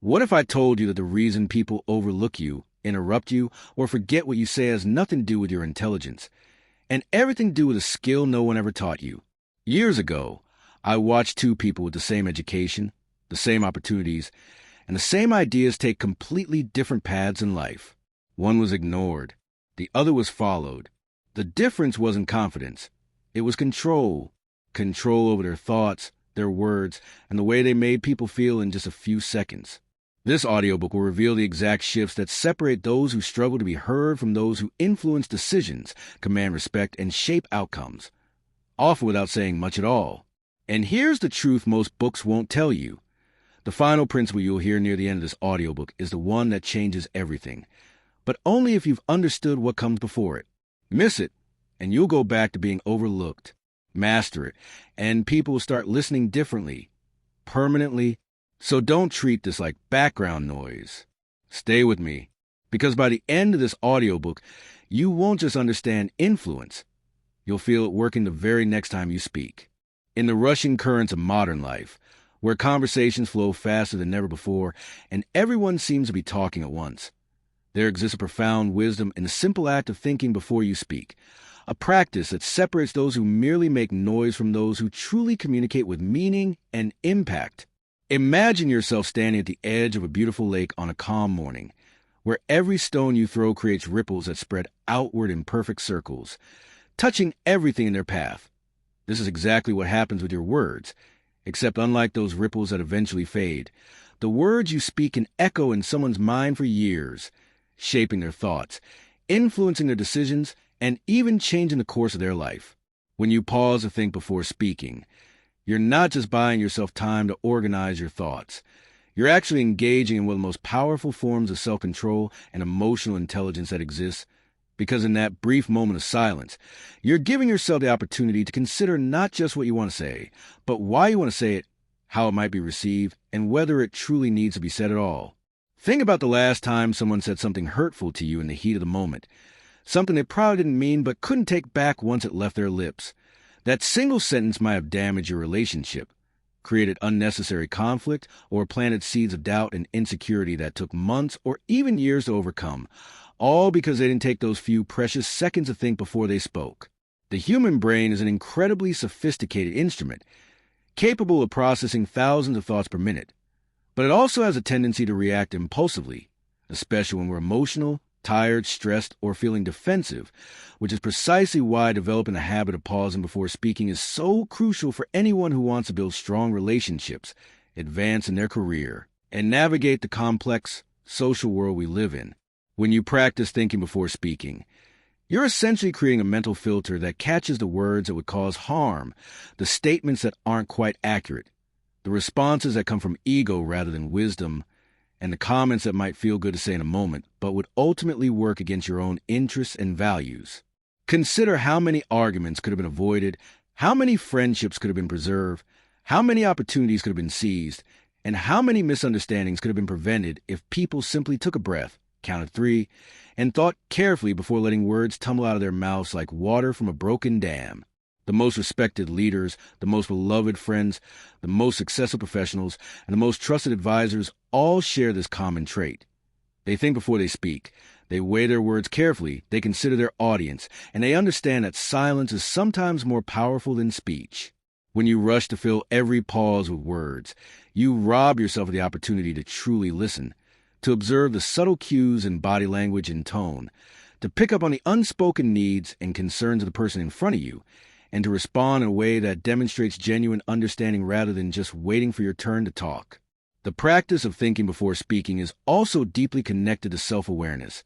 What if I told you that the reason people overlook you, interrupt you, or forget what you say has nothing to do with your intelligence, and everything to do with a skill no one ever taught you? Years ago, I watched two people with the same education, the same opportunities, and the same ideas take completely different paths in life. One was ignored. The other was followed. The difference wasn't confidence. It was control. Control over their thoughts, their words, and the way they made people feel in just a few seconds. This audiobook will reveal the exact shifts that separate those who struggle to be heard from those who influence decisions, command respect, and shape outcomes, often without saying much at all. And here's the truth most books won't tell you. The final principle you'll hear near the end of this audiobook is the one that changes everything, but only if you've understood what comes before it. Miss it, and you'll go back to being overlooked. Master it, and people will start listening differently, permanently. So don't treat this like background noise. Stay with me, because by the end of this audiobook, you won't just understand influence. You'll feel it working the very next time you speak. In the rushing currents of modern life, where conversations flow faster than ever before and everyone seems to be talking at once, there exists a profound wisdom in the simple act of thinking before you speak, a practice that separates those who merely make noise from those who truly communicate with meaning and impact. Imagine yourself standing at the edge of a beautiful lake on a calm morning, where every stone you throw creates ripples that spread outward in perfect circles, touching everything in their path. This is exactly what happens with your words, except unlike those ripples that eventually fade, the words you speak can echo in someone's mind for years, shaping their thoughts, influencing their decisions, and even changing the course of their life. When you pause to think before speaking, you're not just buying yourself time to organize your thoughts. You're actually engaging in one of the most powerful forms of self-control and emotional intelligence that exists, because in that brief moment of silence, you're giving yourself the opportunity to consider not just what you want to say, but why you want to say it, how it might be received, and whether it truly needs to be said at all. Think about the last time someone said something hurtful to you in the heat of the moment, something they probably didn't mean but couldn't take back once it left their lips. That single sentence might have damaged your relationship, created unnecessary conflict, or planted seeds of doubt and insecurity that took months or even years to overcome, all because they didn't take those few precious seconds to think before they spoke. The human brain is an incredibly sophisticated instrument, capable of processing thousands of thoughts per minute, but it also has a tendency to react impulsively, especially when we're emotional, tired, stressed, or feeling defensive, which is precisely why developing a habit of pausing before speaking is so crucial for anyone who wants to build strong relationships, advance in their career, and navigate the complex social world we live in. When you practice thinking before speaking, you're essentially creating a mental filter that catches the words that would cause harm, the statements that aren't quite accurate, the responses that come from ego rather than wisdom, and the comments that might feel good to say in a moment, but would ultimately work against your own interests and values. Consider how many arguments could have been avoided, how many friendships could have been preserved, how many opportunities could have been seized, and how many misunderstandings could have been prevented if people simply took a breath, counted 3, and thought carefully before letting words tumble out of their mouths like water from a broken dam. The most respected leaders, the most beloved friends, the most successful professionals, and the most trusted advisors all share this common trait. They think before they speak. They weigh their words carefully. They consider their audience, and they understand that silence is sometimes more powerful than speech. When you rush to fill every pause with words, you rob yourself of the opportunity to truly listen, to observe the subtle cues in body language and tone, to pick up on the unspoken needs and concerns of the person in front of you, and to respond in a way that demonstrates genuine understanding rather than just waiting for your turn to talk. The practice of thinking before speaking is also deeply connected to self-awareness,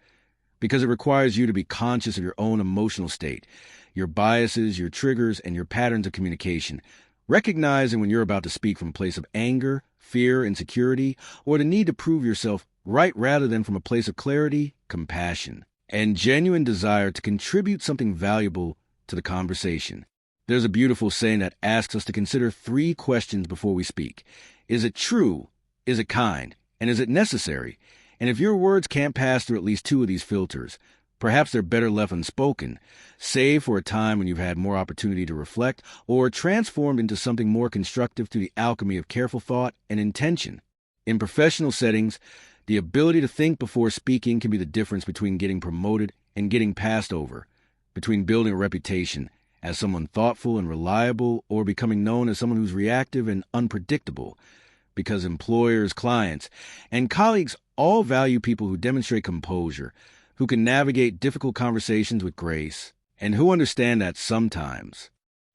because it requires you to be conscious of your own emotional state, your biases, your triggers, and your patterns of communication, recognizing when you're about to speak from a place of anger, fear, insecurity, or the need to prove yourself right rather than from a place of clarity, compassion, and genuine desire to contribute something valuable to the conversation. There's a beautiful saying that asks us to consider 3 questions before we speak. Is it true? Is it kind? And is it necessary? And if your words can't pass through at least 2 of these filters, perhaps they're better left unspoken, save for a time when you've had more opportunity to reflect, or transformed into something more constructive through the alchemy of careful thought and intention. In professional settings, the ability to think before speaking can be the difference between getting promoted and getting passed over, between building a reputation as someone thoughtful and reliable or becoming known as someone who's reactive and unpredictable, because employers, clients, and colleagues all value people who demonstrate composure, who can navigate difficult conversations with grace, and who understand that sometimes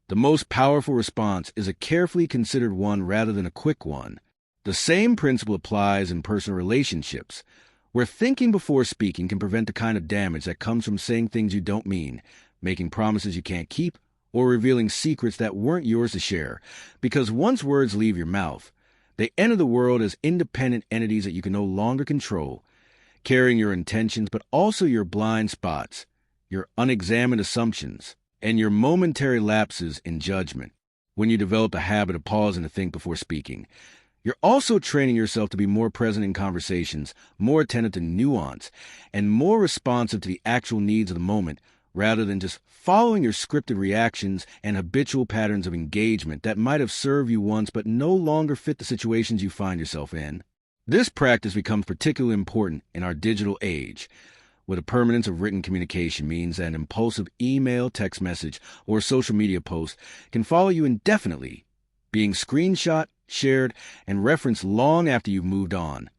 the most powerful response is a carefully considered one rather than a quick one. The same principle applies in personal relationships, where thinking before speaking can prevent the kind of damage that comes from saying things you don't mean, making promises you can't keep, or revealing secrets that weren't yours to share. Because once words leave your mouth, they enter the world as independent entities that you can no longer control, carrying your intentions but also your blind spots, your unexamined assumptions, and your momentary lapses in judgment. When you develop a habit of pausing to think before speaking, you're also training yourself to be more present in conversations, more attentive to nuance, and more responsive to the actual needs of the moment, rather than just following your scripted reactions and habitual patterns of engagement that might have served you once but no longer fit the situations you find yourself in. This practice becomes particularly important in our digital age, where the permanence of written communication means that an impulsive email, text message, or social media post can follow you indefinitely, being screenshot, shared, and referenced long after you've moved on,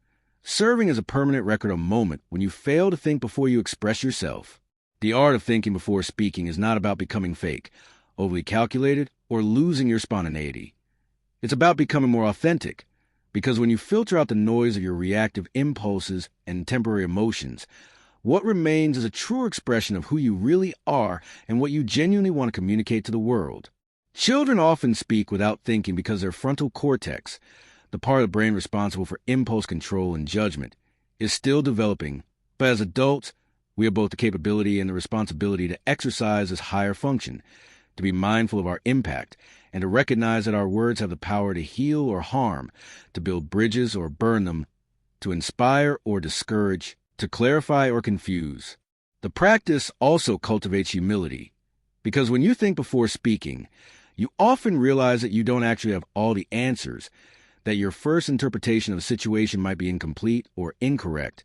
serving as a permanent record of a moment when you fail to think before you express yourself. The art of thinking before speaking is not about becoming fake, overly calculated, or losing your spontaneity. It's about becoming more authentic, because when you filter out the noise of your reactive impulses and temporary emotions, what remains is a truer expression of who you really are and what you genuinely want to communicate to the world. Children often speak without thinking because their frontal cortex, the part of the brain responsible for impulse control and judgment, is still developing. But as adults, we have both the capability and the responsibility to exercise this higher function, to be mindful of our impact, and to recognize that our words have the power to heal or harm, to build bridges or burn them, to inspire or discourage, to clarify or confuse. The practice also cultivates humility, because when you think before speaking, you often realize that you don't actually have all the answers, that your first interpretation of a situation might be incomplete or incorrect,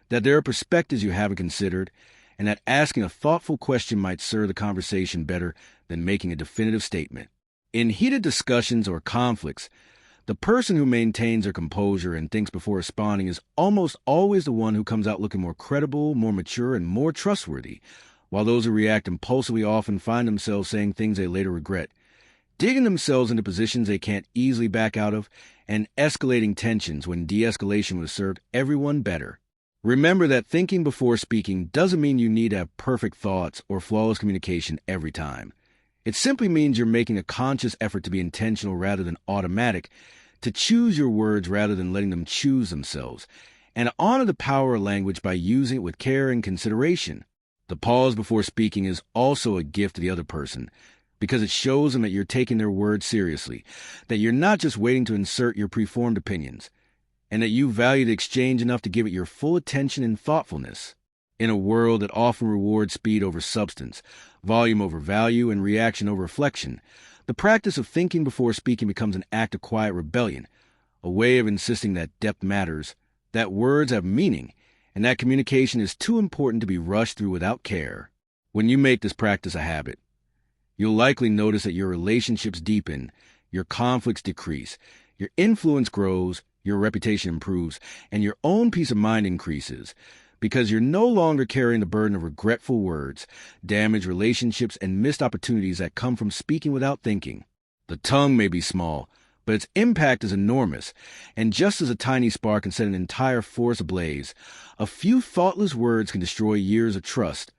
that there are perspectives you haven't considered, and that asking a thoughtful question might serve the conversation better than making a definitive statement. In heated discussions or conflicts, the person who maintains their composure and thinks before responding is almost always the one who comes out looking more credible, more mature, and more trustworthy, while those who react impulsively often find themselves saying things they later regret, digging themselves into positions they can't easily back out of, and escalating tensions when de-escalation would have served everyone better. Remember that thinking before speaking doesn't mean you need to have perfect thoughts or flawless communication every time. It simply means you're making a conscious effort to be intentional rather than automatic, to choose your words rather than letting them choose themselves, and to honor the power of language by using it with care and consideration. The pause before speaking is also a gift to the other person, because it shows them that you're taking their words seriously, that you're not just waiting to insert your preformed opinions, and that you value the exchange enough to give it your full attention and thoughtfulness. In a world that often rewards speed over substance, volume over value, and reaction over reflection, the practice of thinking before speaking becomes an act of quiet rebellion, a way of insisting that depth matters, that words have meaning, and that communication is too important to be rushed through without care. When you make this practice a habit, you'll likely notice that your relationships deepen, your conflicts decrease, your influence grows, your reputation improves, and your own peace of mind increases, because you're no longer carrying the burden of regretful words, damaged relationships, and missed opportunities that come from speaking without thinking. The tongue may be small, but its impact is enormous, and just as a tiny spark can set an entire forest ablaze, a few thoughtless words can destroy years of trust,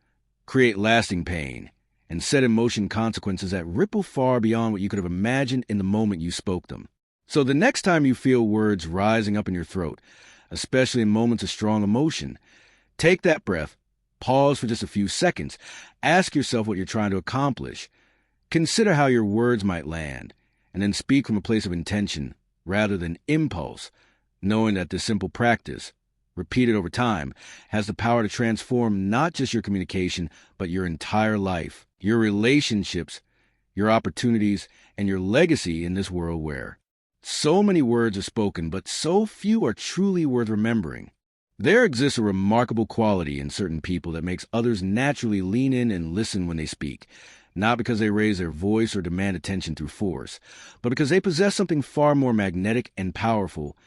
create lasting pain, and set in motion consequences that ripple far beyond what you could have imagined in the moment you spoke them. So the next time you feel words rising up in your throat, especially in moments of strong emotion, take that breath, pause for just a few seconds, ask yourself what you're trying to accomplish, consider how your words might land, and then speak from a place of intention rather than impulse, knowing that this simple practice, repeated over time, has the power to transform not just your communication, but your entire life, your relationships, your opportunities, and your legacy in this world where So many words are spoken, but so few are truly worth remembering. There exists a remarkable quality in certain people that makes others naturally lean in and listen when they speak, not because they raise their voice or demand attention through force, but because they possess something far more magnetic and powerful,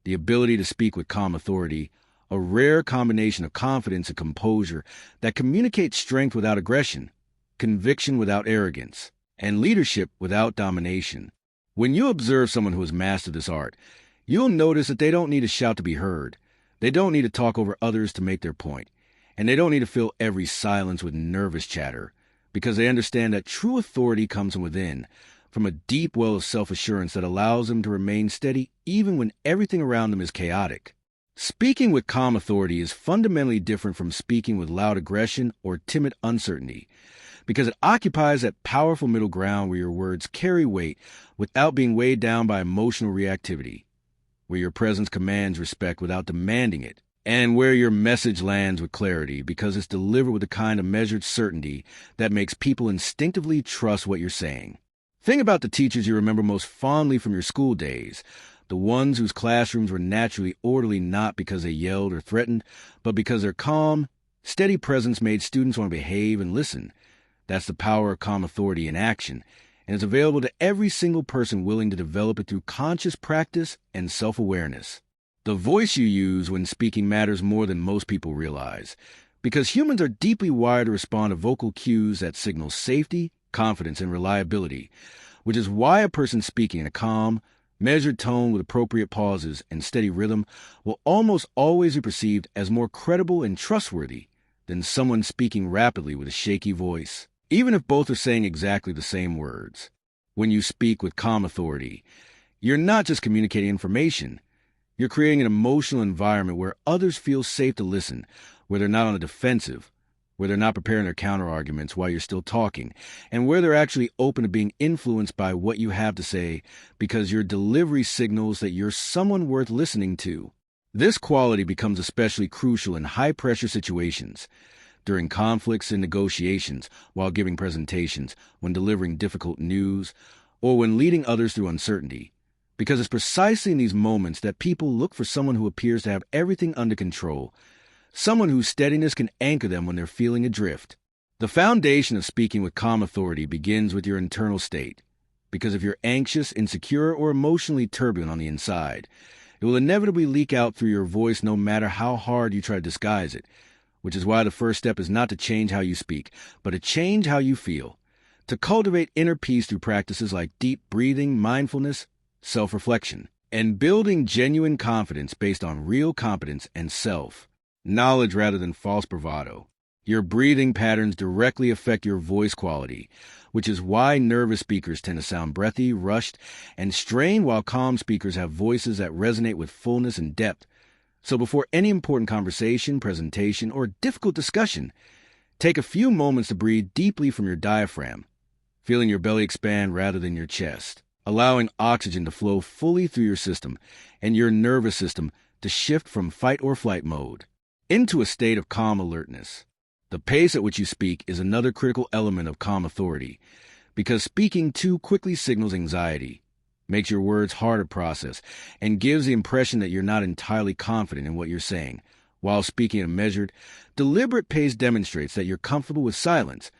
the ability to speak with calm authority, a rare combination of confidence and composure that communicates strength without aggression, conviction without arrogance, and leadership without domination. When you observe someone who has mastered this art, you'll notice that they don't need to shout to be heard. They don't need to talk over others to make their point. And they don't need to fill every silence with nervous chatter, because they understand that true authority comes from within, from a deep well of self-assurance that allows them to remain steady even when everything around them is chaotic. Speaking with calm authority is fundamentally different from speaking with loud aggression or timid uncertainty, because it occupies that powerful middle ground where your words carry weight without being weighed down by emotional reactivity, where your presence commands respect without demanding it, and where your message lands with clarity because it's delivered with a kind of measured certainty that makes people instinctively trust what you're saying. Think about the teachers you remember most fondly from your school days, the ones whose classrooms were naturally orderly not because they yelled or threatened, but because their calm, steady presence made students want to behave and listen. That's the power of calm authority in action, and it's available to every single person willing to develop it through conscious practice and self-awareness. The voice you use when speaking matters more than most people realize, because humans are deeply wired to respond to vocal cues that signal safety, confidence, and reliability, which is why a person speaking in a calm, measured tone with appropriate pauses and steady rhythm will almost always be perceived as more credible and trustworthy than someone speaking rapidly with a shaky voice, even if both are saying exactly the same words. When you speak with calm authority, you're not just communicating information. You're creating an emotional environment where others feel safe to listen, where they're not on the defensive, where they're not preparing their counter-arguments while you're still talking, and where they're actually open to being influenced by what you have to say because your delivery signals that you're someone worth listening to. This quality becomes especially crucial in high-pressure situations, during conflicts and negotiations, while giving presentations, when delivering difficult news, or when leading others through uncertainty. Because it's precisely in these moments that people look for someone who appears to have everything under control, someone whose steadiness can anchor them when they're feeling adrift. The foundation of speaking with calm authority begins with your internal state, because if you're anxious, insecure, or emotionally turbulent on the inside, it will inevitably leak out through your voice no matter how hard you try to disguise it, which is why the first step is not to change how you speak, but to change how you feel, to cultivate inner peace through practices like deep breathing, mindfulness, self-reflection, and building genuine confidence based on real competence and self-knowledge rather than false bravado. Your breathing patterns directly affect your voice quality, which is why nervous speakers tend to sound breathy, rushed, and strained, while calm speakers have voices that resonate with fullness and depth. So before any important conversation, presentation, or difficult discussion, take a few moments to breathe deeply from your diaphragm, feeling your belly expand rather than your chest, allowing oxygen to flow fully through your system and your nervous system to shift from fight or flight mode into a state of calm alertness. The pace at which you speak is another critical element of calm authority, because speaking too quickly signals anxiety, makes your words hard to process, and gives the impression that you're not entirely confident in what you're saying. While speaking at a measured, deliberate pace demonstrates that you're comfortable with silence,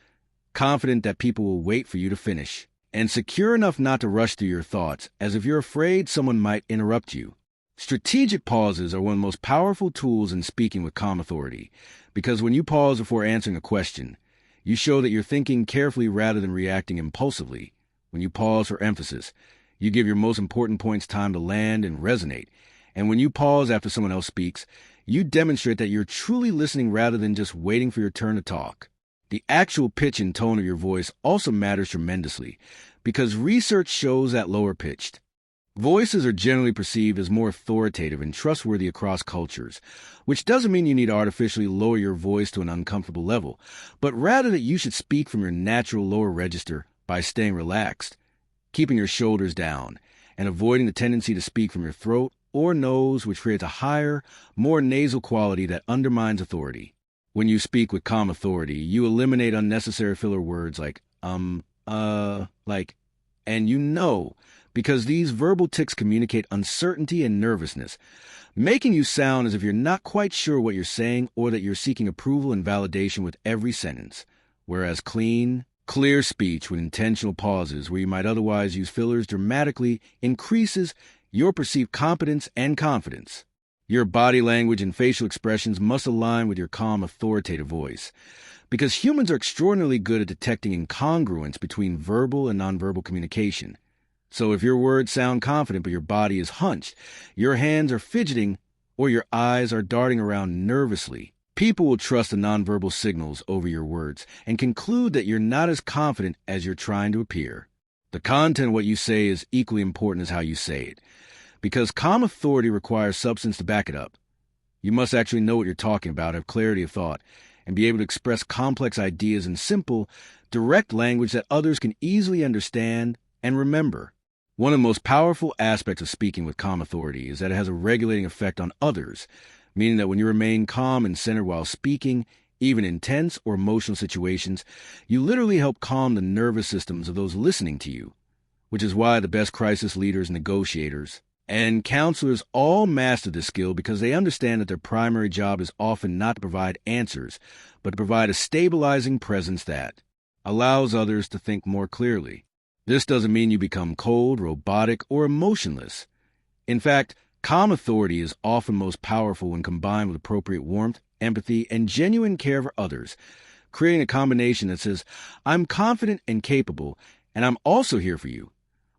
confident that people will wait for you to finish, and secure enough not to rush through your thoughts as if you're afraid someone might interrupt you. Strategic pauses are one of the most powerful tools in speaking with calm authority, because when you pause before answering a question, you show that you're thinking carefully rather than reacting impulsively. When you pause for emphasis, you give your most important points time to land and resonate. And when you pause after someone else speaks, you demonstrate that you're truly listening rather than just waiting for your turn to talk. The actual pitch and tone of your voice also matters tremendously, because research shows that lower-pitched voices are generally perceived as more authoritative and trustworthy across cultures, which doesn't mean you need to artificially lower your voice to an uncomfortable level, but rather that you should speak from your natural lower register by staying relaxed, keeping your shoulders down, and avoiding the tendency to speak from your throat or nose, which creates a higher, more nasal quality that undermines authority. When you speak with calm authority, you eliminate unnecessary filler words like, like, and because these verbal tics communicate uncertainty and nervousness, making you sound as if you're not quite sure what you're saying or that you're seeking approval and validation with every sentence. Whereas clean, clear speech with intentional pauses where you might otherwise use fillers dramatically increases your perceived competence and confidence. Your body language and facial expressions must align with your calm, authoritative voice, because humans are extraordinarily good at detecting incongruence between verbal and nonverbal communication. So if your words sound confident but your body is hunched, your hands are fidgeting, or your eyes are darting around nervously, people will trust the nonverbal signals over your words and conclude that you're not as confident as you're trying to appear. The content of what you say is equally important as how you say it, because calm authority requires substance to back it up. You must actually know what you're talking about, have clarity of thought, and be able to express complex ideas in simple, direct language that others can easily understand and remember. One of the most powerful aspects of speaking with calm authority is that it has a regulating effect on others, meaning that when you remain calm and centered while speaking, even in tense or emotional situations, you literally help calm the nervous systems of those listening to you, which is why the best crisis leaders, negotiators, and counselors all master this skill because they understand that their primary job is often not to provide answers, but to provide a stabilizing presence that allows others to think more clearly. This doesn't mean you become cold, robotic, or emotionless. In fact, calm authority is often most powerful when combined with appropriate warmth, empathy, and genuine care for others, creating a combination that says, I'm confident and capable, and I'm also here for you,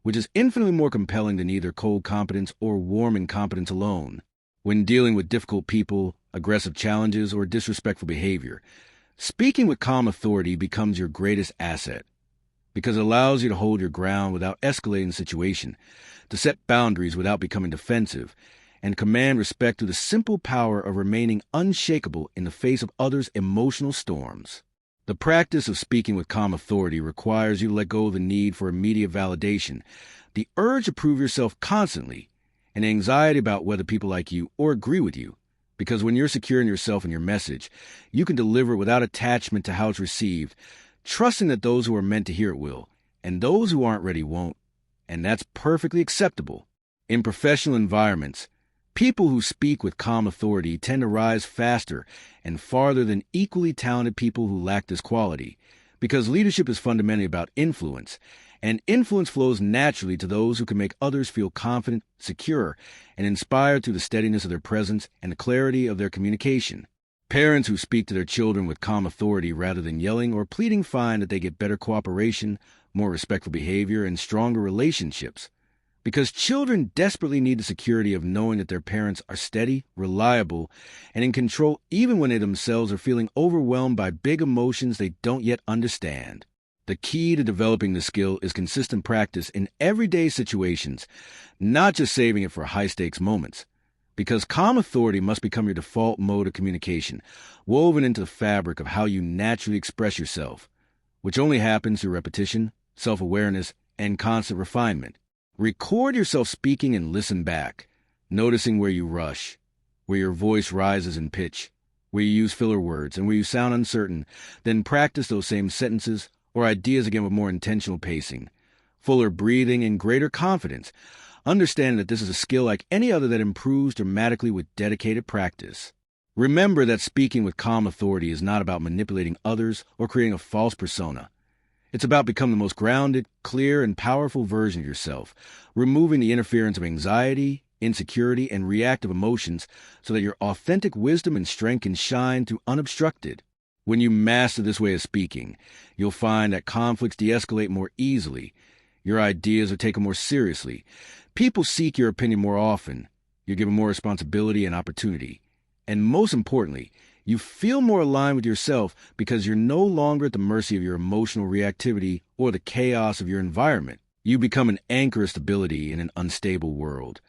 which is infinitely more compelling than either cold competence or warm incompetence alone. When dealing with difficult people, aggressive challenges, or disrespectful behavior, speaking with calm authority becomes your greatest asset, because it allows you to hold your ground without escalating the situation, to set boundaries without becoming defensive, and command respect through the simple power of remaining unshakable in the face of others' emotional storms. The practice of speaking with calm authority requires you to let go of the need for immediate validation, the urge to prove yourself constantly, and anxiety about whether people like you or agree with you. Because when you're secure in yourself and your message, you can deliver without attachment to how it's received, trusting that those who are meant to hear it will, and those who aren't ready won't. And that's perfectly acceptable. In professional environments, people who speak with calm authority tend to rise faster and farther than equally talented people who lack this quality, because leadership is fundamentally about influence, and influence flows naturally to those who can make others feel confident, secure, and inspired through the steadiness of their presence and the clarity of their communication. Parents who speak to their children with calm authority rather than yelling or pleading find that they get better cooperation, more respectful behavior, and stronger relationships. Because children desperately need the security of knowing that their parents are steady, reliable, and in control even when they themselves are feeling overwhelmed by big emotions they don't yet understand. The key to developing the skill is consistent practice in everyday situations, not just saving it for high-stakes moments. Because calm authority must become your default mode of communication, woven into the fabric of how you naturally express yourself, which only happens through repetition, self-awareness, and constant refinement. Record yourself speaking and listen back, noticing where you rush, where your voice rises in pitch, where you use filler words, and where you sound uncertain. Then practice those same sentences or ideas again with more intentional pacing, fuller breathing, and greater confidence, understanding that this is a skill like any other that improves dramatically with dedicated practice. Remember that speaking with calm authority is not about manipulating others or creating a false persona. It's about becoming the most grounded, clear, and powerful version of yourself, removing the interference of anxiety, insecurity, and reactive emotions so that your authentic wisdom and strength can shine through unobstructed. When you master this way of speaking, you'll find that conflicts de-escalate more easily, your ideas are taken more seriously, people seek your opinion more often, you're given more responsibility and opportunity, and most importantly, you feel more aligned with yourself because you're no longer at the mercy of your emotional reactivity or the chaos of your environment. You become an anchor of stability in an unstable world.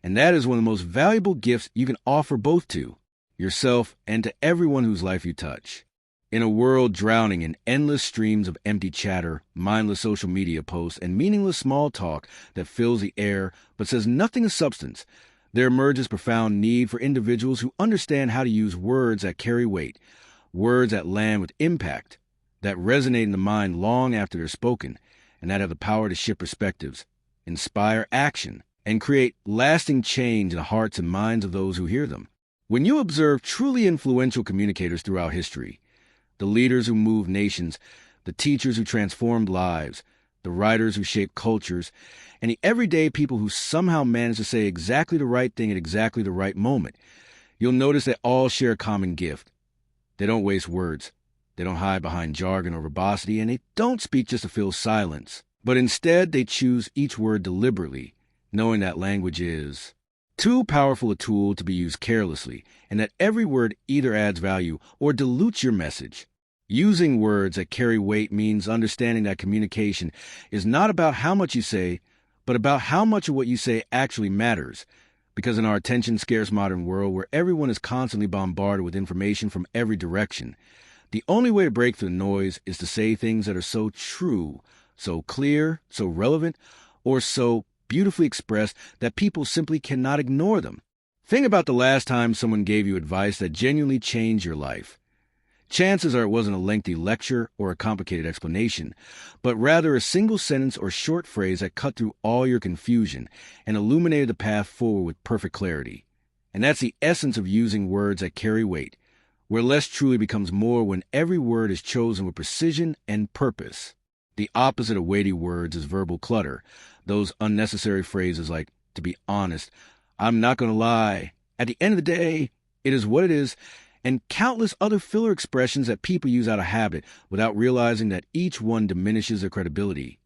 And that is one of the most valuable gifts you can offer both to yourself and to everyone whose life you touch. In a world drowning in endless streams of empty chatter, mindless social media posts, and meaningless small talk that fills the air but says nothing of substance, there emerges profound need for individuals who understand how to use words that carry weight, words that land with impact, that resonate in the mind long after they're spoken, and that have the power to shift perspectives, inspire action, and create lasting change in the hearts and minds of those who hear them. When you observe truly influential communicators throughout history, the leaders who moved nations, the teachers who transformed lives, the writers who shaped cultures, and the everyday people who somehow managed to say exactly the right thing at exactly the right moment, you'll notice they all share a common gift. They don't waste words. They don't hide behind jargon or verbosity, and they don't speak just to fill silence. But instead, they choose each word deliberately, knowing that language is too powerful a tool to be used carelessly, and that every word either adds value or dilutes your message. Using words that carry weight means understanding that communication is not about how much you say, but about how much of what you say actually matters. Because in our attention-scarce modern world where everyone is constantly bombarded with information from every direction, the only way to break through the noise is to say things that are so true, so clear, so relevant, or so beautifully expressed that people simply cannot ignore them. Think about the last time someone gave you advice that genuinely changed your life. Chances are it wasn't a lengthy lecture or a complicated explanation, but rather a single sentence or short phrase that cut through all your confusion and illuminated the path forward with perfect clarity. And that's the essence of using words that carry weight, where less truly becomes more when every word is chosen with precision and purpose. The opposite of weighty words is verbal clutter, those unnecessary phrases like, to be honest, I'm not going to lie, at the end of the day, it is what it is, and countless other filler expressions that people use out of habit without realizing that each one diminishes their credibility,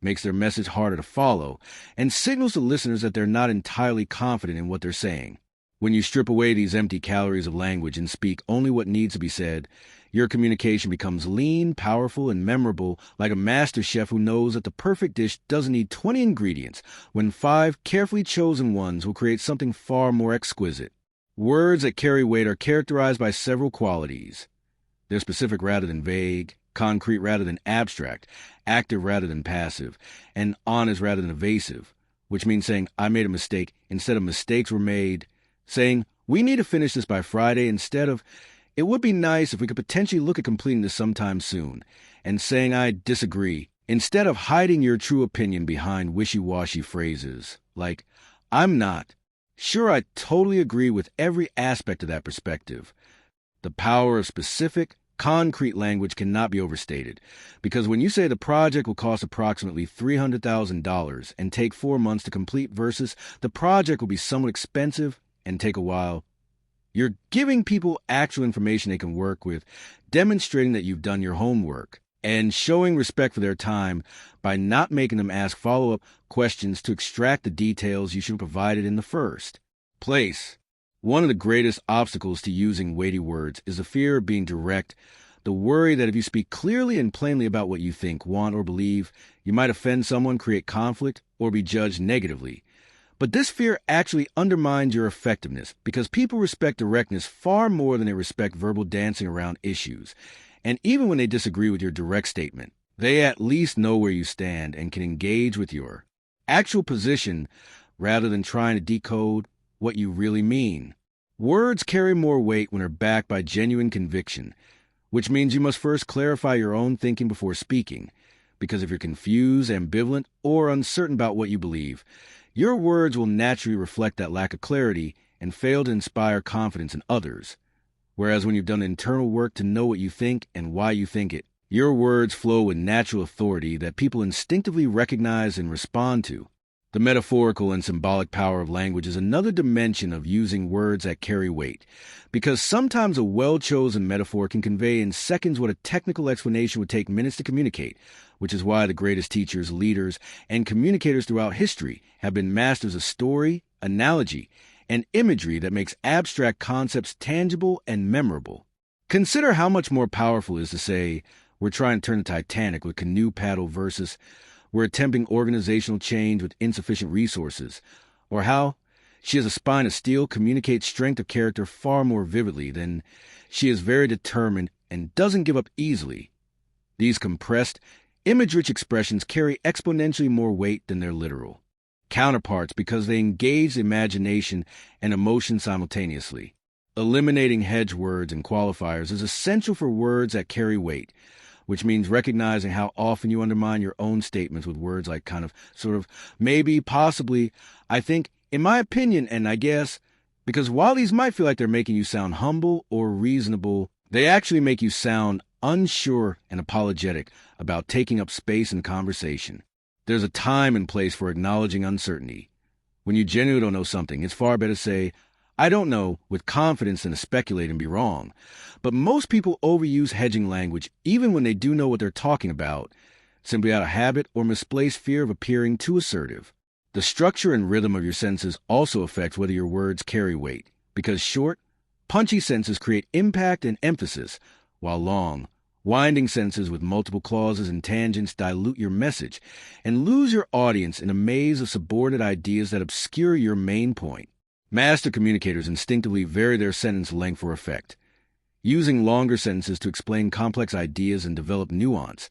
makes their message harder to follow, and signals to listeners that they're not entirely confident in what they're saying. When you strip away these empty calories of language and speak only what needs to be said, your communication becomes lean, powerful, and memorable, like a master chef who knows that the perfect dish doesn't need 20 ingredients, when 5 carefully chosen ones will create something far more exquisite. Words that carry weight are characterized by several qualities. They're specific rather than vague, concrete rather than abstract, active rather than passive, and honest rather than evasive, which means saying, I made a mistake, instead of mistakes were made, saying, we need to finish this by Friday, instead of, it would be nice if we could potentially look at completing this sometime soon, and saying, I disagree, instead of hiding your true opinion behind wishy-washy phrases, like, I'm not. Sure, I totally agree with every aspect of that perspective. The power of specific, concrete language cannot be overstated, because when you say the project will cost approximately $300,000 and take 4 months to complete versus the project will be somewhat expensive and take a while, you're giving people actual information they can work with, demonstrating that you've done your homework, and showing respect for their time by not making them ask follow-up questions to extract the details you should have provided in the first place. One of the greatest obstacles to using weighty words is the fear of being direct, the worry that if you speak clearly and plainly about what you think, want, or believe, you might offend someone, create conflict, or be judged negatively. But this fear actually undermines your effectiveness because people respect directness far more than they respect verbal dancing around issues. And even when they disagree with your direct statement, they at least know where you stand and can engage with your actual position rather than trying to decode what you really mean. Words carry more weight when they're backed by genuine conviction, which means you must first clarify your own thinking before speaking, because if you're confused, ambivalent, or uncertain about what you believe, your words will naturally reflect that lack of clarity and fail to inspire confidence in others. Whereas when you've done internal work to know what you think and why you think it, your words flow with natural authority that people instinctively recognize and respond to. The metaphorical and symbolic power of language is another dimension of using words that carry weight, because sometimes a well-chosen metaphor can convey in seconds what a technical explanation would take minutes to communicate, which is why the greatest teachers, leaders, and communicators throughout history have been masters of story, analogy, and imagery that makes abstract concepts tangible and memorable. Consider how much more powerful it is to say, we're trying to turn the Titanic with canoe paddle versus we're attempting organizational change with insufficient resources, or how she has a spine of steel communicates strength of character far more vividly than she is very determined and doesn't give up easily. These compressed, image-rich expressions carry exponentially more weight than their literal counterparts because they engage the imagination and emotion simultaneously. Eliminating hedge words and qualifiers is essential for words that carry weight. which means recognizing how often you undermine your own statements with words like kind of, sort of, maybe, possibly, I think, in my opinion, and I guess, because while these might feel like they're making you sound humble or reasonable, they actually make you sound unsure and apologetic about taking up space in conversation. There's a time and place for acknowledging uncertainty. When you genuinely don't know something, it's far better to say, I don't know, with confidence than to speculate and be wrong. But most people overuse hedging language even when they do know what they're talking about, simply out of habit or misplaced fear of appearing too assertive. The structure and rhythm of your sentences also affects whether your words carry weight, because short, punchy sentences create impact and emphasis, while long, winding sentences with multiple clauses and tangents dilute your message and lose your audience in a maze of subordinate ideas that obscure your main point. Master communicators instinctively vary their sentence length for effect, using longer sentences to explain complex ideas and develop nuance,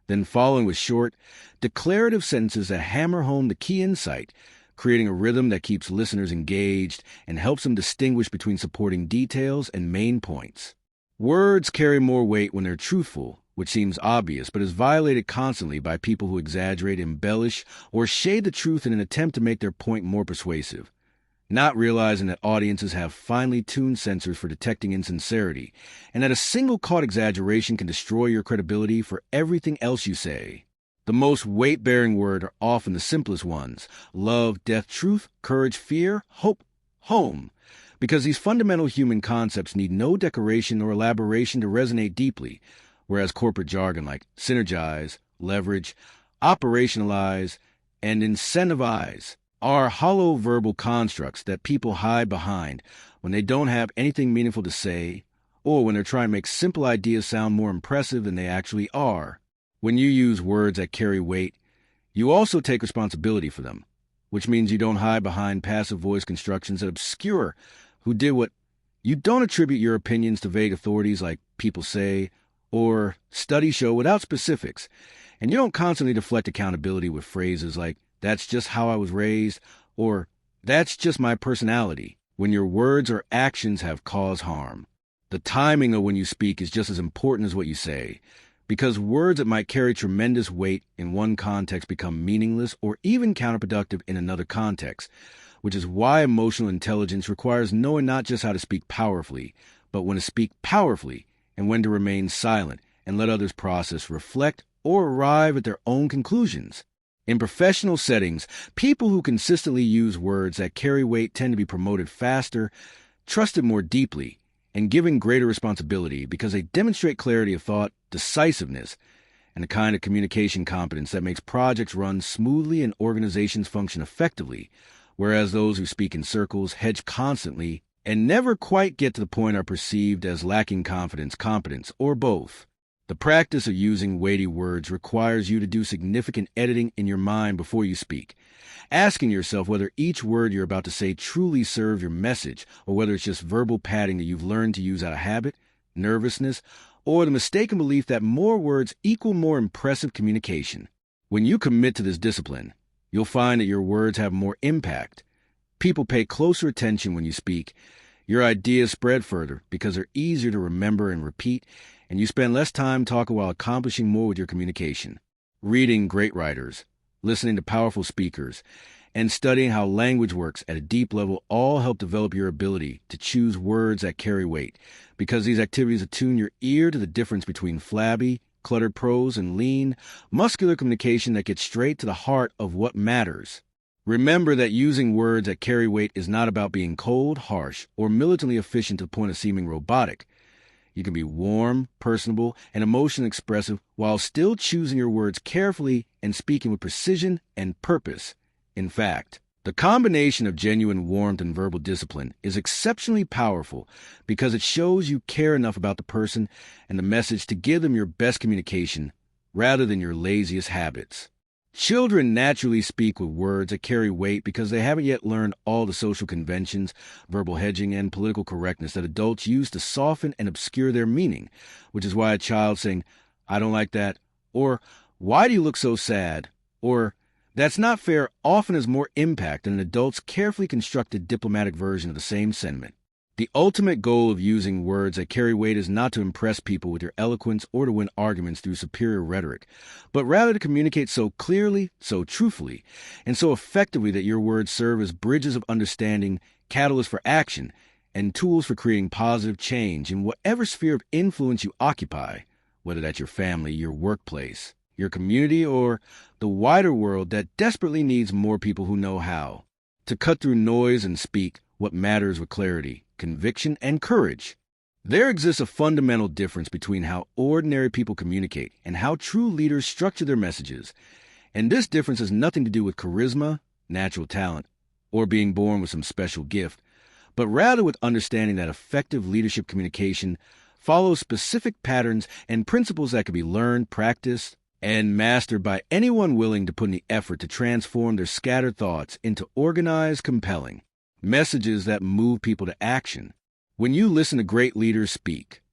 then following with short, declarative sentences that hammer home the key insight, creating a rhythm that keeps listeners engaged and helps them distinguish between supporting details and main points. Words carry more weight when they're truthful, which seems obvious but is violated constantly by people who exaggerate, embellish, or shade the truth in an attempt to make their point more persuasive, not realizing that audiences have finely tuned sensors for detecting insincerity, and that a single caught exaggeration can destroy your credibility for everything else you say. The most weight-bearing words are often the simplest ones: love, death, truth, courage, fear, hope, home, because these fundamental human concepts need no decoration or elaboration to resonate deeply, whereas corporate jargon like synergize, leverage, operationalize, and incentivize are hollow verbal constructs that people hide behind when they don't have anything meaningful to say, or when they're trying to make simple ideas sound more impressive than they actually are. When you use words that carry weight, you also take responsibility for them, which means you don't hide behind passive voice constructions that obscure who did what. You don't attribute your opinions to vague authorities like people say or studies show without specifics, and you don't constantly deflect accountability with phrases like, that's just how I was raised, or that's just my personality, when your words or actions have caused harm. The timing of when you speak is just as important as what you say, because words that might carry tremendous weight in one context become meaningless or even counterproductive in another context, which is why emotional intelligence requires knowing not just how to speak powerfully, but when to speak powerfully and when to remain silent and let others process, reflect, or arrive at their own conclusions. In professional settings, people who consistently use words that carry weight tend to be promoted faster, trusted more deeply, and given greater responsibility because they demonstrate clarity of thought, decisiveness, and a kind of communication competence that makes projects run smoothly and organizations function effectively, whereas those who speak in circles, hedge constantly, and never quite get to the point are perceived as lacking confidence, competence, or both. The practice of using weighty words requires you to do significant editing in your mind before you speak, asking yourself whether each word you're about to say truly serves your message, or whether it's just verbal padding that you've learned to use out of habit, nervousness, or the mistaken belief that more words equal more impressive communication. When you commit to this discipline, you'll find that your words have more impact. People pay closer attention when you speak. Your ideas spread further because they're easier to remember and repeat, and you spend less time talking while accomplishing more with your communication. Reading great writers, listening to powerful speakers, and studying how language works at a deep level all help develop your ability to choose words that carry weight, because these activities attune your ear to the difference between flabby, cluttered prose and lean, muscular communication that gets straight to the heart of what matters. Remember that using words that carry weight is not about being cold, harsh, or militantly efficient to the point of seeming robotic. You can be warm, personable, and emotionally expressive while still choosing your words carefully and speaking with precision and purpose. In fact, the combination of genuine warmth and verbal discipline is exceptionally powerful because it shows you care enough about the person and the message to give them your best communication rather than your laziest habits. Children naturally speak with words that carry weight because they haven't yet learned all the social conventions, verbal hedging, and political correctness that adults use to soften and obscure their meaning, which is why a child saying, "I don't like that," or "Why do you look so sad?" or "That's not fair" often has more impact than an adult's carefully constructed diplomatic version of the same sentiment. The ultimate goal of using words that carry weight is not to impress people with your eloquence or to win arguments through superior rhetoric, but rather to communicate so clearly, so truthfully, and so effectively that your words serve as bridges of understanding, catalysts for action, and tools for creating positive change in whatever sphere of influence you occupy, whether that's your family, your workplace, your community, or the wider world that desperately needs more people who know how to cut through noise and speak what matters with clarity, conviction, and courage. There exists a fundamental difference between how ordinary people communicate and how true leaders structure their messages, and this difference has nothing to do with charisma, natural talent, or being born with some special gift, but rather with understanding that effective leadership communication follows specific patterns and principles that can be learned, practiced, and mastered by anyone willing to put in the effort to transform their scattered thoughts into organized, compelling messages that move people to action. When you listen to great leaders speak,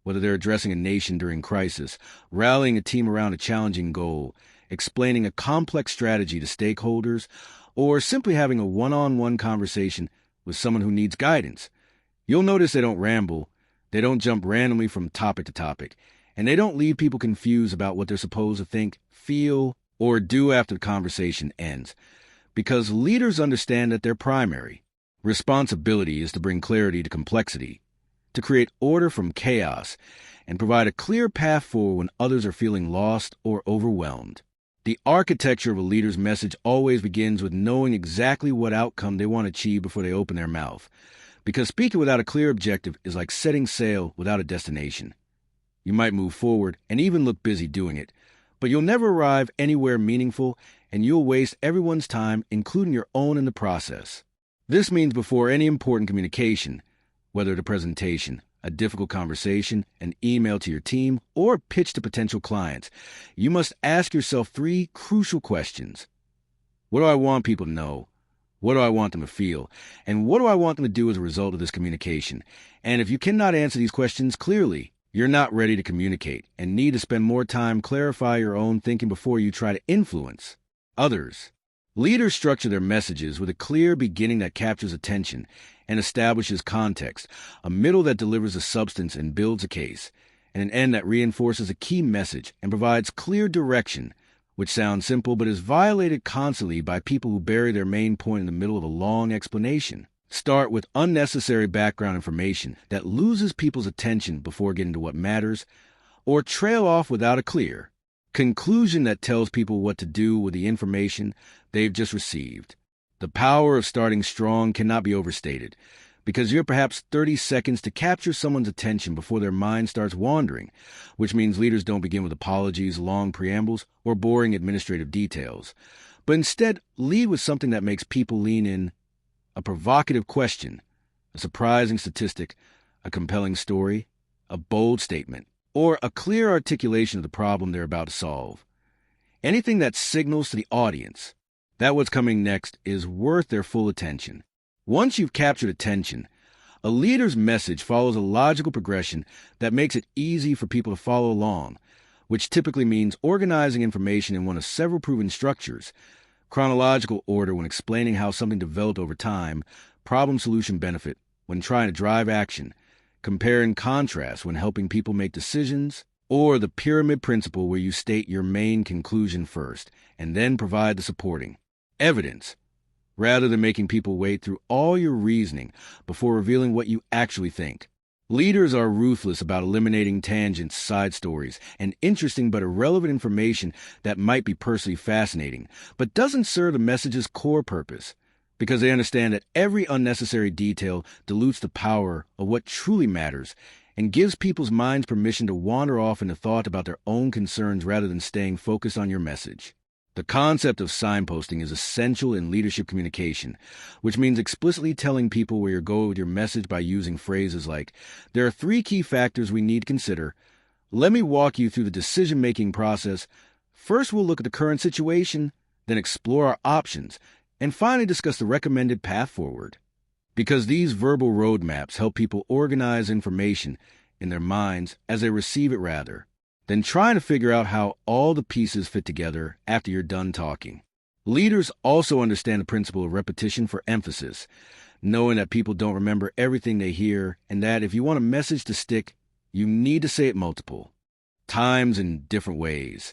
whether they're addressing a nation during crisis, rallying a team around a challenging goal, explaining a complex strategy to stakeholders, or simply having a one-on-one conversation with someone who needs guidance, you'll notice they don't ramble, they don't jump randomly from topic to topic, and they don't leave people confused about what they're supposed to think, feel, or do after the conversation ends, because leaders understand that their primary responsibility is to bring clarity to complexity, to create order from chaos, and provide a clear path forward when others are feeling lost or overwhelmed. The architecture of a leader's message always begins with knowing exactly what outcome they want to achieve before they open their mouth, because speaking without a clear objective is like setting sail without a destination. You might move forward and even look busy doing it, but you'll never arrive anywhere meaningful, and you'll waste everyone's time, including your own, in the process. This means before any important communication, whether it's a presentation, a difficult conversation, an email to your team, or a pitch to potential clients, you must ask yourself 3 crucial questions. What do I want people to know? What do I want them to feel? And what do I want them to do as a result of this communication? And if you cannot answer these questions clearly, you're not ready to communicate and need to spend more time clarify your own thinking before you try to influence others. Leaders structure their messages with a clear beginning that captures attention and establishes context, a middle that delivers a substance and builds a case, and an end that reinforces a key message and provides clear direction, which sounds simple but is violated constantly by people who bury their main point in the middle of a long explanation. Start with unnecessary background information that loses people's attention before getting to what matters, or trail off without a clear conclusion that tells people what to do with the information they've just received. The power of starting strong cannot be overstated, because you're perhaps 30 seconds to capture someone's attention before their mind starts wandering, which means leaders don't begin with apologies, long preambles, or boring administrative details, but instead lead with something that makes people lean in: a provocative question, a surprising statistic, a compelling story, a bold statement, or a clear articulation of the problem they're about to solve. Anything that signals to the audience that what's coming next is worth their full attention. Once you've captured attention, a leader's message follows a logical progression that makes it easy for people to follow along, which typically means organizing information in one of several proven structures: chronological order when explaining how something developed over time, problem-solution benefit when trying to drive action, compare and contrast when helping people make decisions, or the pyramid principle where you state your main conclusion first and then provide the supporting evidence, rather than making people wade through all your reasoning before revealing what you actually think. Leaders are ruthless about eliminating tangents, side stories, and interesting but irrelevant information that might be personally fascinating, but doesn't serve the message's core purpose, because they understand that every unnecessary detail dilutes the power of what truly matters and gives people's minds permission to wander off into thought about their own concerns rather than staying focused on your message. The concept of signposting is essential in leadership communication, which means explicitly telling people where you're going with your message by using phrases like, "There are 3 key factors we need to consider. Let me walk you through the decision-making process. First, we'll look at the current situation, then explore our options, and finally discuss the recommended path forward." Because these verbal roadmaps help people organize information in their minds as they receive it rather than trying to figure out how all the pieces fit together after you're done talking. Leaders also understand the principle of repetition for emphasis, knowing that people don't remember everything they hear, and that if you want a message to stick, you need to say it multiple times in different ways.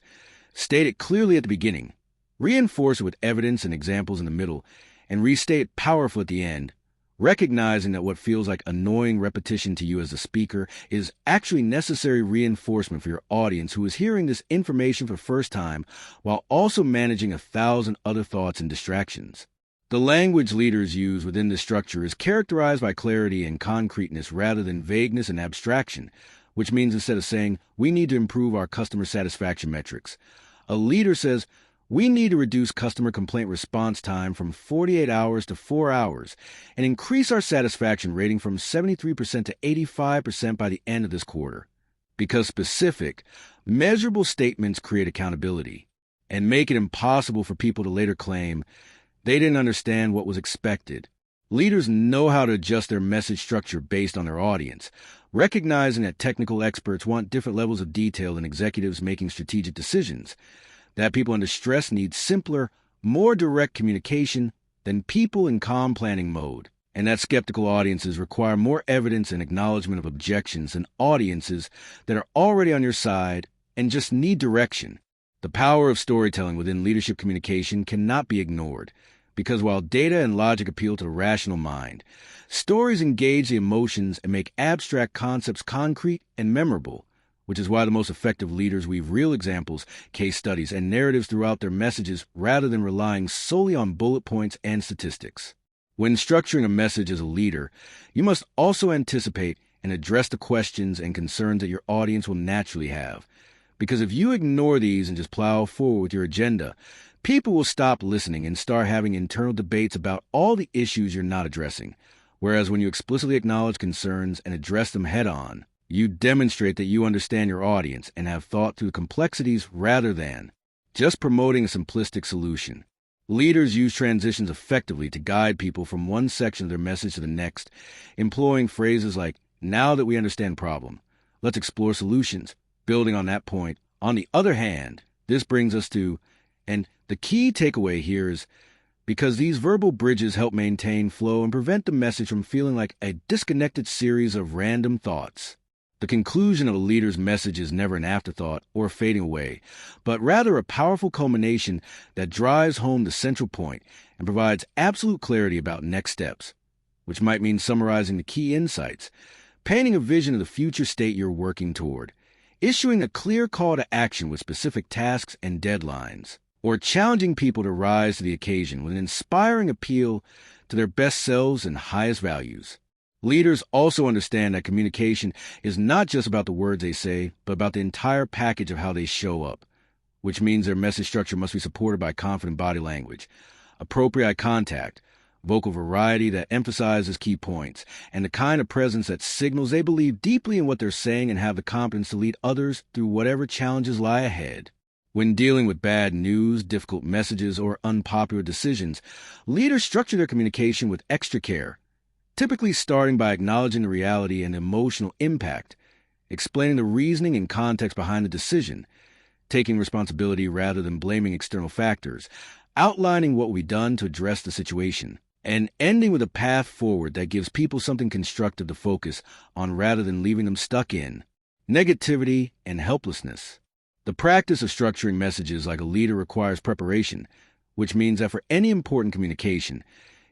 State it clearly at the beginning, reinforce it with evidence and examples in the middle, and restate it powerful at the end, recognizing that what feels like annoying repetition to you as a speaker is actually necessary reinforcement for your audience who is hearing this information for the first time while also managing 1,000 other thoughts and distractions. The language leaders use within this structure is characterized by clarity and concreteness rather than vagueness and abstraction, which means instead of saying, we need to improve our customer satisfaction metrics, a leader says, we need to reduce customer complaint response time from 48 hours to 4 hours and increase our satisfaction rating from 73% to 85% by the end of this quarter. Because specific, measurable statements create accountability and make it impossible for people to later claim they didn't understand what was expected. Leaders know how to adjust their message structure based on their audience, recognizing that technical experts want different levels of detail than executives making strategic decisions, that people under stress need simpler, more direct communication than people in calm planning mode, and that skeptical audiences require more evidence and acknowledgement of objections than audiences that are already on your side and just need direction. The power of storytelling within leadership communication cannot be ignored, because while data and logic appeal to the rational mind, stories engage the emotions and make abstract concepts concrete and memorable, which is why the most effective leaders weave real examples, case studies, and narratives throughout their messages rather than relying solely on bullet points and statistics. When structuring a message as a leader, you must also anticipate and address the questions and concerns that your audience will naturally have. Because if you ignore these and just plow forward with your agenda, people will stop listening and start having internal debates about all the issues you're not addressing. Whereas when you explicitly acknowledge concerns and address them head-on, you demonstrate that you understand your audience and have thought through the complexities rather than just promoting a simplistic solution. Leaders use transitions effectively to guide people from one section of their message to the next, employing phrases like, now that we understand problem, let's explore solutions, building on that point. On the other hand, this brings us to, and the key takeaway here is, because these verbal bridges help maintain flow and prevent the message from feeling like a disconnected series of random thoughts. The conclusion of a leader's message is never an afterthought or fading away, but rather a powerful culmination that drives home the central point and provides absolute clarity about next steps, which might mean summarizing the key insights, painting a vision of the future state you're working toward, issuing a clear call to action with specific tasks and deadlines, or challenging people to rise to the occasion with an inspiring appeal to their best selves and highest values. Leaders also understand that communication is not just about the words they say, but about the entire package of how they show up, which means their message structure must be supported by confident body language, appropriate eye contact, vocal variety that emphasizes key points, and the kind of presence that signals they believe deeply in what they're saying and have the confidence to lead others through whatever challenges lie ahead. When dealing with bad news, difficult messages, or unpopular decisions, leaders structure their communication with extra care, typically starting by acknowledging the reality and emotional impact, explaining the reasoning and context behind the decision, taking responsibility rather than blaming external factors, outlining what we've done to address the situation, and ending with a path forward that gives people something constructive to focus on rather than leaving them stuck in negativity and helplessness. The practice of structuring messages like a leader requires preparation, which means that for any important communication,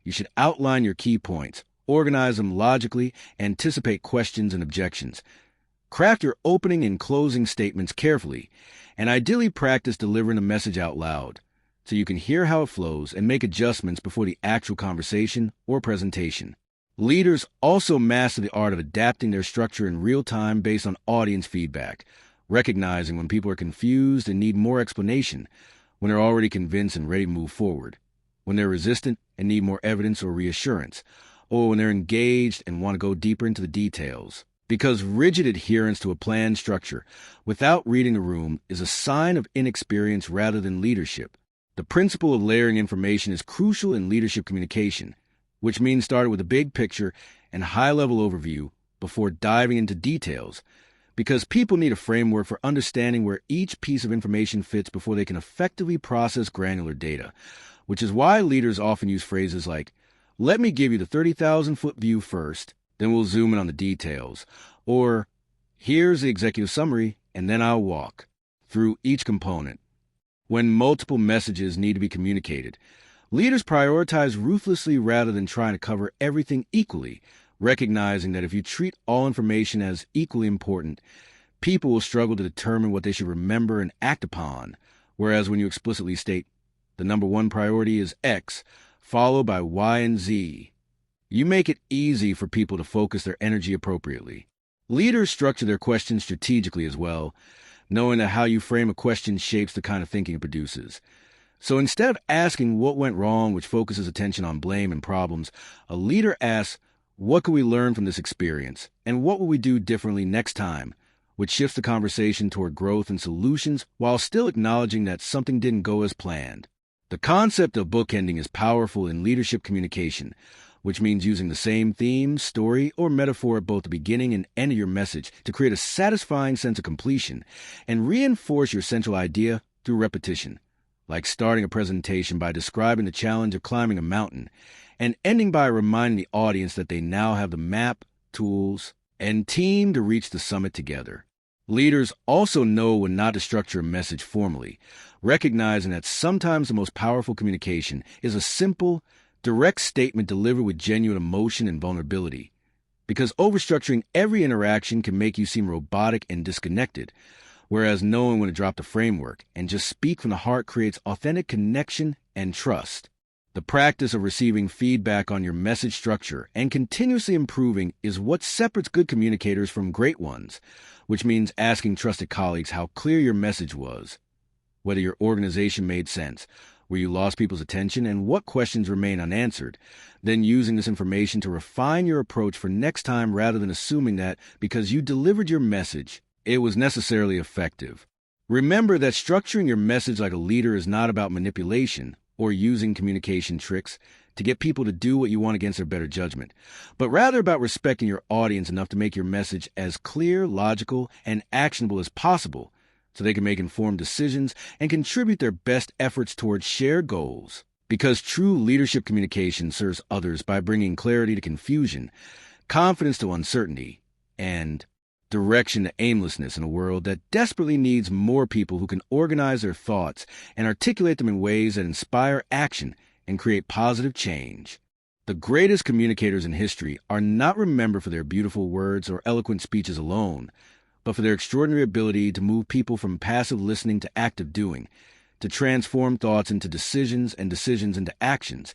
you should outline your key points, organize them logically, anticipate questions and objections. Craft your opening and closing statements carefully, and ideally practice delivering the message out loud, so you can hear how it flows and make adjustments before the actual conversation or presentation. Leaders also master the art of adapting their structure in real time based on audience feedback, recognizing when people are confused and need more explanation, when they're already convinced and ready to move forward, when they're resistant and need more evidence or reassurance, or when they're engaged and want to go deeper into the details. Because rigid adherence to a planned structure without reading the room is a sign of inexperience rather than leadership. The principle of layering information is crucial in leadership communication, which means starting with a big picture and high-level overview before diving into details, because people need a framework for understanding where each piece of information fits before they can effectively process granular data, which is why leaders often use phrases like, let me give you the 30,000-foot view first, then we'll zoom in on the details. Or, here's the executive summary, and then I'll walk through each component. When multiple messages need to be communicated, leaders prioritize ruthlessly rather than trying to cover everything equally, recognizing that if you treat all information as equally important, people will struggle to determine what they should remember and act upon, whereas when you explicitly state, the number one priority is X, followed by Y and Z, you make it easy for people to focus their energy appropriately. Leaders structure their questions strategically as well, knowing that how you frame a question shapes the kind of thinking it produces. So instead of asking what went wrong, which focuses attention on blame and problems, a leader asks, what could we learn from this experience, and what will we do differently next time, which shifts the conversation toward growth and solutions while still acknowledging that something didn't go as planned. The concept of bookending is powerful in leadership communication, which means using the same theme, story, or metaphor at both the beginning and end of your message to create a satisfying sense of completion and reinforce your central idea through repetition, like starting a presentation by describing the challenge of climbing a mountain and ending by reminding the audience that they now have the map, tools, and team to reach the summit together. Leaders also know when not to structure a message formally, recognizing that sometimes the most powerful communication is a simple, direct statement delivered with genuine emotion and vulnerability, because overstructuring every interaction can make you seem robotic and disconnected, whereas knowing when to drop the framework and just speak from the heart creates authentic connection and trust. The practice of receiving feedback on your message structure and continuously improving is what separates good communicators from great ones, which means asking trusted colleagues how clear your message was, whether your organization made sense, where you lost people's attention, and what questions remain unanswered, then using this information to refine your approach for next time rather than assuming that because you delivered your message, it was necessarily effective. Remember that structuring your message like a leader is not about manipulation or using communication tricks to get people to do what you want against their better judgment, but rather about respecting your audience enough to make your message as clear, logical, and actionable as possible, so they can make informed decisions and contribute their best efforts towards shared goals. Because true leadership communication serves others by bringing clarity to confusion, confidence to uncertainty, and direction to aimlessness in a world that desperately needs more people who can organize their thoughts and articulate them in ways that inspire action and create positive change. The greatest communicators in history are not remembered for their beautiful words or eloquent speeches alone, but for their extraordinary ability to move people from passive listening to active doing, to transform thoughts into decisions and decisions into actions,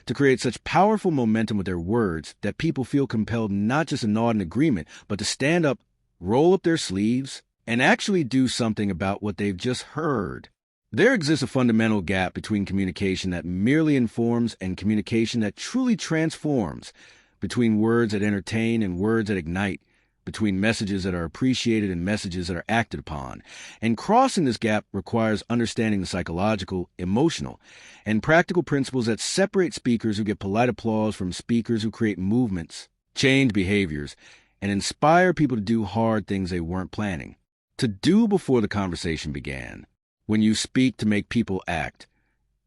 to create such powerful momentum with their words that people feel compelled not just to nod in agreement, but to stand up, roll up their sleeves, and actually do something about what they've just heard. There exists a fundamental gap between communication that merely informs and communication that truly transforms, between words that entertain and words that ignite, between messages that are appreciated and messages that are acted upon. And crossing this gap requires understanding the psychological, emotional, and practical principles that separate speakers who get polite applause from speakers who create movements, change behaviors, and inspire people to do hard things they weren't planning to do before the conversation began. When you speak to make people act,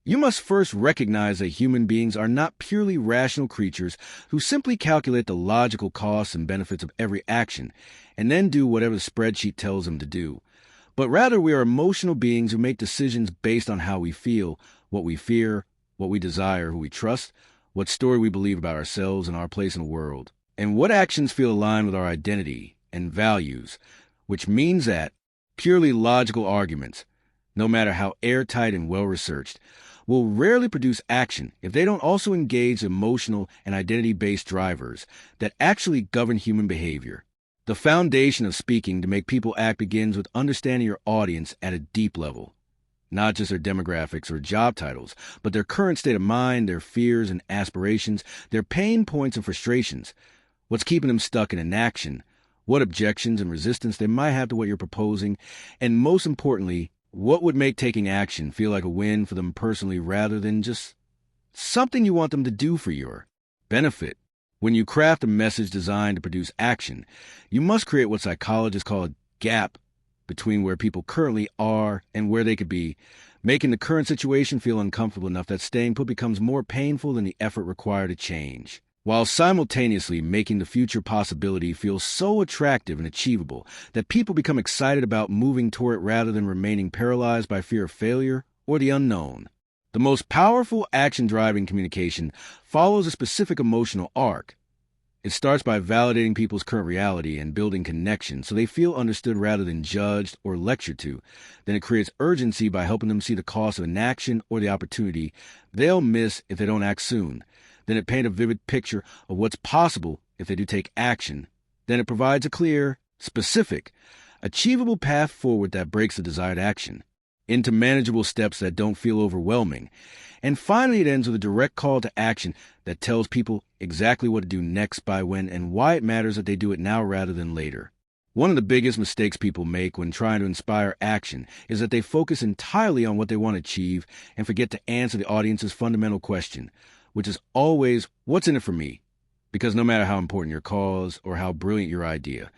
you must first recognize that human beings are not purely rational creatures who simply calculate the logical costs and benefits of every action and then do whatever the spreadsheet tells them to do, but rather we are emotional beings who make decisions based on how we feel, what we fear, what we desire, who we trust, what story we believe about ourselves and our place in the world, and what actions feel aligned with our identity and values, which means that purely logical arguments, no matter how airtight and well-researched, will rarely produce action if they don't also engage emotional and identity-based drivers that actually govern human behavior. The foundation of speaking to make people act begins with understanding your audience at a deep level, not just their demographics or job titles, but their current state of mind, their fears and aspirations, their pain points and frustrations, what's keeping them stuck in inaction, what objections and resistance they might have to what you're proposing, and most importantly, what would make taking action feel like a win for them personally rather than just something you want them to do for your benefit. When you craft a message designed to produce action, you must create what psychologists call a gap between where people currently are and where they could be, making the current situation feel uncomfortable enough that staying put becomes more painful than the effort required to change, while simultaneously making the future possibility feel so attractive and achievable that people become excited about moving toward it rather than remaining paralyzed by fear of failure or the unknown. The most powerful action-driving communication follows a specific emotional arc. It starts by validating people's current reality and building connection so they feel understood rather than judged or lectured to. Then it creates urgency by helping them see the cost of inaction or the opportunity they'll miss if they don't act soon. Then it paints a vivid picture of what's possible if they do take action. Then it provides a clear, specific, achievable path forward that breaks the desired action into manageable steps that don't feel overwhelming. And finally, it ends with a direct call to action that tells people exactly what to do next, by when, and why it matters that they do it now rather than later. One of the biggest mistakes people make when trying to inspire action is that they focus entirely on what they want to achieve and forget to answer the audience's fundamental question, which is always, what's in it for me? Because no matter how important your cause or how brilliant your idea,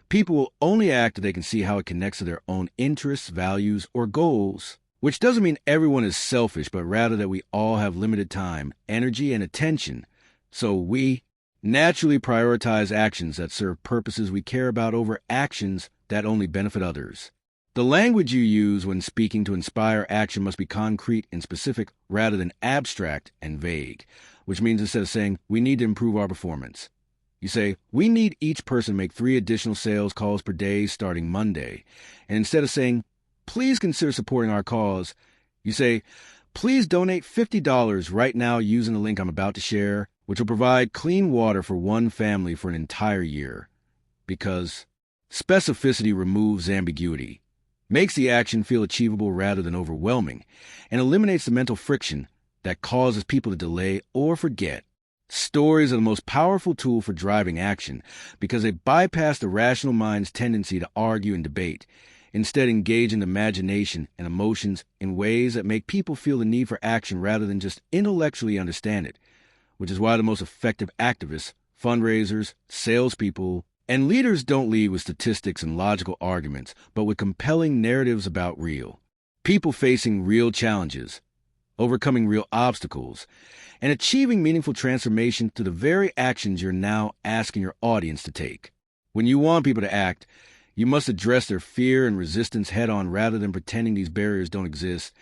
people will only act if they can see how it connects to their own interests, values, or goals. Which doesn't mean everyone is selfish, but rather that we all have limited time, energy, and attention. So we naturally prioritize actions that serve purposes we care about over actions that only benefit others. The language you use when speaking to inspire action must be concrete and specific rather than abstract and vague, which means instead of saying, we need to improve our performance, you say, we need each person to make 3 additional sales calls per day starting Monday. And instead of saying, please consider supporting our cause, you say, please donate $50 right now using the link I'm about to share, which will provide clean water for one family for an entire year. Because specificity removes ambiguity, makes the action feel achievable rather than overwhelming, and eliminates the mental friction that causes people to delay or forget. Stories are the most powerful tool for driving action because they bypass the rational mind's tendency to argue and debate. Instead, engage in imagination and emotions in ways that make people feel the need for action rather than just intellectually understand it, which is why the most effective activists, fundraisers, salespeople, and leaders don't lead with statistics and logical arguments, but with compelling narratives about real people facing real challenges, overcoming real obstacles, and achieving meaningful transformation through the very actions you're now asking your audience to take. When you want people to act, you must address their fear and resistance head-on rather than pretending these barriers don't exist,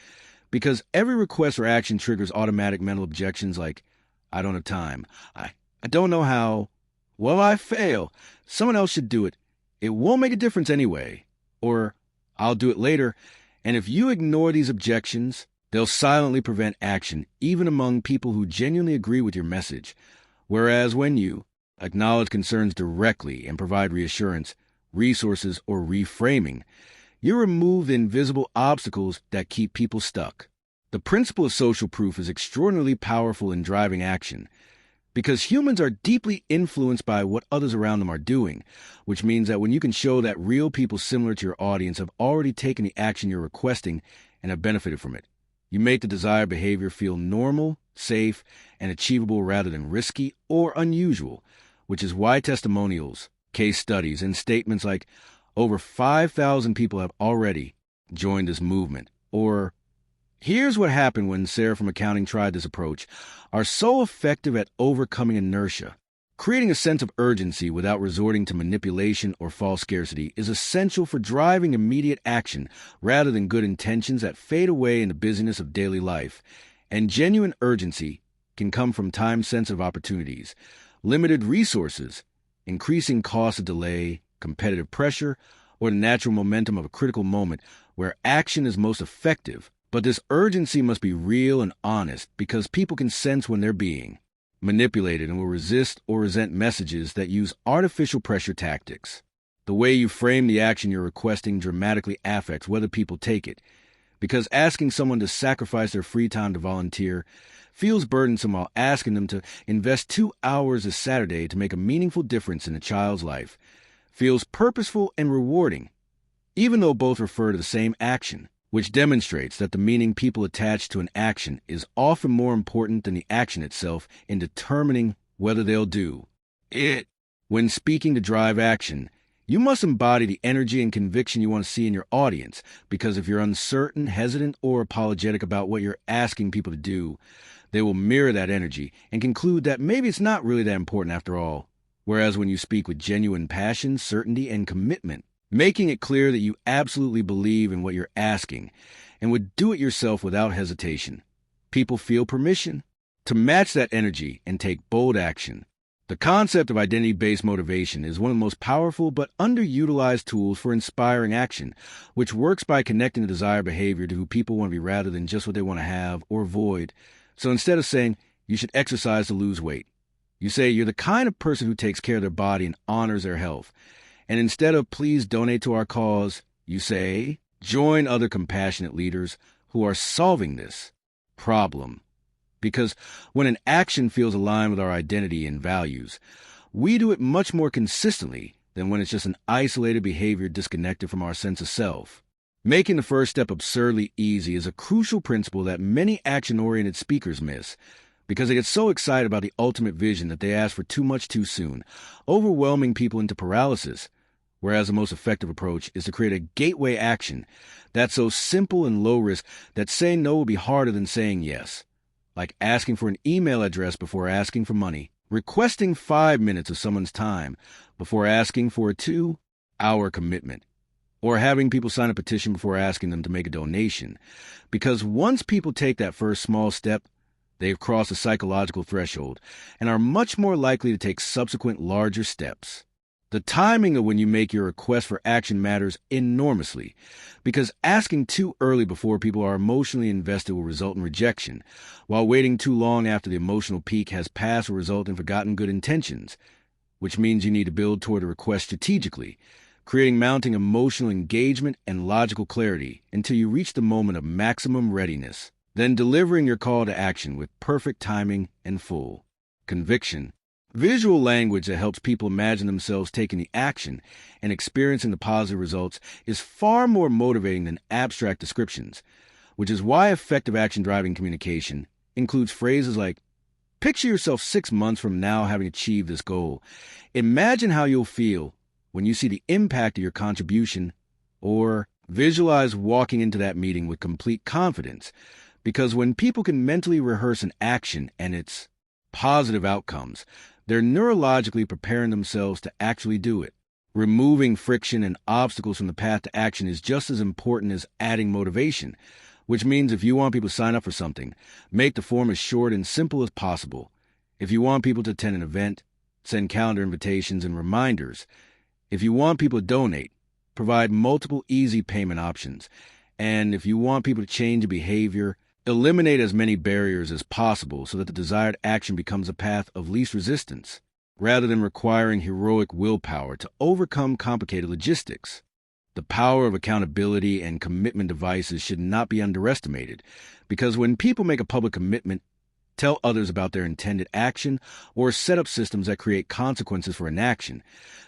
because every request for action triggers automatic mental objections like, I don't have time, I don't know how, well, I fail, someone else should do it, it won't make a difference anyway, or I'll do it later. And if you ignore these objections, they'll silently prevent action, even among people who genuinely agree with your message. Whereas when you acknowledge concerns directly and provide reassurance, resources, or reframing, you remove the invisible obstacles that keep people stuck. The principle of social proof is extraordinarily powerful in driving action because humans are deeply influenced by what others around them are doing, which means that when you can show that real people similar to your audience have already taken the action you're requesting and have benefited from it, you make the desired behavior feel normal, safe, and achievable rather than risky or unusual, which is why testimonials, case studies, and statements like, over 5,000 people have already joined this movement, or here's what happened when Sarah from accounting tried this approach, are so effective at overcoming inertia. Creating a sense of urgency without resorting to manipulation or false scarcity is essential for driving immediate action rather than good intentions that fade away in the busyness of daily life. And genuine urgency can come from time-sensitive opportunities, limited resources, increasing costs of delay, competitive pressure, or the natural momentum of a critical moment where action is most effective. But this urgency must be real and honest because people can sense when they're being manipulated and will resist or resent messages that use artificial pressure tactics. The way you frame the action you're requesting dramatically affects whether people take it, because asking someone to sacrifice their free time to volunteer feels burdensome while asking them to invest 2 hours this Saturday to make a meaningful difference in a child's life feels purposeful and rewarding, even though both refer to the same action, which demonstrates that the meaning people attach to an action is often more important than the action itself in determining whether they'll do it. When speaking to drive action, You must embody the energy and conviction you want to see in your audience, because if you're uncertain, hesitant, or apologetic about what you're asking people to do, they will mirror that energy and conclude that maybe it's not really that important after all. Whereas when you speak with genuine passion, certainty, and commitment, making it clear that you absolutely believe in what you're asking and would do it yourself without hesitation, people feel permission to match that energy and take bold action. The concept of identity-based motivation is one of the most powerful but underutilized tools for inspiring action, which works by connecting the desired behavior to who people want to be rather than just what they want to have or avoid. So instead of saying, you should exercise to lose weight, you say you're the kind of person who takes care of their body and honors their health. And instead of please donate to our cause, you say, join other compassionate leaders who are solving this problem. Because when an action feels aligned with our identity and values, we do it much more consistently than when it's just an isolated behavior disconnected from our sense of self. Making the first step absurdly easy is a crucial principle that many action-oriented speakers miss, because they get so excited about the ultimate vision that they ask for too much too soon, overwhelming people into paralysis, whereas the most effective approach is to create a gateway action that's so simple and low risk that saying no will be harder than saying yes. Like asking for an email address before asking for money, requesting 5 minutes of someone's time before asking for a 2-hour commitment, or having people sign a petition before asking them to make a donation. Because once people take that first small step, they've crossed a psychological threshold and are much more likely to take subsequent larger steps. The timing of when you make your request for action matters enormously, because asking too early before people are emotionally invested will result in rejection, while waiting too long after the emotional peak has passed will result in forgotten good intentions, which means you need to build toward a request strategically, creating mounting emotional engagement and logical clarity until you reach the moment of maximum readiness, then delivering your call to action with perfect timing and full conviction. Visual language that helps people imagine themselves taking the action and experiencing the positive results is far more motivating than abstract descriptions, which is why effective action-driving communication includes phrases like, picture yourself 6 months from now having achieved this goal. Imagine how you'll feel when you see the impact of your contribution, or visualize walking into that meeting with complete confidence, because when people can mentally rehearse an action and its positive outcomes, they're neurologically preparing themselves to actually do it. Removing friction and obstacles from the path to action is just as important as adding motivation, which means if you want people to sign up for something, make the form as short and simple as possible. If you want people to attend an event, send calendar invitations and reminders. If you want people to donate, provide multiple easy payment options. And if you want people to change a behavior, eliminate as many barriers as possible so that the desired action becomes a path of least resistance, rather than requiring heroic willpower to overcome complicated logistics. The power of accountability and commitment devices should not be underestimated, because when people make a public commitment, tell others about their intended action, or set up systems that create consequences for inaction,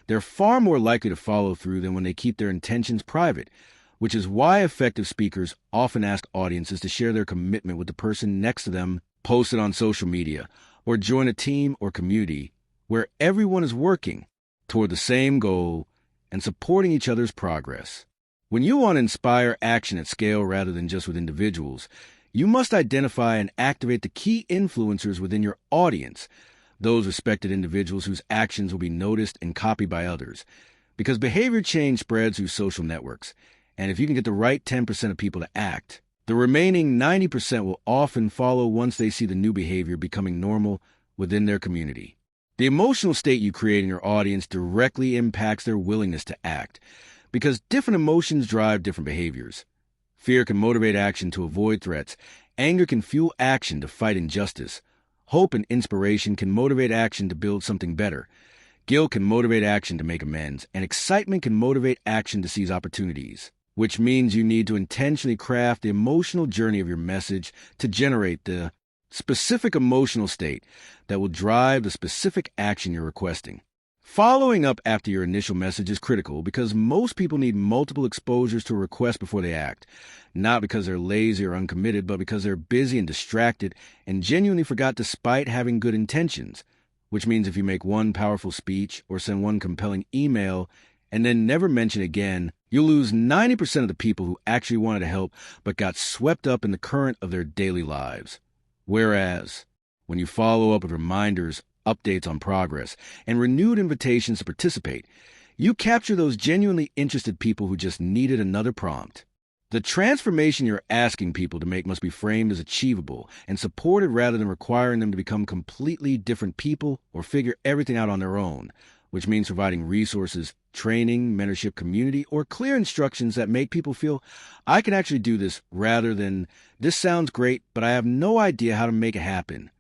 they're far more likely to follow through than when they keep their intentions private, which is why effective speakers often ask audiences to share their commitment with the person next to them, post it on social media, or join a team or community where everyone is working toward the same goal and supporting each other's progress. When you want to inspire action at scale rather than just with individuals, you must identify and activate the key influencers within your audience, those respected individuals whose actions will be noticed and copied by others, because behavior change spreads through social networks. And if you can get the right 10% of people to act, the remaining 90% will often follow once they see the new behavior becoming normal within their community. The emotional state you create in your audience directly impacts their willingness to act, because different emotions drive different behaviors. Fear can motivate action to avoid threats. Anger can fuel action to fight injustice. Hope and inspiration can motivate action to build something better. Guilt can motivate action to make amends. And excitement can motivate action to seize opportunities, which means you need to intentionally craft the emotional journey of your message to generate the specific emotional state that will drive the specific action you're requesting. Following up after your initial message is critical because most people need multiple exposures to a request before they act, not because they're lazy or uncommitted, but because they're busy and distracted and genuinely forgot despite having good intentions, which means if you make one powerful speech or send one compelling email and then never mention it again, you'll lose 90% of the people who actually wanted to help but got swept up in the current of their daily lives. Whereas, when you follow up with reminders, updates on progress, and renewed invitations to participate, you capture those genuinely interested people who just needed another prompt. The transformation you're asking people to make must be framed as achievable and supported rather than requiring them to become completely different people or figure everything out on their own, which means providing resources, training, mentorship, community, or clear instructions that make people feel, I can actually do this, rather than, this sounds great, but I have no idea how to make it happen.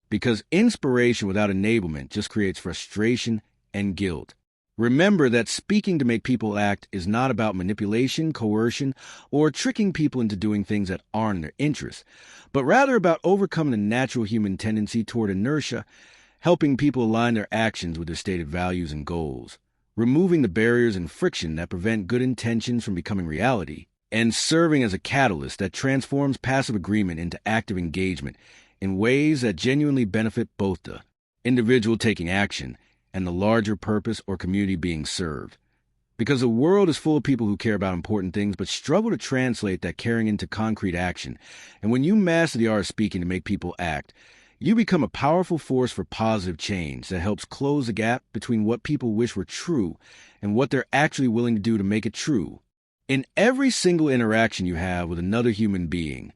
Because inspiration without enablement just creates frustration and guilt. Remember that speaking to make people act is not about manipulation, coercion, or tricking people into doing things that aren't in their interest, but rather about overcoming the natural human tendency toward inertia, helping people align their actions with their stated values and goals, removing the barriers and friction that prevent good intentions from becoming reality, and serving as a catalyst that transforms passive agreement into active engagement in ways that genuinely benefit both the individual taking action and the larger purpose or community being served. Because the world is full of people who care about important things but struggle to translate that caring into concrete action. And when you master the art of speaking to make people act, you become a powerful force for positive change that helps close the gap between what people wish were true and what they're actually willing to do to make it true. In every single interaction you have with another human being,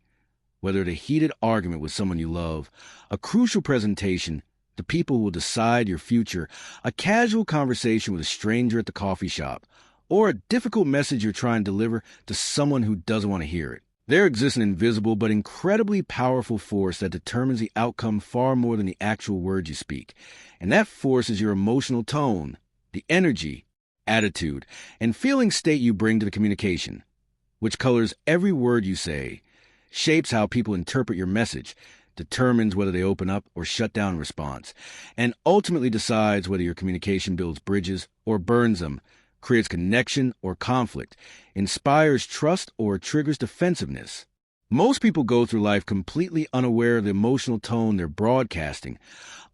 whether it's a heated argument with someone you love, a crucial presentation, the people who will decide your future, a casual conversation with a stranger at the coffee shop, or a difficult message you're trying to deliver to someone who doesn't want to hear it, there exists an invisible but incredibly powerful force that determines the outcome far more than the actual words you speak. And that force is your emotional tone, the energy, attitude, and feeling state you bring to the communication, which colors every word you say, shapes how people interpret your message, determines whether they open up or shut down in response, and ultimately decides whether your communication builds bridges or burns them, creates connection or conflict, inspires trust or triggers defensiveness. Most people go through life completely unaware of the emotional tone they're broadcasting,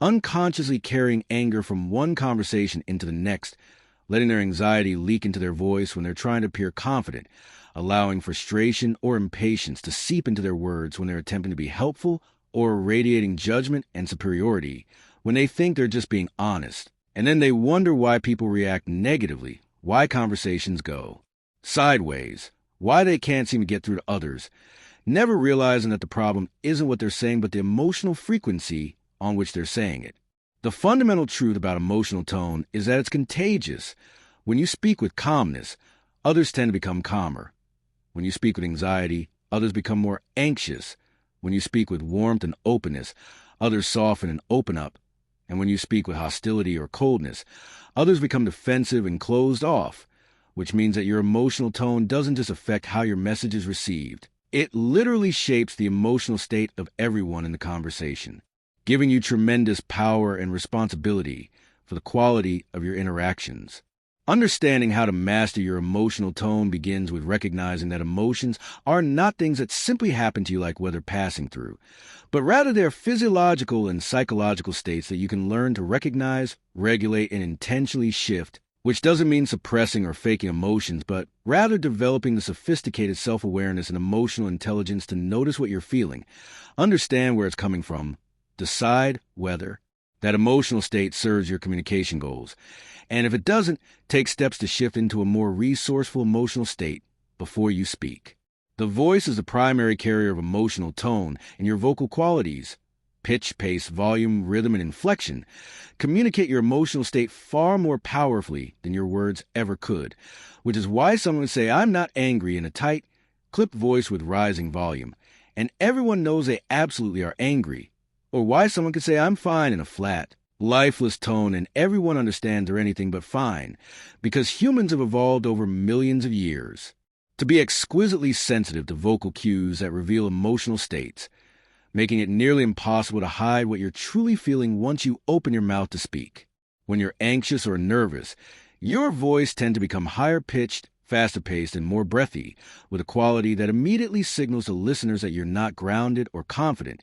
unconsciously carrying anger from one conversation into the next, letting their anxiety leak into their voice when they're trying to appear confident, allowing frustration or impatience to seep into their words when they're attempting to be helpful, or radiating judgment and superiority when they think they're just being honest. And then they wonder why people react negatively, why conversations go sideways, why they can't seem to get through to others, never realizing that the problem isn't what they're saying but the emotional frequency on which they're saying it. The fundamental truth about emotional tone is that it's contagious. When you speak with calmness, others tend to become calmer. When you speak with anxiety, others become more anxious. When you speak with warmth and openness, others soften and open up. And when you speak with hostility or coldness, others become defensive and closed off, which means that your emotional tone doesn't just affect how your message is received. It literally shapes the emotional state of everyone in the conversation, giving you tremendous power and responsibility for the quality of your interactions. Understanding how to master your emotional tone begins with recognizing that emotions are not things that simply happen to you like weather passing through, but rather they're physiological and psychological states that you can learn to recognize, regulate, and intentionally shift, which doesn't mean suppressing or faking emotions, but rather developing the sophisticated self-awareness and emotional intelligence to notice what you're feeling, understand where it's coming from, decide whether that emotional state serves your communication goals, and if it doesn't, take steps to shift into a more resourceful emotional state before you speak. The voice is the primary carrier of emotional tone, and your vocal qualities, pitch, pace, volume, rhythm, and inflection, communicate your emotional state far more powerfully than your words ever could, which is why someone would say, "I'm not angry," in a tight, clipped voice with rising volume, and everyone knows they absolutely are angry, or why someone could say, "I'm fine," in a flat, lifeless tone, and everyone understands they're anything but fine, because humans have evolved over millions of years to be exquisitely sensitive to vocal cues that reveal emotional states, making it nearly impossible to hide what you're truly feeling once you open your mouth to speak. When you're anxious or nervous, your voice tends to become higher-pitched, faster-paced, and more breathy, with a quality that immediately signals to listeners that you're not grounded or confident,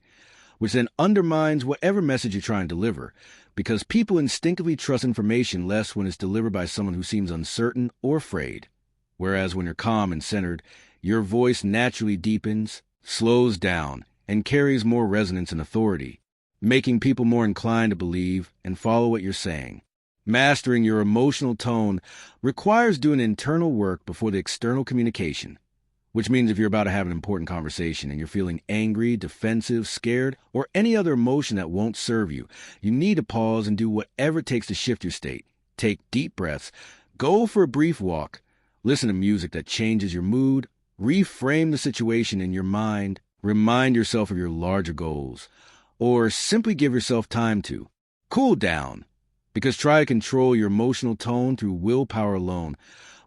which then undermines whatever message you're trying to deliver, because people instinctively trust information less when it's delivered by someone who seems uncertain or afraid. Whereas when you're calm and centered, your voice naturally deepens, slows down, and carries more resonance and authority, making people more inclined to believe and follow what you're saying. Mastering your emotional tone requires doing internal work before the external communication, which means if you're about to have an important conversation and you're feeling angry, defensive, scared, or any other emotion that won't serve you, you need to pause and do whatever it takes to shift your state. Take deep breaths, go for a brief walk, listen to music that changes your mood, reframe the situation in your mind, remind yourself of your larger goals, or simply give yourself time to cool down, because try to control your emotional tone through willpower alone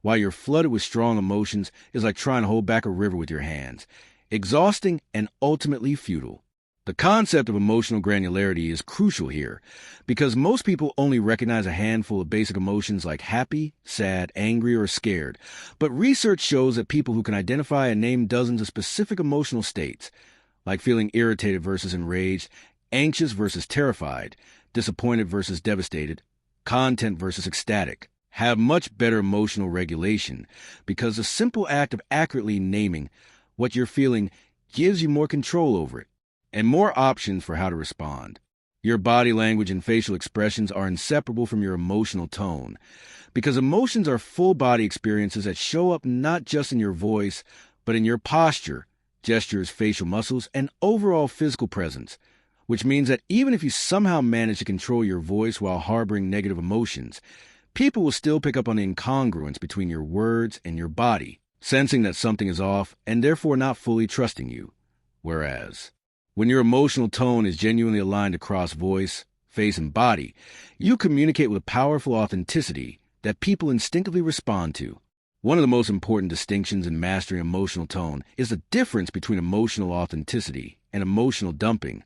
while you're flooded with strong emotions is like trying to hold back a river with your hands, exhausting and ultimately futile. The concept of emotional granularity is crucial here, because most people only recognize a handful of basic emotions like happy, sad, angry, or scared, but research shows that people who can identify and name dozens of specific emotional states, like feeling irritated versus enraged, anxious versus terrified, disappointed versus devastated, content versus ecstatic, have much better emotional regulation, because the simple act of accurately naming what you're feeling gives you more control over it and more options for how to respond. Your body language and facial expressions are inseparable from your emotional tone, because emotions are full body experiences that show up not just in your voice, but in your posture, gestures, facial muscles, and overall physical presence, which means that even if you somehow manage to control your voice while harboring negative emotions, people will still pick up on the incongruence between your words and your body, sensing that something is off and therefore not fully trusting you. Whereas, when your emotional tone is genuinely aligned across voice, face, and body, you communicate with a powerful authenticity that people instinctively respond to. One of the most important distinctions in mastering emotional tone is the difference between emotional authenticity and emotional dumping,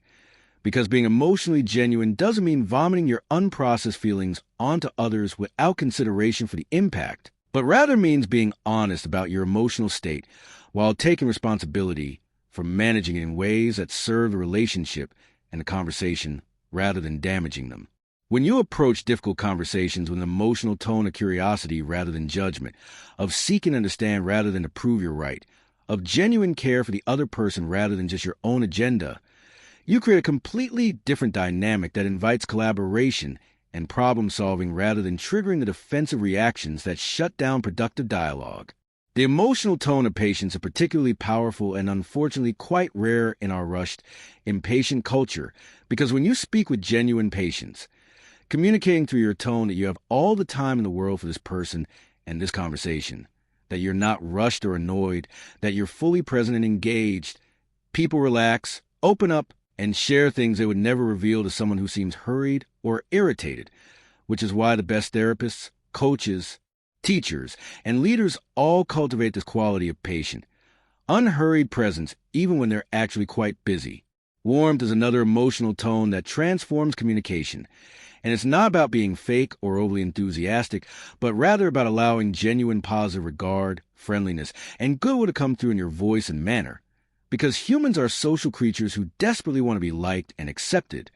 because being emotionally genuine doesn't mean vomiting your unprocessed feelings onto others without consideration for the impact, but rather means being honest about your emotional state while taking responsibility for managing it in ways that serve the relationship and the conversation rather than damaging them. When you approach difficult conversations with an emotional tone of curiosity rather than judgment, of seeking to understand rather than to prove you're right, of genuine care for the other person rather than just your own agenda, you create a completely different dynamic that invites collaboration and problem-solving rather than triggering the defensive reactions that shut down productive dialogue. The emotional tone of patience is particularly powerful and unfortunately quite rare in our rushed, impatient culture, because when you speak with genuine patience, communicating through your tone that you have all the time in the world for this person and this conversation, that you're not rushed or annoyed, that you're fully present and engaged, people relax, open up, and share things they would never reveal to someone who seems hurried or irritated, which is why the best therapists, coaches, teachers, and leaders all cultivate this quality of patient, unhurried presence even when they're actually quite busy. Warmth is another emotional tone that transforms communication, and it's not about being fake or overly enthusiastic, but rather about allowing genuine positive regard, friendliness, and goodwill to come through in your voice and manner. Because humans are social creatures who desperately want to be liked and accepted.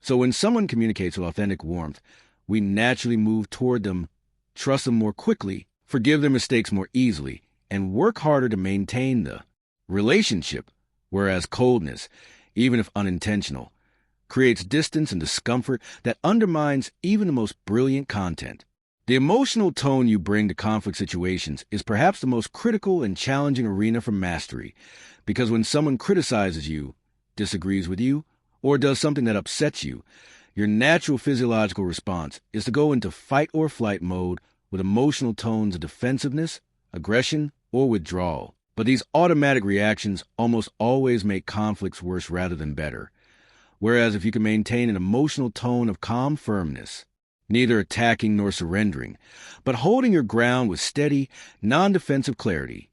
So when someone communicates with authentic warmth, we naturally move toward them, trust them more quickly, forgive their mistakes more easily, and work harder to maintain the relationship, whereas coldness, even if unintentional, creates distance and discomfort that undermines even the most brilliant content. The emotional tone you bring to conflict situations is perhaps the most critical and challenging arena for mastery, because when someone criticizes you, disagrees with you, or does something that upsets you, your natural physiological response is to go into fight or flight mode with emotional tones of defensiveness, aggression, or withdrawal. But these automatic reactions almost always make conflicts worse rather than better. Whereas if you can maintain an emotional tone of calm firmness, neither attacking nor surrendering, but holding your ground with steady, non-defensive clarity,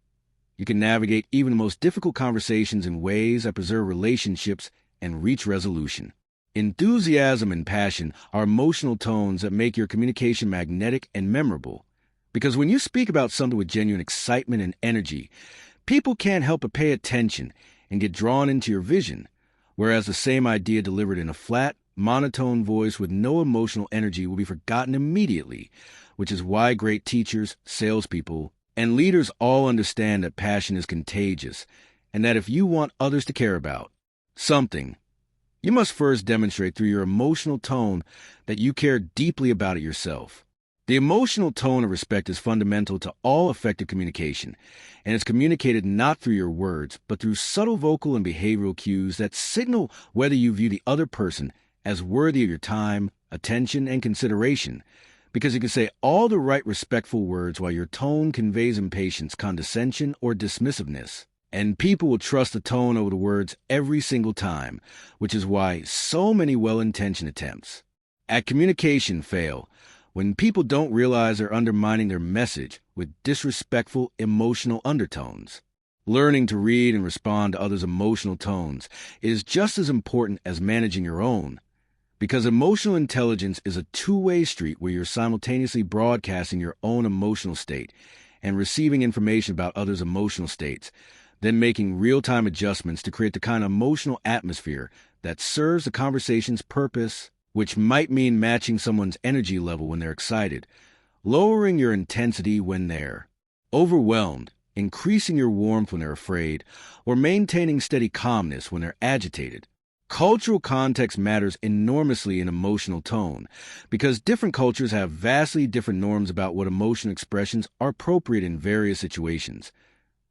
you can navigate even the most difficult conversations in ways that preserve relationships and reach resolution. Enthusiasm and passion are emotional tones that make your communication magnetic and memorable, because when you speak about something with genuine excitement and energy, people can't help but pay attention and get drawn into your vision, whereas the same idea delivered in a flat, monotone voice with no emotional energy will be forgotten immediately, which is why great teachers, salespeople, and leaders all understand that passion is contagious, and that if you want others to care about something, you must first demonstrate through your emotional tone that you care deeply about it yourself. The emotional tone of respect is fundamental to all effective communication, and it's communicated not through your words, but through subtle vocal and behavioral cues that signal whether you view the other person as worthy of your time, attention, and consideration, because you can say all the right respectful words while your tone conveys impatience, condescension, or dismissiveness. And people will trust the tone over the words every single time, which is why so many well-intentioned attempts at communication fail when people don't realize they're undermining their message with disrespectful emotional undertones. Learning to read and respond to others' emotional tones is just as important as managing your own, because emotional intelligence is a two-way street where you're simultaneously broadcasting your own emotional state and receiving information about others' emotional states, then making real-time adjustments to create the kind of emotional atmosphere that serves the conversation's purpose, which might mean matching someone's energy level when they're excited, lowering your intensity when they're overwhelmed, increasing your warmth when they're afraid, or maintaining steady calmness when they're agitated. Cultural context matters enormously in emotional tone, because different cultures have vastly different norms about what emotional expressions are appropriate in various situations,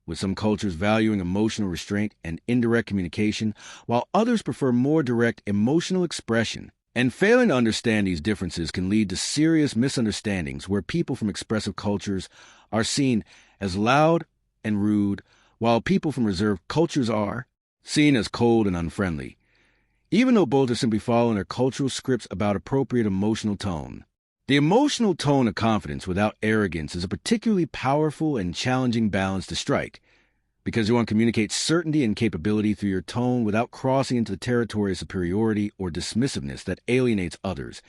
with some cultures valuing emotional restraint and indirect communication, while others prefer more direct emotional expression. And failing to understand these differences can lead to serious misunderstandings where people from expressive cultures are seen as loud and rude, while people from reserved cultures are seen as cold and unfriendly, even though both are simply following their cultural scripts about appropriate emotional tone. The emotional tone of confidence without arrogance is a particularly powerful and challenging balance to strike, because you want to communicate certainty and capability through your tone without crossing into the territory of superiority or dismissiveness that alienates others.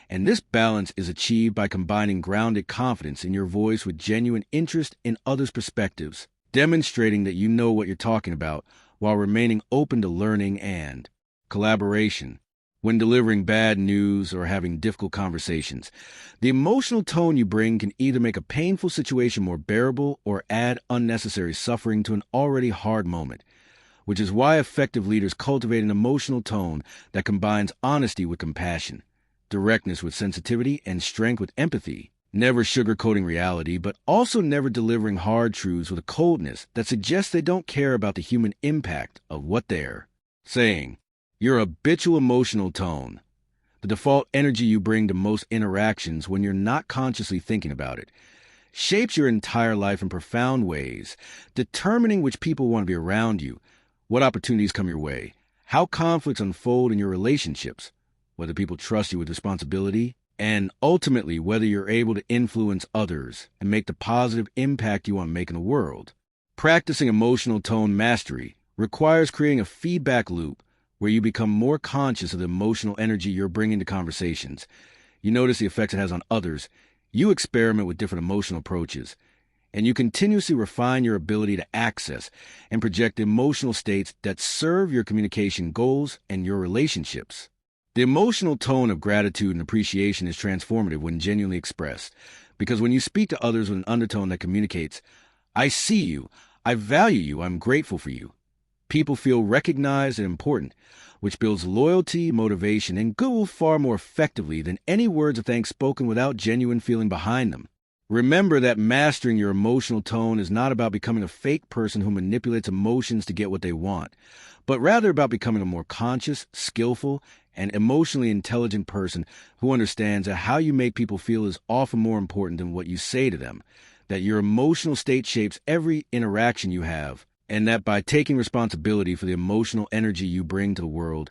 And this balance is achieved by combining grounded confidence in your voice with genuine interest in others' perspectives, demonstrating that you know what you're talking about while remaining open to learning and collaboration. When delivering bad news or having difficult conversations, the emotional tone you bring can either make a painful situation more bearable or add unnecessary suffering to an already hard moment, which is why effective leaders cultivate an emotional tone that combines honesty with compassion, directness with sensitivity, and strength with empathy, never sugarcoating reality, but also never delivering hard truths with a coldness that suggests they don't care about the human impact of what they're saying. Your habitual emotional tone, the default energy you bring to most interactions when you're not consciously thinking about it, shapes your entire life in profound ways, determining which people want to be around you, what opportunities come your way, how conflicts unfold in your relationships, whether people trust you with responsibility, and ultimately whether you're able to influence others and make the positive impact you want to make in the world. Practicing emotional tone mastery requires creating a feedback loop where you become more conscious of the emotional energy you're bringing to conversations. You notice the effects it has on others. You experiment with different emotional approaches, and you continuously refine your ability to access and project emotional states that serve your communication goals and your relationships. The emotional tone of gratitude and appreciation is transformative when genuinely expressed, because when you speak to others with an undertone that communicates, "I see you, I value you, I'm grateful for you," people feel recognized and important, which builds loyalty, motivation, and goodwill far more effectively than any words of thanks spoken without genuine feeling behind them. Remember that mastering your emotional tone is not about becoming a fake person who manipulates emotions to get what they want, but rather about becoming a more conscious, skillful, and emotionally intelligent person who understands that how you make people feel is often more important than what you say to them, that your emotional state shapes every interaction you have, and that by taking responsibility for the emotional energy you bring to the world,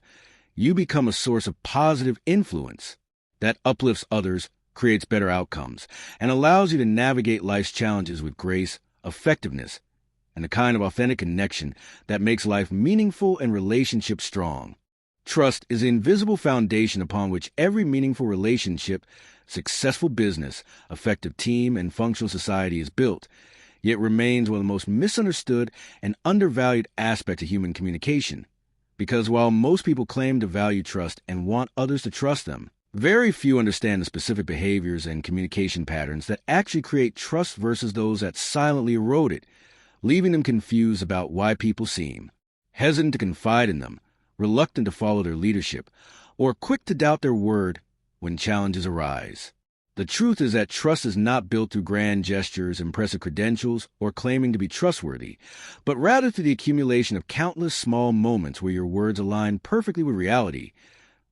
you become a source of positive influence that uplifts others, creates better outcomes, and allows you to navigate life's challenges with grace, effectiveness, and the kind of authentic connection that makes life meaningful and relationships strong. Trust is the invisible foundation upon which every meaningful relationship, successful business, effective team, and functional society is built, yet remains one of the most misunderstood and undervalued aspects of human communication, Because while most people claim to value trust and want others to trust them, very few understand the specific behaviors and communication patterns that actually create trust versus those that silently erode it, leaving them confused about why people seem hesitant to confide in them, reluctant to follow their leadership, or quick to doubt their word when challenges arise. The truth is that trust is not built through grand gestures, impressive credentials, or claiming to be trustworthy, but rather through the accumulation of countless small moments where your words align perfectly with reality,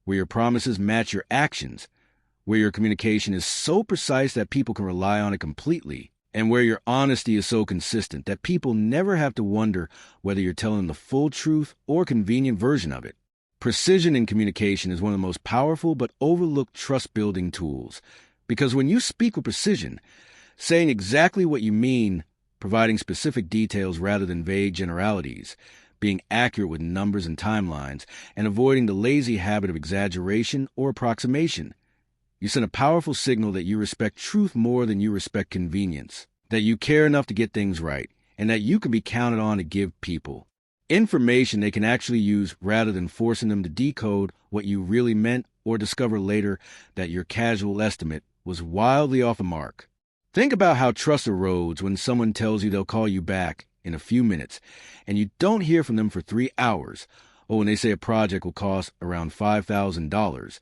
where your promises match your actions, where your communication is so precise that people can rely on it completely, and where your honesty is so consistent that people never have to wonder whether you're telling the full truth or convenient version of it. Precision in communication is one of the most powerful but overlooked trust-building tools, because when you speak with precision, saying exactly what you mean, providing specific details rather than vague generalities, being accurate with numbers and timelines, and avoiding the lazy habit of exaggeration or approximation, you send a powerful signal that you respect truth more than you respect convenience, that you care enough to get things right, and that you can be counted on to give people information they can actually use rather than forcing them to decode what you really meant or discover later that your casual estimate was wildly off the mark. Think about how trust erodes when someone tells you they'll call you back in a few minutes and you don't hear from them for 3 hours, or when they say a project will cost around $5,000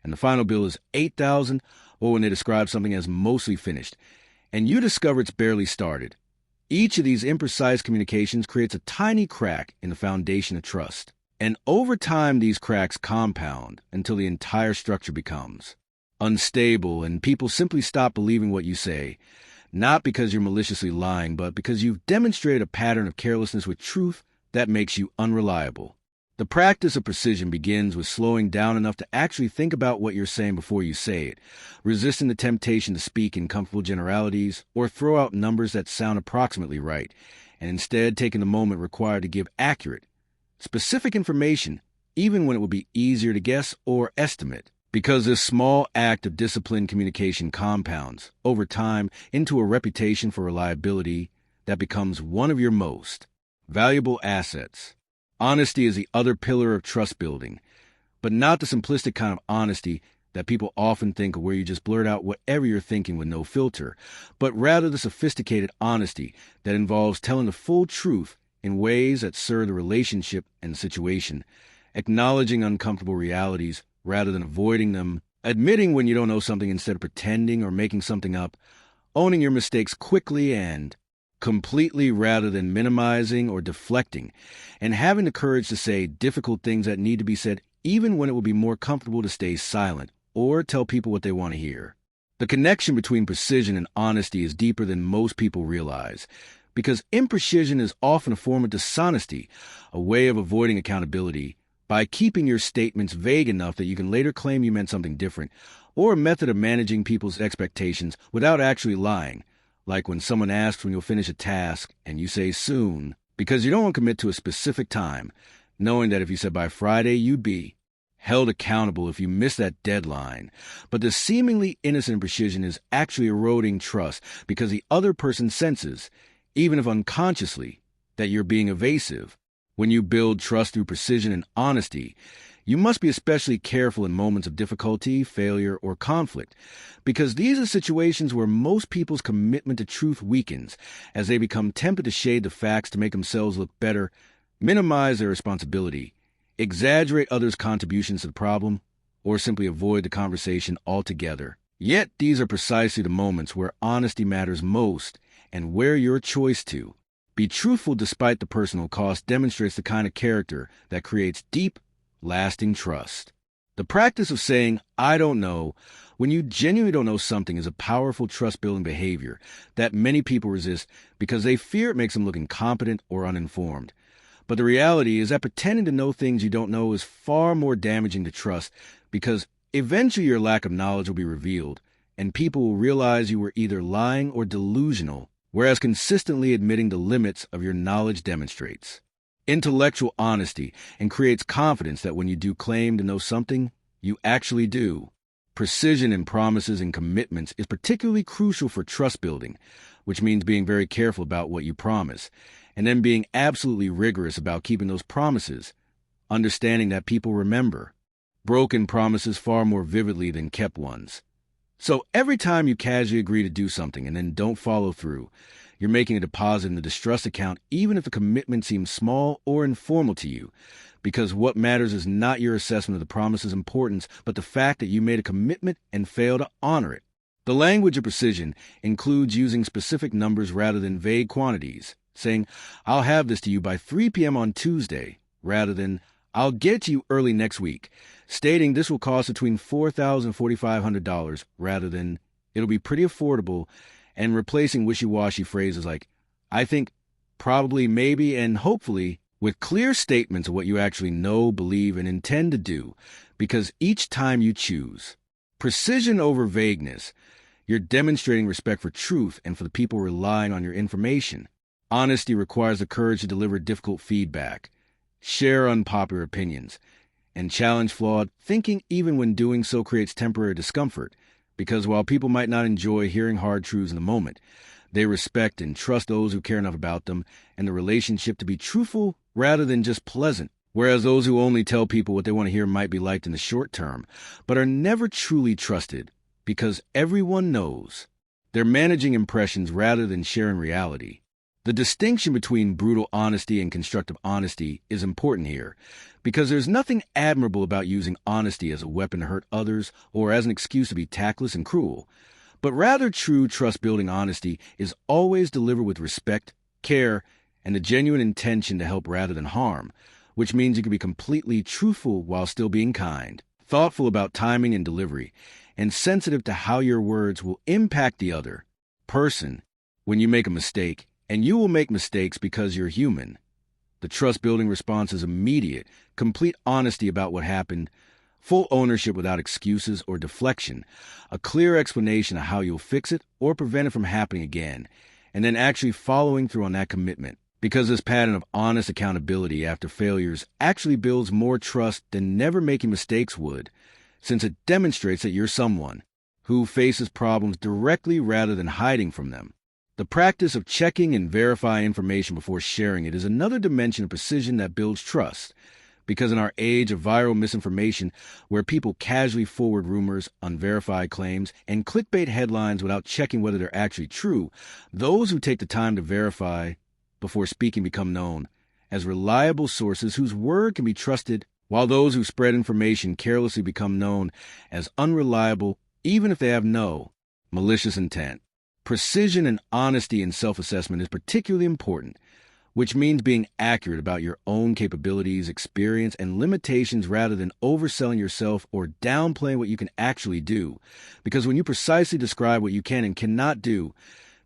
and the final bill is $8,000, or when they describe something as mostly finished and you discover it's barely started. Each of these imprecise communications creates a tiny crack in the foundation of trust. And over time, these cracks compound until the entire structure becomes unstable and people simply stop believing what you say, not because you're maliciously lying, but because you've demonstrated a pattern of carelessness with truth that makes you unreliable. The practice of precision begins with slowing down enough to actually think about what you're saying before you say it, resisting the temptation to speak in comfortable generalities or throw out numbers that sound approximately right, and instead taking the moment required to give accurate, specific information, even when it would be easier to guess or estimate. Because this small act of disciplined communication compounds, over time, into a reputation for reliability that becomes one of your most valuable assets. Honesty is the other pillar of trust building, but not the simplistic kind of honesty that people often think of where you just blurt out whatever you're thinking with no filter, but rather the sophisticated honesty that involves telling the full truth in ways that serve the relationship and situation, acknowledging uncomfortable realities rather than avoiding them, admitting when you don't know something instead of pretending or making something up, owning your mistakes quickly and completely rather than minimizing or deflecting, and having the courage to say difficult things that need to be said even when it will be more comfortable to stay silent or tell people what they want to hear. The connection between precision and honesty is deeper than most people realize, because imprecision is often a form of dishonesty, a way of avoiding accountability, by keeping your statements vague enough that you can later claim you meant something different, or a method of managing people's expectations without actually lying, like when someone asks when you'll finish a task and you say soon, because you don't want to commit to a specific time, knowing that if you said by Friday, you'd be held accountable if you miss that deadline. But the seemingly innocent precision is actually eroding trust because the other person senses, even if unconsciously, that you're being evasive. When you build trust through precision and honesty, you must be especially careful in moments of difficulty, failure, or conflict, because these are situations where most people's commitment to truth weakens as they become tempted to shade the facts to make themselves look better, minimize their responsibility, exaggerate others' contributions to the problem, or simply avoid the conversation altogether. Yet these are precisely the moments where honesty matters most and where your choice to be truthful despite the personal cost demonstrates the kind of character that creates deep, lasting trust. The practice of saying, I don't know, when you genuinely don't know something is a powerful trust-building behavior that many people resist because they fear it makes them look incompetent or uninformed. But the reality is that pretending to know things you don't know is far more damaging to trust because eventually your lack of knowledge will be revealed and people will realize you were either lying or delusional, whereas consistently admitting the limits of your knowledge demonstrates intellectual honesty and creates confidence that when you do claim to know something, you actually do. Precision in promises and commitments is particularly crucial for trust building, which means being very careful about what you promise, and then being absolutely rigorous about keeping those promises, understanding that people remember broken promises far more vividly than kept ones. So every time you casually agree to do something and then don't follow through, you're making a deposit in the distrust account even if the commitment seems small or informal to you, because what matters is not your assessment of the promise's importance, but the fact that you made a commitment and failed to honor it. The language of precision includes using specific numbers rather than vague quantities, saying, "I'll have this to you by 3 p.m. on Tuesday," rather than, "I'll get it to you early next week," stating this will cost between $4,000 and $4,500 rather than, "It'll be pretty affordable," and replacing wishy-washy phrases like, "I think," "probably," "maybe," and "hopefully," with clear statements of what you actually know, believe, and intend to do, because each time you choose precision over vagueness, you're demonstrating respect for truth and for the people relying on your information. Honesty requires the courage to deliver difficult feedback, share unpopular opinions, and challenge flawed thinking even when doing so creates temporary discomfort, because while people might not enjoy hearing hard truths in the moment, they respect and trust those who care enough about them and the relationship to be truthful rather than just pleasant. Whereas those who only tell people what they want to hear might be liked in the short term, but are never truly trusted because everyone knows they're managing impressions rather than sharing reality. The distinction between brutal honesty and constructive honesty is important here, because there's nothing admirable about using honesty as a weapon to hurt others or as an excuse to be tactless and cruel. But rather, true trust-building honesty is always delivered with respect, care, and a genuine intention to help rather than harm, which means you can be completely truthful while still being kind, thoughtful about timing and delivery, and sensitive to how your words will impact the other person when you make a mistake. And you will make mistakes because you're human. The trust-building response is immediate, complete honesty about what happened, full ownership without excuses or deflection, a clear explanation of how you'll fix it or prevent it from happening again, and then actually following through on that commitment. Because this pattern of honest accountability after failures actually builds more trust than never making mistakes would, since it demonstrates that you're someone who faces problems directly rather than hiding from them. The practice of checking and verifying information before sharing it is another dimension of precision that builds trust, because in our age of viral misinformation, where people casually forward rumors, unverified claims, and clickbait headlines without checking whether they're actually true, those who take the time to verify before speaking become known as reliable sources whose word can be trusted, while those who spread information carelessly become known as unreliable, even if they have no malicious intent. Precision and honesty in self-assessment is particularly important, which means being accurate about your own capabilities, experience, and limitations rather than overselling yourself or downplaying what you can actually do. Because when you precisely describe what you can and cannot do,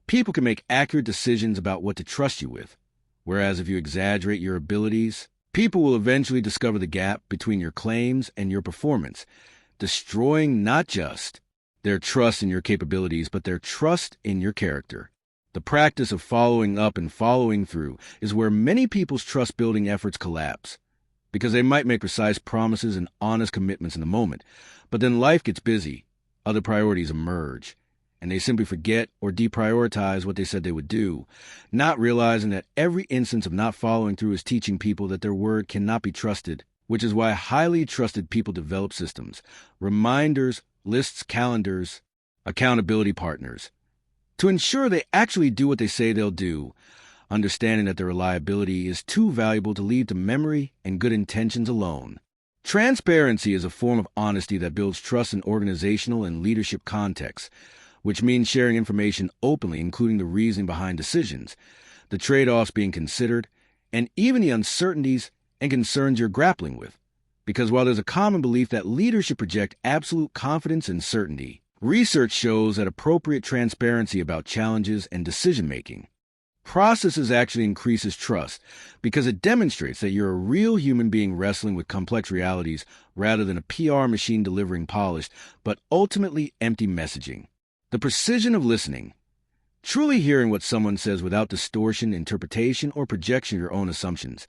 people can make accurate decisions about what to trust you with. Whereas if you exaggerate your abilities, people will eventually discover the gap between your claims and your performance, destroying not just their trust in your capabilities, but their trust in your character. The practice of following up and following through is where many people's trust-building efforts collapse, because they might make precise promises and honest commitments in the moment, but then life gets busy, other priorities emerge, and they simply forget or deprioritize what they said they would do, not realizing that every instance of not following through is teaching people that their word cannot be trusted, which is why highly trusted people develop systems, reminders, lists, calendars, accountability partners, to ensure they actually do what they say they'll do, understanding that their reliability is too valuable to leave to memory and good intentions alone. Transparency is a form of honesty that builds trust in organizational and leadership contexts, which means sharing information openly, including the reasoning behind decisions, the trade-offs being considered, and even the uncertainties and concerns you're grappling with. Because while there's a common belief that leaders should project absolute confidence and certainty, research shows that appropriate transparency about challenges and decision-making processes actually increases trust, because it demonstrates that you're a real human being wrestling with complex realities rather than a PR machine delivering polished, but ultimately empty messaging. The precision of listening, truly hearing what someone says without distortion, interpretation, or projection of your own assumptions,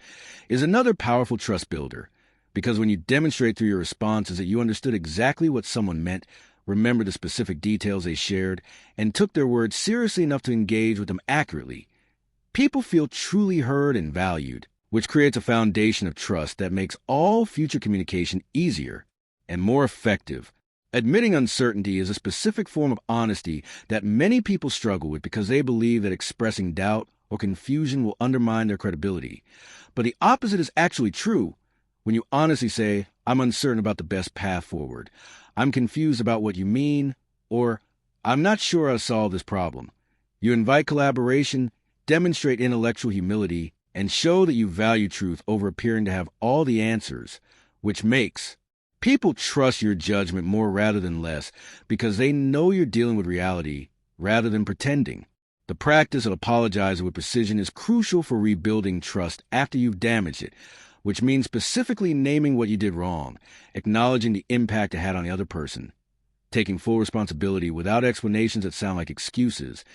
is another powerful trust builder. Because when you demonstrate through your responses that you understood exactly what someone meant, remembered the specific details they shared, and took their words seriously enough to engage with them accurately, people feel truly heard and valued, which creates a foundation of trust that makes all future communication easier and more effective. Admitting uncertainty is a specific form of honesty that many people struggle with because they believe that expressing doubt or confusion will undermine their credibility. But the opposite is actually true. When you honestly say, "I'm uncertain about the best path forward," "I'm confused about what you mean," or "I'm not sure how to solve this problem," you invite collaboration, demonstrate intellectual humility, and show that you value truth over appearing to have all the answers, which makes people trust your judgment more rather than less because they know you're dealing with reality rather than pretending. The practice of apologizing with precision is crucial for rebuilding trust after you've damaged it, which means specifically naming what you did wrong, acknowledging the impact it had on the other person, taking full responsibility without explanations that sound like excuses,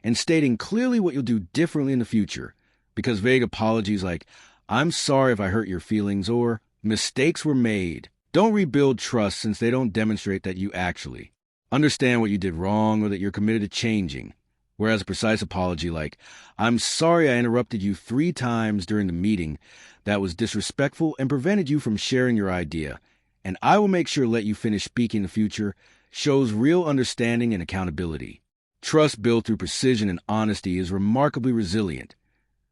and stating clearly what you'll do differently in the future, because vague apologies like, "I'm sorry if I hurt your feelings," or "mistakes were made," don't rebuild trust since they don't demonstrate that you actually understand what you did wrong or that you're committed to changing. Whereas a precise apology like, "I'm sorry I interrupted you 3 times during the meeting that was disrespectful and prevented you from sharing your idea, and I will make sure to let you finish speaking in the future," shows real understanding and accountability. Trust built through precision and honesty is remarkably resilient,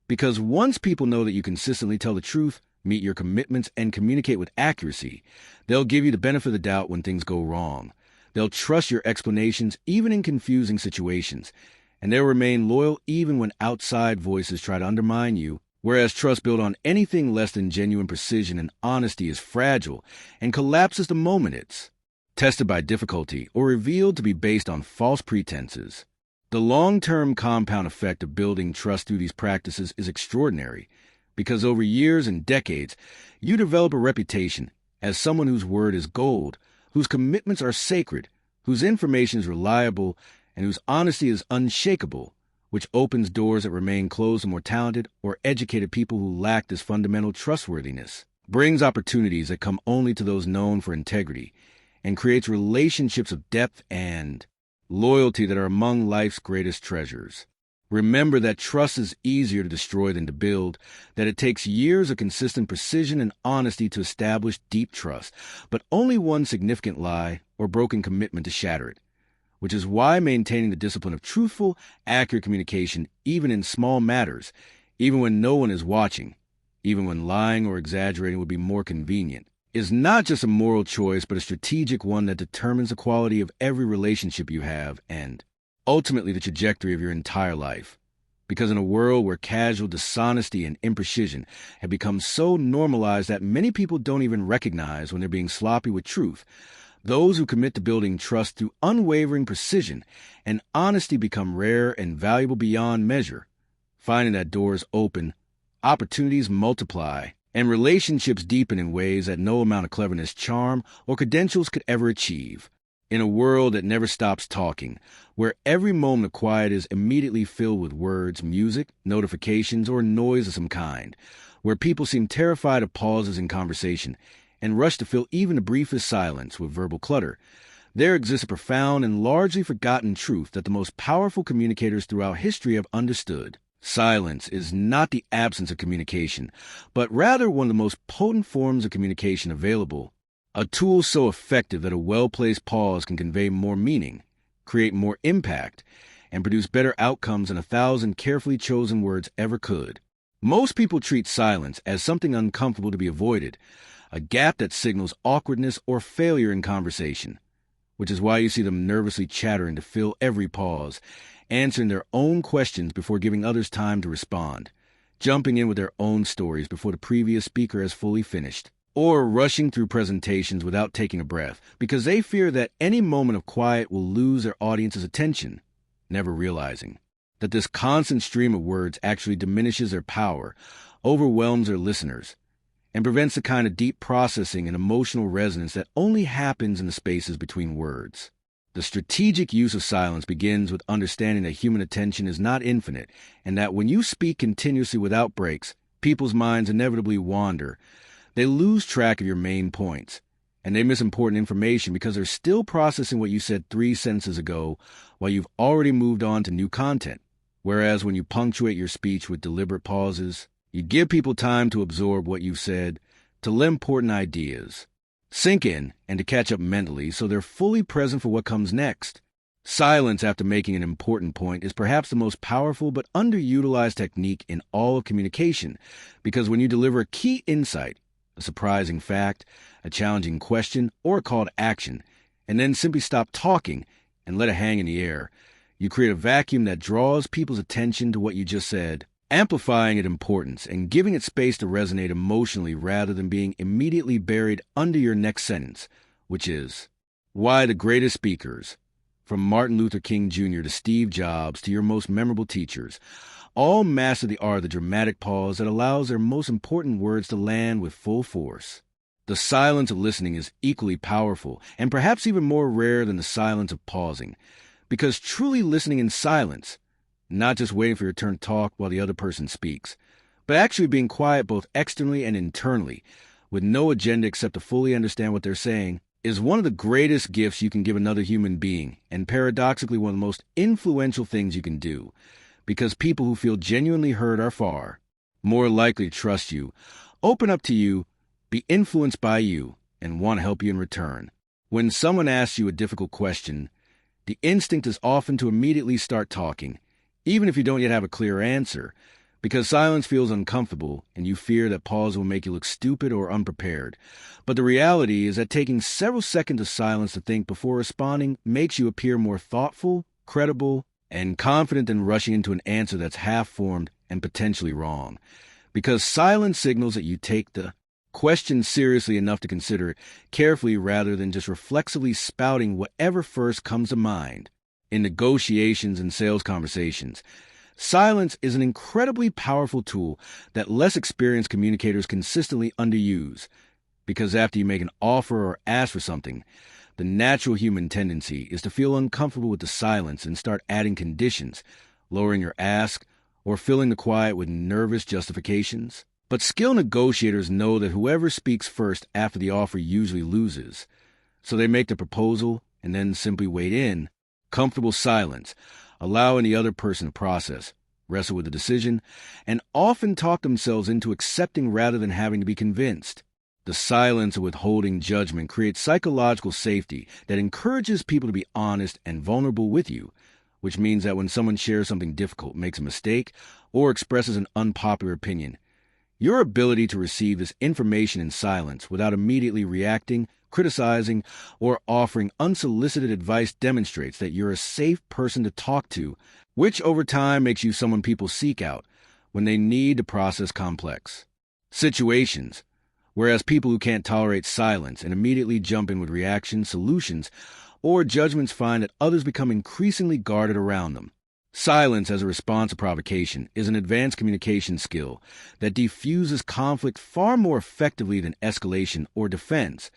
because once people know that you consistently tell the truth, meet your commitments, and communicate with accuracy, they'll give you the benefit of the doubt when things go wrong. They'll trust your explanations even in confusing situations, and they'll remain loyal even when outside voices try to undermine you, whereas trust built on anything less than genuine precision and honesty is fragile and collapses the moment it's tested by difficulty or revealed to be based on false pretenses. The long-term compound effect of building trust through these practices is extraordinary, because over years and decades, you develop a reputation as someone whose word is gold, whose commitments are sacred, whose information is reliable, and whose honesty is unshakable, which opens doors that remain closed to more talented or educated people who lack this fundamental trustworthiness, brings opportunities that come only to those known for integrity, and creates relationships of depth and loyalty that are among life's greatest treasures. Remember that trust is easier to destroy than to build, that it takes years of consistent precision and honesty to establish deep trust, but only one significant lie or broken commitment to shatter it, which is why maintaining the discipline of truthful, accurate communication, even in small matters, even when no one is watching, even when lying or exaggerating would be more convenient, is not just a moral choice, but a strategic one that determines the quality of every relationship you have and ultimately the trajectory of your entire life. Because in a world where casual dishonesty and imprecision have become so normalized that many people don't even recognize when they're being sloppy with truth, those who commit to building trust through unwavering precision and honesty become rare and valuable beyond measure. Finding that doors open, opportunities multiply, and relationships deepen in ways that no amount of cleverness, charm, or credentials could ever achieve. In a world that never stops talking, where every moment of quiet is immediately filled with words, music, notifications, or noise of some kind, where people seem terrified of pauses in conversation and rush to fill even the briefest silence with verbal clutter, there exists a profound and largely forgotten truth that the most powerful communicators throughout history have understood. Silence is not the absence of communication, but rather one of the most potent forms of communication available. A tool so effective that a well-placed pause can convey more meaning, create more impact, and produce better outcomes than 1,000 carefully chosen words ever could. Most people treat silence as something uncomfortable to be avoided, a gap that signals awkwardness or failure in conversation, which is why you see them nervously chattering to fill every pause, answering their own questions before giving others time to respond, jumping in with their own stories before the previous speaker has fully finished, or rushing through presentations without taking a breath because they fear that any moment of quiet will lose their audience's attention, never realizing that this constant stream of words actually diminishes their power, overwhelms their listeners, and prevents the kind of deep processing and emotional resonance that only happens in the spaces between words. The strategic use of silence begins with understanding that human attention is not infinite, and that when you speak continuously without breaks, people's minds inevitably wander. They lose track of your main points, and they miss important information because they're still processing what you said 3 sentences ago while you've already moved on to new content. Whereas when you punctuate your speech with deliberate pauses, You give people time to absorb what you've said, to let important ideas sink in, and to catch up mentally so they're fully present for what comes next. Silence after making an important point is perhaps the most powerful but underutilized technique in all of communication, because when you deliver a key insight, a surprising fact, a challenging question, or a call to action, and then simply stop talking and let it hang in the air, you create a vacuum that draws people's attention to what you just said, amplifying its importance and giving it space to resonate emotionally rather than being immediately buried under your next sentence, which is why the greatest speakers, from Martin Luther King Jr. to Steve Jobs to your most memorable teachers, all master the art of the dramatic pause that allows their most important words to land with full force. The silence of listening is equally powerful and perhaps even more rare than the silence of pausing, because truly listening in silence, not just waiting for your turn to talk while the other person speaks, but actually being quiet both externally and internally, with no agenda except to fully understand what they're saying, is one of the greatest gifts you can give another human being, and paradoxically one of the most influential things you can do, because people who feel genuinely heard are far more likely to trust you, open up to you, be influenced by you, and want to help you in return. When someone asks you a difficult question, the instinct is often to immediately start talking, even if you don't yet have a clear answer, because silence feels uncomfortable and you fear that pause will make you look stupid or unprepared. But the reality is that taking several seconds of silence to think before responding makes you appear more thoughtful, credible, and confident than rushing into an answer that's half-formed and potentially wrong. Because silence signals that you take the question seriously enough to consider it carefully rather than just reflexively spouting whatever first comes to mind. In negotiations and sales conversations, silence is an incredibly powerful tool that less experienced communicators consistently underuse, because after you make an offer or ask for something, the natural human tendency is to feel uncomfortable with the silence and start adding conditions, lowering your ask, or filling the quiet with nervous justifications. But skilled negotiators know that whoever speaks first after the offer usually loses, so they make the proposal and then simply wait in comfortable silence, allowing the other person to process, wrestle with the decision, and often talk themselves into accepting rather than having to be convinced. The silence of withholding judgment creates psychological safety that encourages people to be honest and vulnerable with you, which means that when someone shares something difficult, makes a mistake, or expresses an unpopular opinion, your ability to receive this information in silence without immediately reacting, criticizing, or offering unsolicited advice demonstrates that you're a safe person to talk to, which over time makes you someone people seek out when they need to process complex situations. Whereas people who can't tolerate silence and immediately jump in with reactions, solutions, or judgments find that others become increasingly guarded around them. Silence as a response to provocation is an advanced communication skill that diffuses conflict far more effectively than escalation or defense.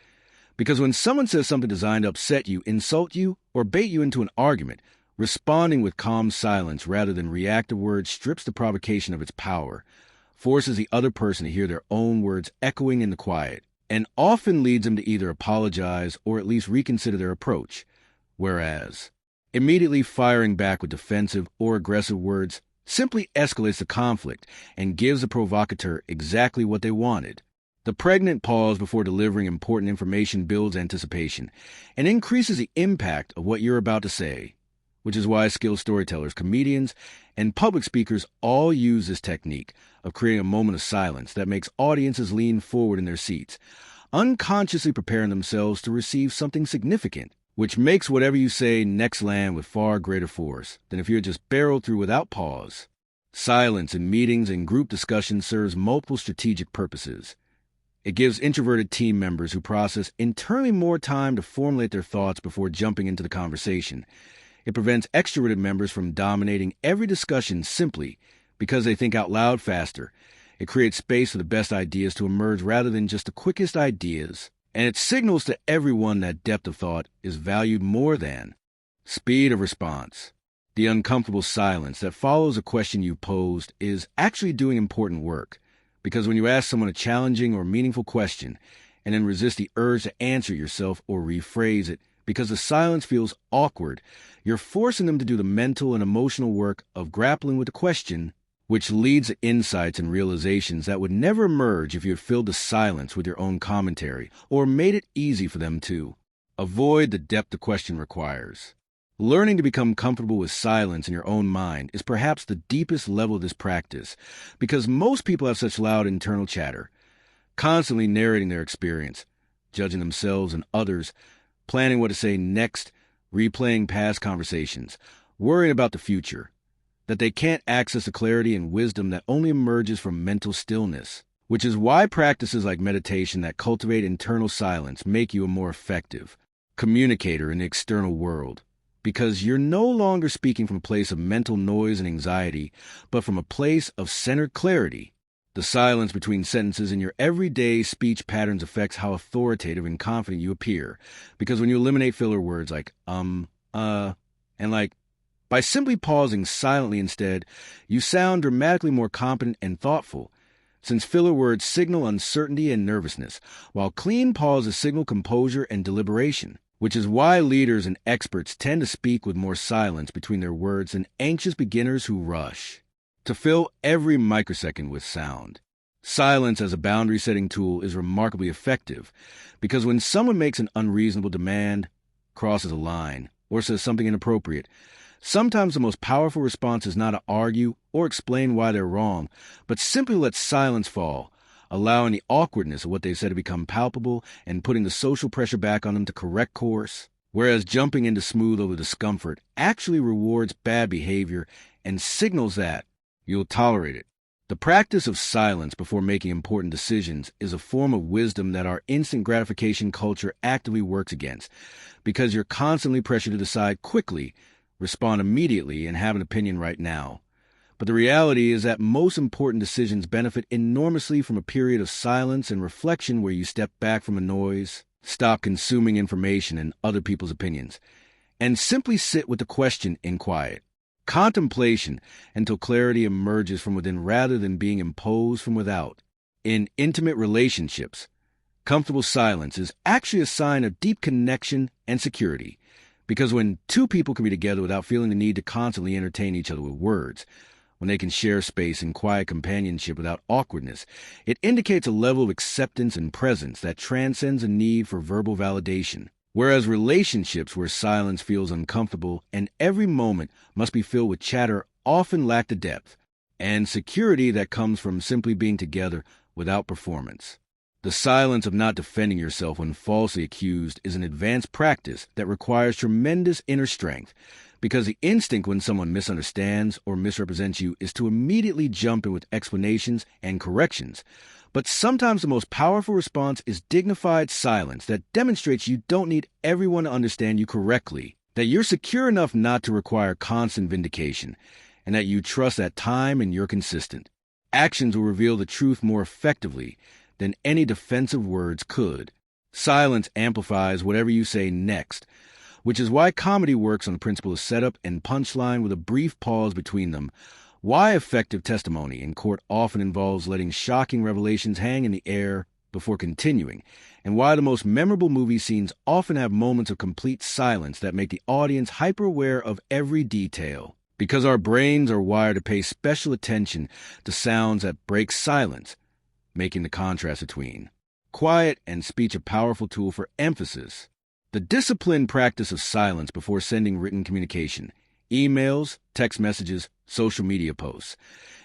Because when someone says something designed to upset you, insult you, or bait you into an argument, responding with calm silence rather than reactive words strips the provocation of its power, forces the other person to hear their own words echoing in the quiet, and often leads them to either apologize or at least reconsider their approach. Whereas immediately firing back with defensive or aggressive words simply escalates the conflict and gives the provocateur exactly what they wanted. The pregnant pause before delivering important information builds anticipation and increases the impact of what you're about to say, which is why skilled storytellers, comedians, and public speakers all use this technique of creating a moment of silence that makes audiences lean forward in their seats, unconsciously preparing themselves to receive something significant, which makes whatever you say next land with far greater force than if you had just barreled through without pause. Silence in meetings and group discussions serves multiple strategic purposes. It gives introverted team members who process internally more time to formulate their thoughts before jumping into the conversation. It prevents extroverted members from dominating every discussion simply because they think out loud faster. It creates space for the best ideas to emerge rather than just the quickest ideas. And it signals to everyone that depth of thought is valued more than speed of response. The uncomfortable silence that follows a question you posed is actually doing important work, because when you ask someone a challenging or meaningful question and then resist the urge to answer it yourself or rephrase it because the silence feels awkward, you're forcing them to do the mental and emotional work of grappling with the question which leads to insights and realizations that would never emerge if you had filled the silence with your own commentary or made it easy for them to. Avoid the depth the question requires. Learning to become comfortable with silence in your own mind is perhaps the deepest level of this practice, because most people have such loud internal chatter, constantly narrating their experience, judging themselves and others, planning what to say next, replaying past conversations, worrying about the future, that they can't access the clarity and wisdom that only emerges from mental stillness, which is why practices like meditation that cultivate internal silence make you a more effective communicator in the external world, because you're no longer speaking from a place of mental noise and anxiety, but from a place of centered clarity. The silence between sentences in your everyday speech patterns affects how authoritative and confident you appear, because when you eliminate filler words like and like, by simply pausing silently instead, you sound dramatically more competent and thoughtful, since filler words signal uncertainty and nervousness, while clean pauses signal composure and deliberation, which is why leaders and experts tend to speak with more silence between their words than anxious beginners who rush to fill every microsecond with sound. Silence as a boundary-setting tool is remarkably effective, because when someone makes an unreasonable demand, crosses a line, or says something inappropriate, sometimes the most powerful response is not to argue or explain why they're wrong, but simply let silence fall, allowing the awkwardness of what they've said to become palpable and putting the social pressure back on them to correct course, whereas jumping in to smooth over discomfort actually rewards bad behavior and signals that you'll tolerate it. The practice of silence before making important decisions is a form of wisdom that our instant gratification culture actively works against, because you're constantly pressured to decide quickly, respond immediately, and have an opinion right now. But the reality is that most important decisions benefit enormously from a period of silence and reflection where you step back from the noise, stop consuming information and other people's opinions, and simply sit with the question in quiet. Contemplation until clarity emerges from within rather than being imposed from without. In intimate relationships, comfortable silence is actually a sign of deep connection and security, because when two people can be together without feeling the need to constantly entertain each other with words, when they can share space in quiet companionship without awkwardness, it indicates a level of acceptance and presence that transcends a need for verbal validation. Whereas relationships where silence feels uncomfortable and every moment must be filled with chatter often lack the depth and security that comes from simply being together without performance. The silence of not defending yourself when falsely accused is an advanced practice that requires tremendous inner strength, because the instinct when someone misunderstands or misrepresents you is to immediately jump in with explanations and corrections. But sometimes the most powerful response is dignified silence that demonstrates you don't need everyone to understand you correctly, that you're secure enough not to require constant vindication, and that you trust that time and you're consistent. Actions will reveal the truth more effectively than any defensive words could. Silence amplifies whatever you say next, which is why comedy works on the principle of setup and punchline with a brief pause between them, why effective testimony in court often involves letting shocking revelations hang in the air before continuing, and why the most memorable movie scenes often have moments of complete silence that make the audience hyper-aware of every detail, because our brains are wired to pay special attention to sounds that break silence, making the contrast between quiet and speech a powerful tool for emphasis. The disciplined practice of silence before sending written communication, emails, text messages, social media posts,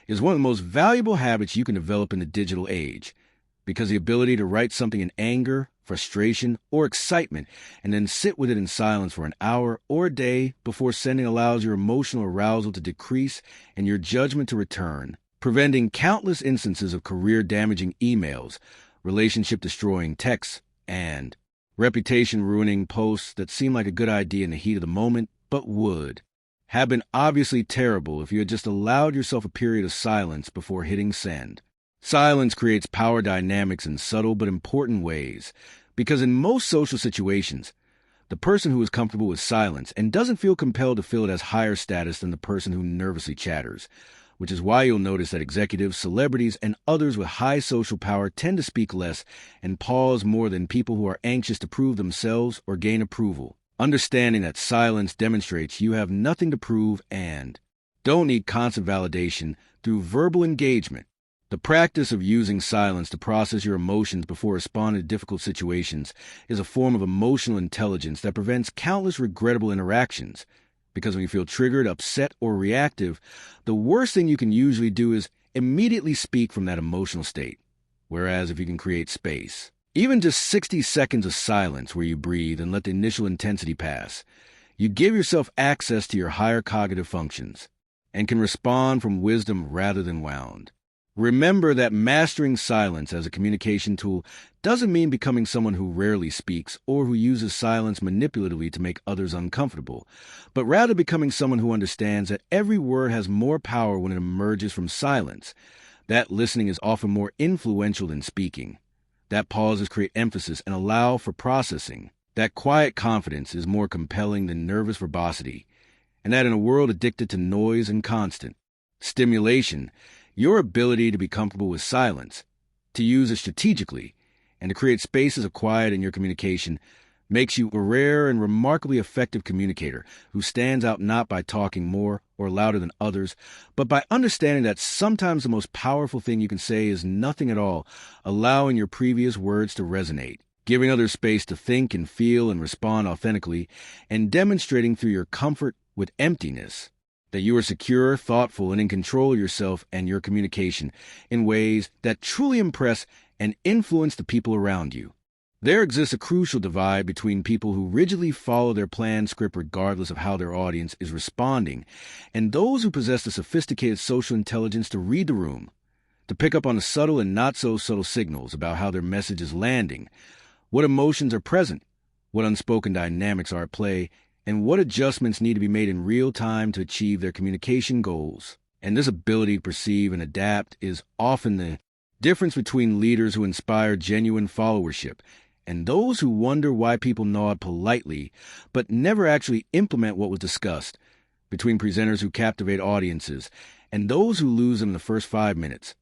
is one of the most valuable habits you can develop in the digital age, because the ability to write something in anger, frustration, or excitement and then sit with it in silence for an hour or a day before sending allows your emotional arousal to decrease and your judgment to return, preventing countless instances of career-damaging emails, relationship-destroying texts, and reputation-ruining posts that seem like a good idea in the heat of the moment, but would have been obviously terrible if you had just allowed yourself a period of silence before hitting send. Silence creates power dynamics in subtle but important ways, because in most social situations, the person who is comfortable with silence and doesn't feel compelled to fill it has higher status than the person who nervously chatters, which is why you'll notice that executives, celebrities, and others with high social power tend to speak less and pause more than people who are anxious to prove themselves or gain approval, understanding that silence demonstrates you have nothing to prove and don't need constant validation through verbal engagement. The practice of using silence to process your emotions before responding to difficult situations is a form of emotional intelligence that prevents countless regrettable interactions. Because when you feel triggered, upset, or reactive, the worst thing you can usually do is immediately speak from that emotional state. Whereas if you can create space, even just 60 seconds of silence where you breathe and let the initial intensity pass, you give yourself access to your higher cognitive functions and can respond from wisdom rather than wound. Remember that mastering silence as a communication tool doesn't mean becoming someone who rarely speaks or who uses silence manipulatively to make others uncomfortable, but rather becoming someone who understands that every word has more power when it emerges from silence. That listening is often more influential than speaking. That pauses create emphasis and allow for processing. That quiet confidence is more compelling than nervous verbosity. And that in a world addicted to noise and constant stimulation, your ability to be comfortable with silence, to use it strategically, and to create spaces of quiet in your communication makes you a rare and remarkably effective communicator who stands out not by talking more or louder than others, but by understanding that sometimes the most powerful thing you can say is nothing at all, allowing your previous words to resonate, giving others space to think and feel and respond authentically, and demonstrating through your comfort with emptiness that you are secure, thoughtful, and in control of yourself and your communication in ways that truly impress and influence the people around you. There exists a crucial divide between people who rigidly follow their planned script regardless of how their audience is responding, and those who possess the sophisticated social intelligence to read the room, to pick up on the subtle and not-so-subtle signals about how their message is landing, what emotions are present, what unspoken dynamics are at play, and what adjustments need to be made in real time to achieve their communication goals. And this ability to perceive and adapt is often the difference between leaders who inspire genuine followership and those who wonder why people nod politely but never actually implement what was discussed, between presenters who captivate audiences and those who lose them in the first 5 minutes,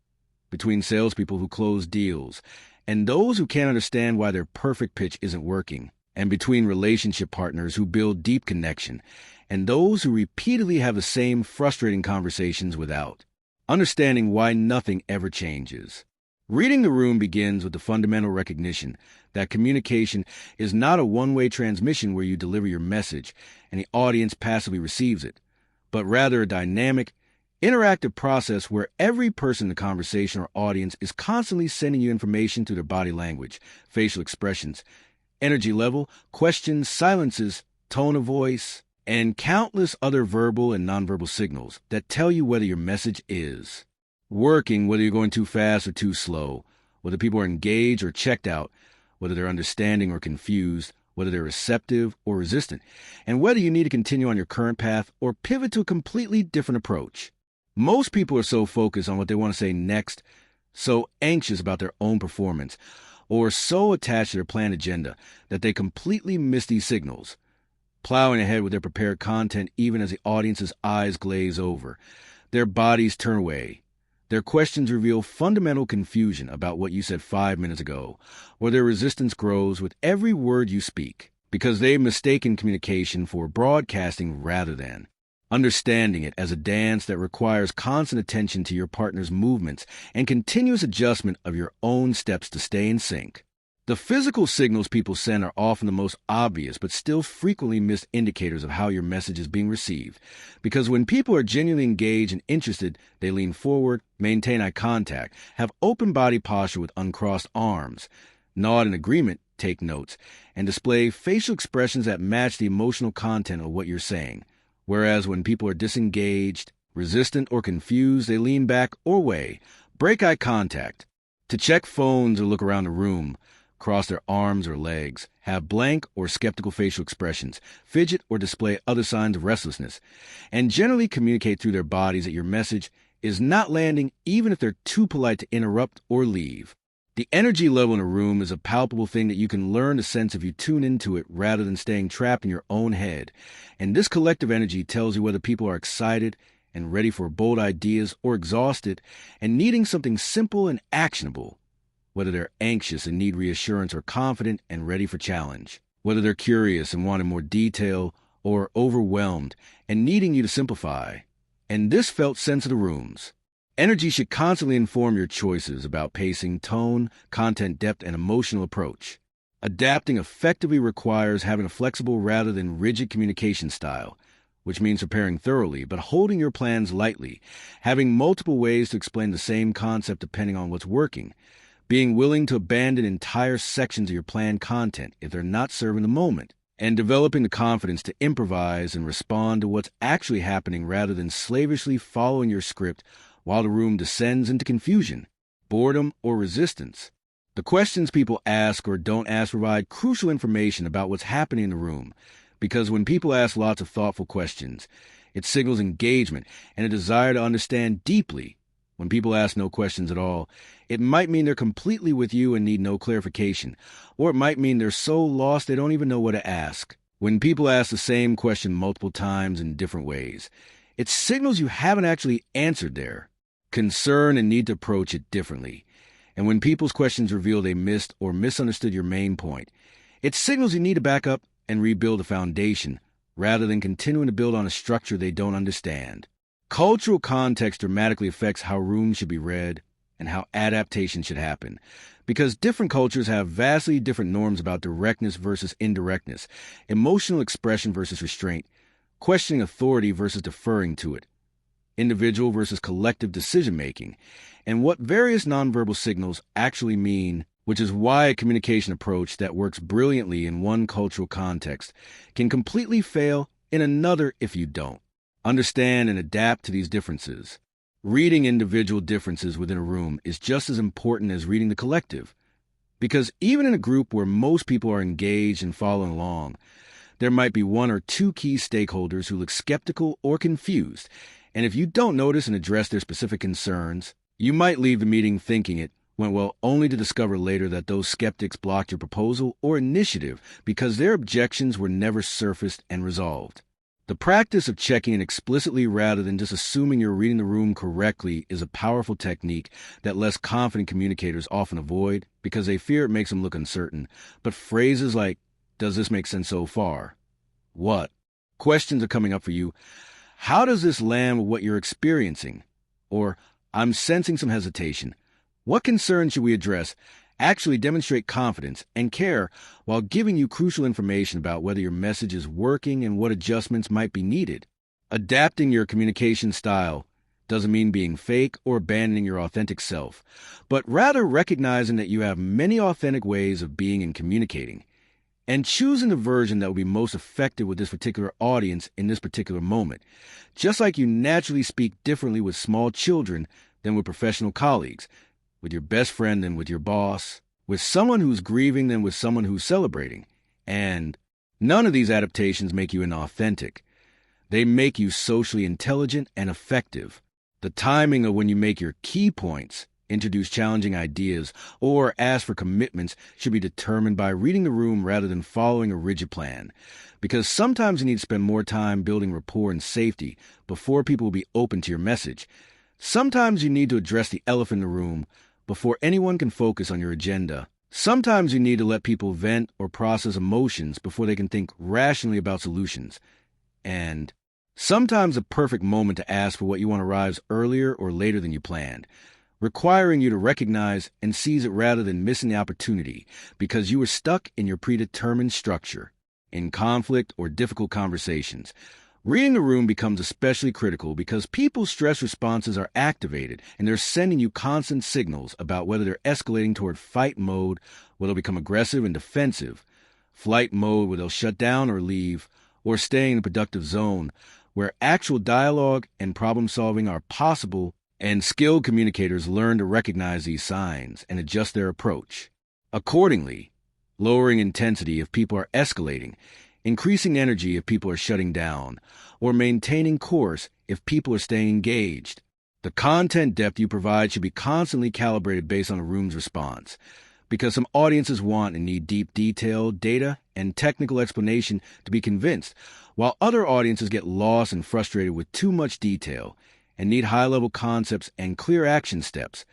between salespeople who close deals and those who can't understand why their perfect pitch isn't working, and between relationship partners who build deep connection and those who repeatedly have the same frustrating conversations without understanding why nothing ever changes. Reading the room begins with the fundamental recognition that communication is not a one-way transmission where you deliver your message and the audience passively receives it, but rather a dynamic, interactive process where every person in the conversation or audience is constantly sending you information through their body language, facial expressions, energy level, questions, silences, tone of voice, and countless other verbal and nonverbal signals that tell you whether your message is working, whether you're going too fast or too slow, whether people are engaged or checked out, whether they're understanding or confused, whether they're receptive or resistant, and whether you need to continue on your current path or pivot to a completely different approach. Most people are so focused on what they want to say next, so anxious about their own performance, or so attached to their planned agenda that they completely miss these signals, plowing ahead with their prepared content even as the audience's eyes glaze over, their bodies turn away. Their questions reveal fundamental confusion about what you said 5 minutes ago, or their resistance grows with every word you speak, because they've mistaken communication for broadcasting rather than understanding it as a dance that requires constant attention to your partner's movements and continuous adjustment of your own steps to stay in sync. The physical signals people send are often the most obvious but still frequently missed indicators of how your message is being received, because when people are genuinely engaged and interested, they lean forward, maintain eye contact, have open body posture with uncrossed arms, nod in agreement, take notes, and display facial expressions that match the emotional content of what you're saying. Whereas when people are disengaged, resistant, or confused, they lean back or away, break eye contact, to check phones or look around the room, cross their arms or legs, have blank or skeptical facial expressions, fidget or display other signs of restlessness, and generally communicate through their bodies that your message is not landing even if they're too polite to interrupt or leave. The energy level in a room is a palpable thing that you can learn to sense if you tune into it rather than staying trapped in your own head. And this collective energy tells you whether people are excited and ready for bold ideas or exhausted and needing something simple and actionable, whether they're anxious and need reassurance or confident and ready for challenge, whether they're curious and wanting more detail or overwhelmed and needing you to simplify. and this felt sense of the rooms. Energy should constantly inform your choices about pacing, tone, content depth, and emotional approach. Adapting effectively requires having a flexible rather than rigid communication style, which means preparing thoroughly but holding your plans lightly, having multiple ways to explain the same concept depending on what's working, being willing to abandon entire sections of your planned content if they're not serving the moment, and developing the confidence to improvise and respond to what's actually happening rather than slavishly following your script while the room descends into confusion, boredom, or resistance. The questions people ask or don't ask provide crucial information about what's happening in the room, because when people ask lots of thoughtful questions, it signals engagement and a desire to understand deeply. When people ask no questions at all, it might mean they're completely with you and need no clarification, or it might mean they're so lost they don't even know what to ask. When people ask the same question multiple times in different ways, it signals you haven't actually answered their concern and need to approach it differently. And when people's questions reveal they missed or misunderstood your main point, it signals you need to back up and rebuild a foundation rather than continuing to build on a structure they don't understand. Cultural context dramatically affects how rooms should be read and how adaptation should happen, because different cultures have vastly different norms about directness versus indirectness, emotional expression versus restraint, questioning authority versus deferring to it, individual versus collective decision-making, and what various nonverbal signals actually mean, which is why a communication approach that works brilliantly in one cultural context can completely fail in another if you don't understand and adapt to these differences. Reading individual differences within a room is just as important as reading the collective, because even in a group where most people are engaged and following along, there might be one or two key stakeholders who look skeptical or confused, and if you don't notice and address their specific concerns, you might leave the meeting thinking it went well, only to discover later that those skeptics blocked your proposal or initiative because their objections were never surfaced and resolved. The practice of checking in explicitly rather than just assuming you're reading the room correctly is a powerful technique that less confident communicators often avoid because they fear it makes them look uncertain. But phrases like, "Does this make sense so far?" "What?" questions are coming up for you. "How does this land with what you're experiencing?" Or, "I'm sensing some hesitation. What concerns should we address?" actually demonstrate confidence and care while giving you crucial information about whether your message is working and what adjustments might be needed. Adapting your communication style doesn't mean being fake or abandoning your authentic self, but rather recognizing that you have many authentic ways of being and communicating, and choosing the version that will be most effective with this particular audience in this particular moment, just like you naturally speak differently with small children than with professional colleagues, with your best friend than with your boss, with someone who's grieving than with someone who's celebrating. And none of these adaptations make you inauthentic. They make you socially intelligent and effective. The timing of when you make your key points, introduce challenging ideas, or ask for commitments should be determined by reading the room rather than following a rigid plan. Because sometimes you need to spend more time building rapport and safety before people will be open to your message. Sometimes you need to address the elephant in the room before anyone can focus on your agenda. Sometimes you need to let people vent or process emotions before they can think rationally about solutions. And sometimes the perfect moment to ask for what you want arrives earlier or later than you planned, requiring you to recognize and seize it rather than missing the opportunity because you were stuck in your predetermined structure. In conflict or difficult conversations, reading the room becomes especially critical because people's stress responses are activated and they're sending you constant signals about whether they're escalating toward fight mode, where they'll become aggressive and defensive, flight mode where they'll shut down or leave, or stay in a productive zone where actual dialogue and problem solving are possible, and skilled communicators learn to recognize these signs and adjust their approach. Accordingly, lowering intensity if people are escalating, increasing energy if people are shutting down, or maintaining course if people are staying engaged. The content depth you provide should be constantly calibrated based on a room's response, because some audiences want and need deep detail, data, and technical explanation to be convinced, while other audiences get lost and frustrated with too much detail and need high-level concepts and clear action steps.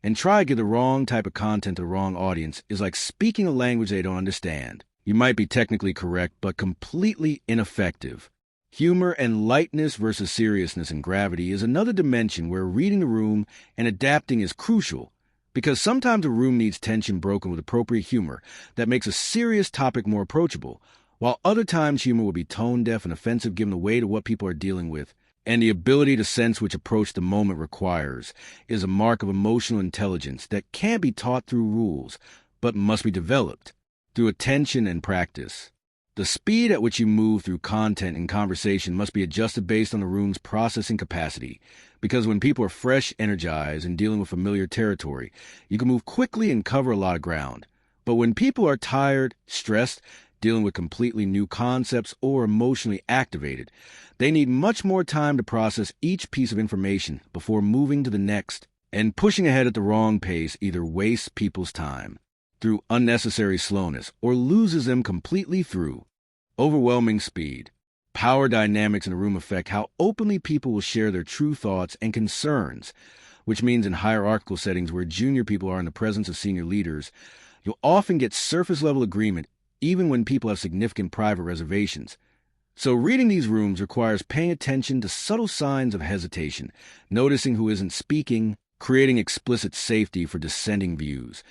And try to give the wrong type of content to the wrong audience is like speaking a language they don't understand. You might be technically correct, but completely ineffective. Humor and lightness versus seriousness and gravity is another dimension where reading the room and adapting is crucial, because sometimes a room needs tension broken with appropriate humor that makes a serious topic more approachable, while other times humor will be tone-deaf and offensive given the weight of what people are dealing with. And the ability to sense which approach the moment requires is a mark of emotional intelligence that can't be taught through rules, but must be developed through attention and practice. The speed at which you move through content and conversation must be adjusted based on the room's processing capacity, because when people are fresh, energized, and dealing with familiar territory, you can move quickly and cover a lot of ground. But when people are tired, stressed, dealing with completely new concepts, or emotionally activated, they need much more time to process each piece of information before moving to the next, and pushing ahead at the wrong pace either wastes people's time through unnecessary slowness or loses them completely through overwhelming speed. Power dynamics in a room affect how openly people will share their true thoughts and concerns, which means in hierarchical settings where junior people are in the presence of senior leaders, you'll often get surface-level agreement even when people have significant private reservations. So reading these rooms requires paying attention to subtle signs of hesitation, noticing who isn't speaking, creating explicit safety for dissenting views,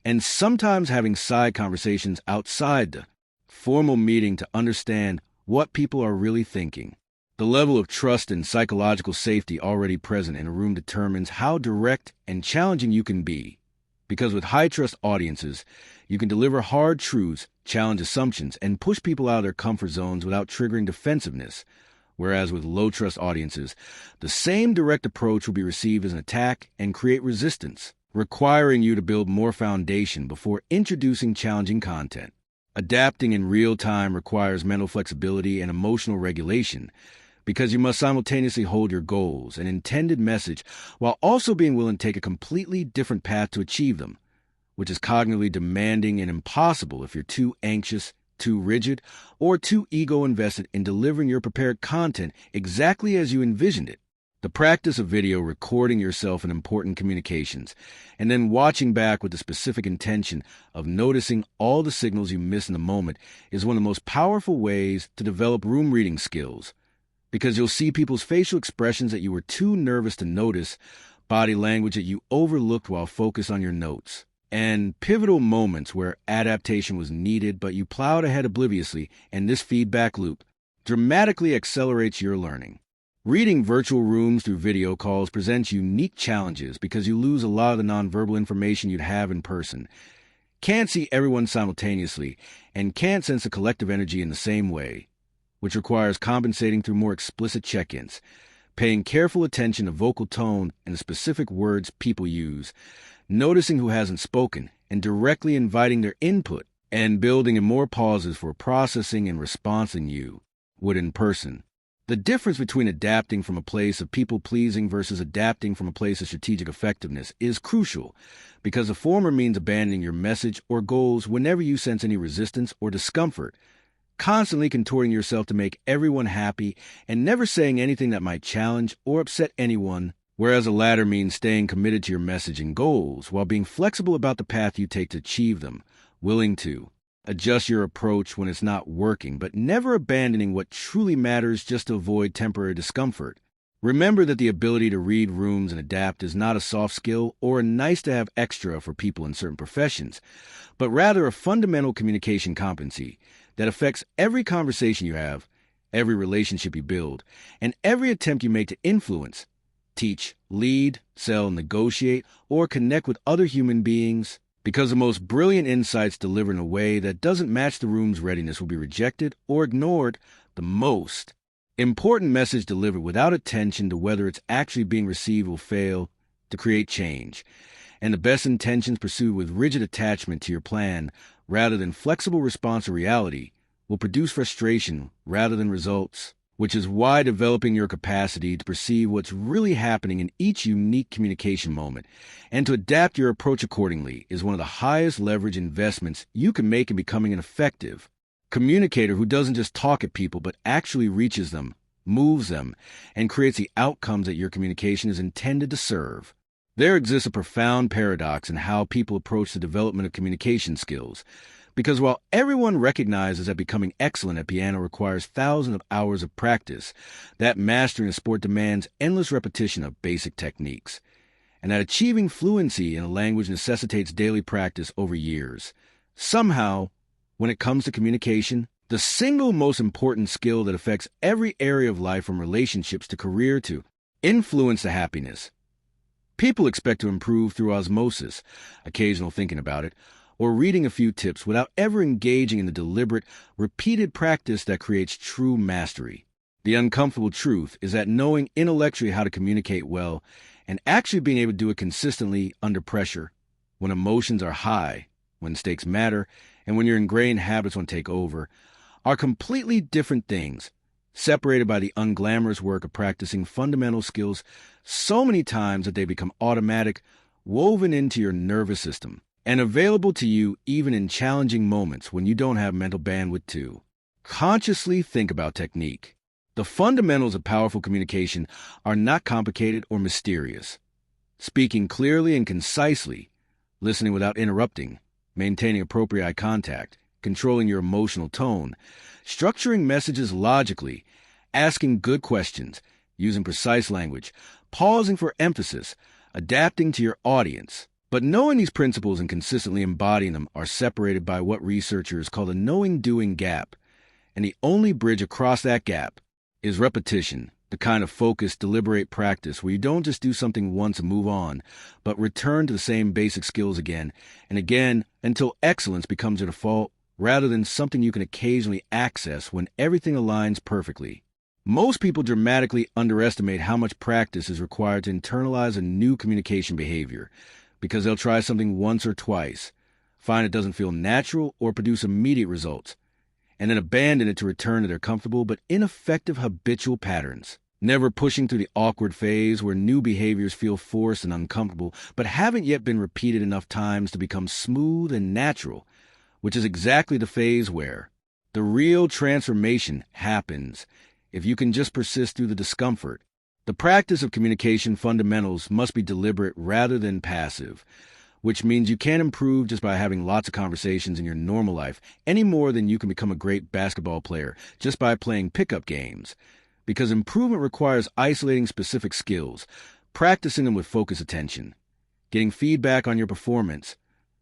and sometimes having side conversations outside the formal meeting to understand what people are really thinking. The level of trust and psychological safety already present in a room determines how direct and challenging you can be, because with high-trust audiences, you can deliver hard truths, challenge assumptions, and push people out of their comfort zones without triggering defensiveness, whereas with low-trust audiences, the same direct approach will be received as an attack and create resistance, requiring you to build more foundation before introducing challenging content. Adapting in real time requires mental flexibility and emotional regulation, because you must simultaneously hold your goals and intended message while also being willing to take a completely different path to achieve them, which is cognitively demanding and impossible if you're too anxious, too rigid, or too ego-invested in delivering your prepared content exactly as you envisioned it. The practice of video recording yourself in important communications and then watching back with the specific intention of noticing all the signals you miss in the moment is one of the most powerful ways to develop room reading skills, because you'll see people's facial expressions that you were too nervous to notice, body language that you overlooked while focused on your notes, and pivotal moments where adaptation was needed but you plowed ahead obliviously, and this feedback loop dramatically accelerates your learning. Reading virtual rooms through video calls presents unique challenges because you lose a lot of the nonverbal information you'd have in person, can't see everyone simultaneously, and can't sense the collective energy in the same way, which requires compensating through more explicit check-ins, paying careful attention to vocal tone and the specific words people use, noticing who hasn't spoken, and directly inviting their input, and building in more pauses for processing and response than you would in person. The difference between adapting from a place of people-pleasing versus adapting from a place of strategic effectiveness is crucial, because the former means abandoning your message or goals whenever you sense any resistance or discomfort, constantly contorting yourself to make everyone happy and never saying anything that might challenge or upset anyone, whereas the latter means staying committed to your message and goals while being flexible about the path you take to achieve them, willing to adjust your approach when it's not working, but never abandoning what truly matters just to avoid temporary discomfort. Remember that the ability to read rooms and adapt is not a soft skill or a nice-to-have extra for people in certain professions, but rather a fundamental communication competency that affects every conversation you have, every relationship you build, and every attempt you make to influence, teach, lead, sell, negotiate, or connect with other human beings, because the most brilliant insights delivered in a way that doesn't match the room's readiness will be rejected or ignored. The most important message delivered without attention to whether it's actually being received will fail to create change, and the best intentions pursued with rigid attachment to your plan rather than flexible response to reality will produce frustration rather than results, which is why developing your capacity to perceive what's really happening in each unique communication moment and to adapt your approach accordingly is one of the highest leverage investments you can make in becoming an effective communicator who doesn't just talk at people but actually reaches them, moves them, and creates the outcomes that your communication is intended to serve. There exists a profound paradox in how people approach the development of communication skills, Because while everyone recognizes that becoming excellent at piano requires thousands of hours of practice, that mastering a sport demands endless repetition of basic techniques, and that achieving fluency in a language necessitates daily practice over years. Somehow, when it comes to communication, the single most important skill that affects every area of life, from relationships to career to influence to happiness. People expect to improve through osmosis, occasional thinking about it, or reading a few tips without ever engaging in the deliberate, repeated practice that creates true mastery. The uncomfortable truth is that knowing intellectually how to communicate well and actually being able to do it consistently under pressure, when emotions are high, when stakes matter, and when your ingrained habits want to take over, are completely different things, separated by the unglamorous work of practicing fundamental skills so many times that they become automatic, woven into your nervous system, and available to you even in challenging moments when you don't have mental bandwidth to consciously think about technique. The fundamentals of powerful communication are not complicated or mysterious. Speaking clearly and concisely, listening without interrupting, maintaining appropriate eye contact, controlling your emotional tone, structuring messages logically, asking good questions, using precise language, pausing for emphasis, adapting to your audience. But knowing these principles and consistently embodying them are separated by what researchers call the knowing-doing gap, and the only bridge across that gap is repetition, the kind of focused, deliberate practice where you don't just do something once and move on, but return to the same basic skills again and again until excellence becomes your default, rather than something you can occasionally access when everything aligns perfectly. Most people dramatically underestimate how much practice is required to internalize a new communication behavior, because they'll try something once or twice, find it doesn't feel natural or produce immediate results, and then abandon it to return to their comfortable but ineffective habitual patterns, never pushing through the awkward phase where new behaviors feel forced and uncomfortable but haven't yet been repeated enough times to become smooth and natural, which is exactly the phase where the real transformation happens if you can just persist through the discomfort. The practice of communication fundamentals must be deliberate rather than passive, which means you can't improve just by having lots of conversations in your normal life any more than you can become a great basketball player just by playing pickup games, because improvement requires isolating specific skills, practicing them with focused attention, getting feedback on your performance,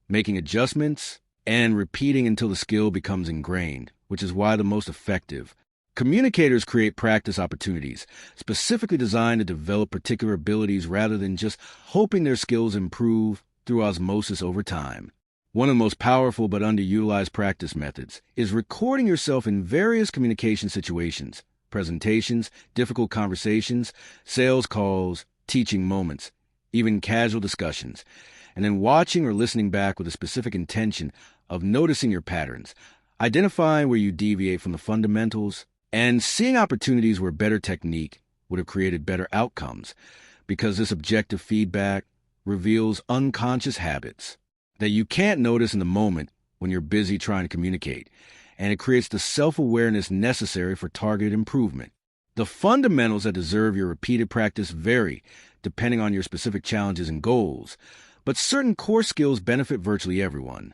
making adjustments, and repeating until the skill becomes ingrained, which is why the most effective communicators create practice opportunities specifically designed to develop particular abilities rather than just hoping their skills improve through osmosis over time. One of the most powerful but underutilized practice methods is recording yourself in various communication situations, presentations, difficult conversations, sales calls, teaching moments, even casual discussions, and then watching or listening back with a specific intention of noticing your patterns, identifying where you deviate from the fundamentals, and seeing opportunities where better technique would have created better outcomes, because this objective feedback reveals unconscious habits that you can't notice in the moment when you're busy trying to communicate, and it creates the self-awareness necessary for targeted improvement. The fundamentals that deserve your repeated practice vary depending on your specific challenges and goals, but certain core skills benefit virtually everyone.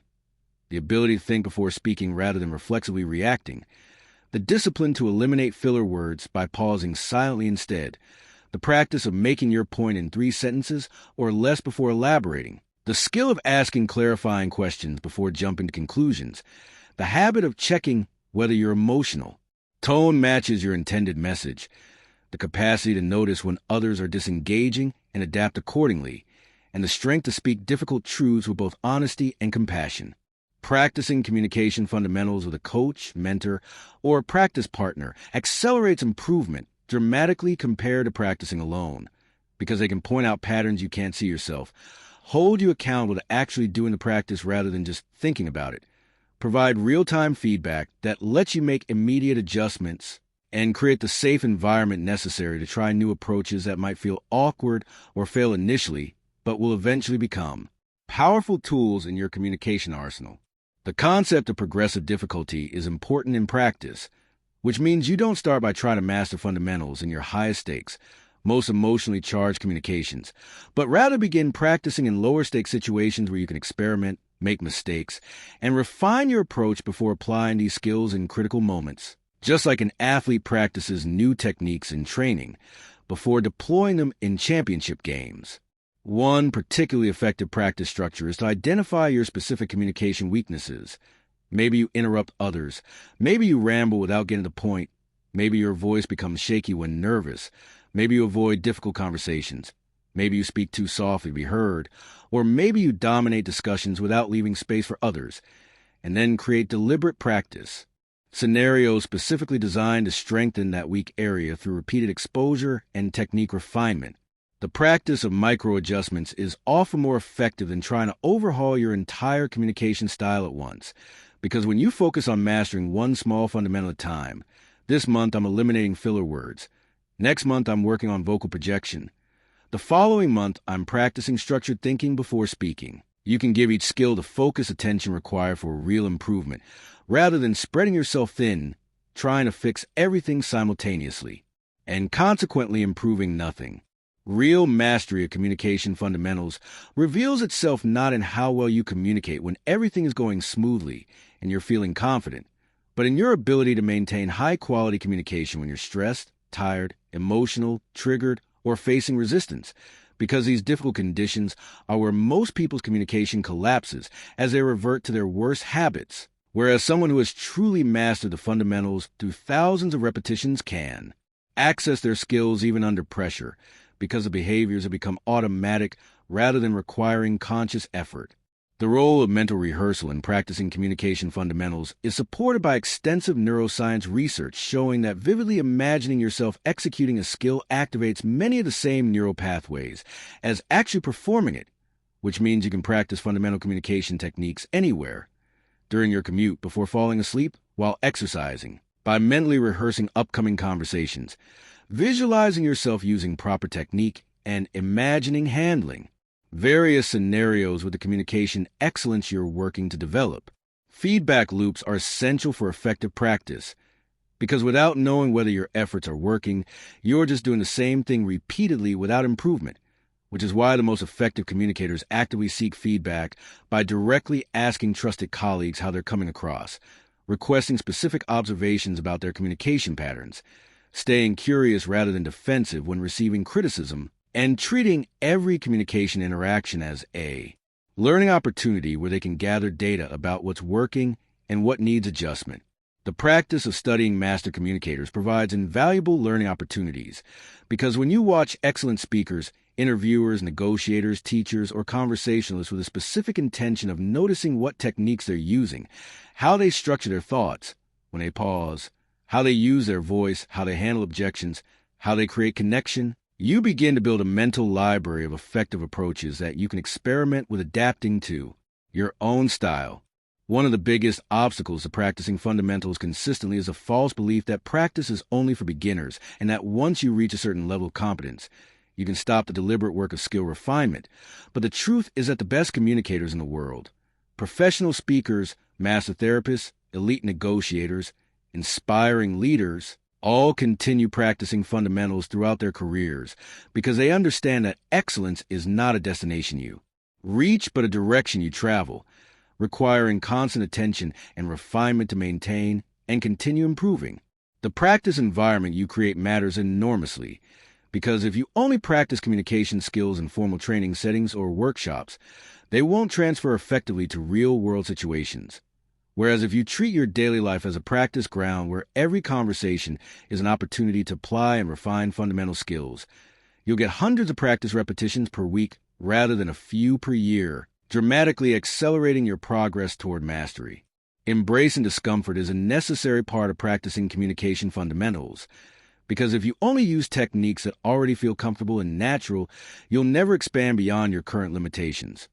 The ability to think before speaking rather than reflexively reacting, the discipline to eliminate filler words by pausing silently instead, the practice of making your point in 3 sentences or less before elaborating, the skill of asking clarifying questions before jumping to conclusions, the habit of checking whether your emotional tone matches your intended message, the capacity to notice when others are disengaging and adapt accordingly, and the strength to speak difficult truths with both honesty and compassion. Practicing communication fundamentals with a coach, mentor, or practice partner accelerates improvement dramatically compared to practicing alone, because they can point out patterns you can't see yourself, hold you accountable to actually doing the practice rather than just thinking about it, provide real-time feedback that lets you make immediate adjustments, and create the safe environment necessary to try new approaches that might feel awkward or fail initially, but will eventually become powerful tools in your communication arsenal. The concept of progressive difficulty is important in practice, which means you don't start by trying to master fundamentals in your highest stakes, most emotionally charged communications, but rather begin practicing in lower-stakes situations where you can experiment, make mistakes, and refine your approach before applying these skills in critical moments. Just like an athlete practices new techniques in training before deploying them in championship games. One particularly effective practice structure is to identify your specific communication weaknesses. Maybe you interrupt others. Maybe you ramble without getting to the point. Maybe your voice becomes shaky when nervous. Maybe you avoid difficult conversations. Maybe you speak too softly to be heard. Or maybe you dominate discussions without leaving space for others. And then create deliberate practice. Scenarios specifically designed to strengthen that weak area through repeated exposure and technique refinement. The practice of micro-adjustments is often more effective than trying to overhaul your entire communication style at once, because when you focus on mastering one small fundamental at a time, this month I'm eliminating filler words. Next month I'm working on vocal projection. The following month I'm practicing structured thinking before speaking. You can give each skill the focused attention required for real improvement, rather than spreading yourself thin, trying to fix everything simultaneously, and consequently improving nothing. Real mastery of communication fundamentals reveals itself not in how well you communicate when everything is going smoothly and you're feeling confident, but in your ability to maintain high-quality communication when you're stressed, tired, emotional, triggered, or facing resistance, because these difficult conditions are where most people's communication collapses as they revert to their worst habits, whereas someone who has truly mastered the fundamentals through thousands of repetitions can access their skills even under pressure, because the behaviors have become automatic rather than requiring conscious effort. The role of mental rehearsal in practicing communication fundamentals is supported by extensive neuroscience research showing that vividly imagining yourself executing a skill activates many of the same neural pathways as actually performing it, which means you can practice fundamental communication techniques anywhere, during your commute, before falling asleep, while exercising, by mentally rehearsing upcoming conversations, visualizing yourself using proper technique, and imagining handling various scenarios with the communication excellence you're working to develop. Feedback loops are essential for effective practice, because without knowing whether your efforts are working, you're just doing the same thing repeatedly without improvement, which is why the most effective communicators actively seek feedback by directly asking trusted colleagues how they're coming across, requesting specific observations about their communication patterns, staying curious rather than defensive when receiving criticism, and treating every communication interaction as a learning opportunity where they can gather data about what's working and what needs adjustment. The practice of studying master communicators provides invaluable learning opportunities, because when you watch excellent speakers, interviewers, negotiators, teachers, or conversationalists with a specific intention of noticing what techniques they're using, how they structure their thoughts, when they pause, how they use their voice, how they handle objections, how they create connection, you begin to build a mental library of effective approaches that you can experiment with adapting to your own style. One of the biggest obstacles to practicing fundamentals consistently is a false belief that practice is only for beginners and that once you reach a certain level of competence, you can stop the deliberate work of skill refinement. But the truth is that the best communicators in the world, professional speakers, master therapists, elite negotiators, inspiring leaders, all continue practicing fundamentals throughout their careers because they understand that excellence is not a destination you reach, but a direction you travel, requiring constant attention and refinement to maintain and continue improving. The practice environment you create matters enormously, because if you only practice communication skills in formal training settings or workshops, they won't transfer effectively to real-world situations. Whereas if you treat your daily life as a practice ground where every conversation is an opportunity to apply and refine fundamental skills, you'll get hundreds of practice repetitions per week rather than a few per year, dramatically accelerating your progress toward mastery. Embracing discomfort is a necessary part of practicing communication fundamentals, because if you only use techniques that already feel comfortable and natural, you'll never expand beyond your current limitations.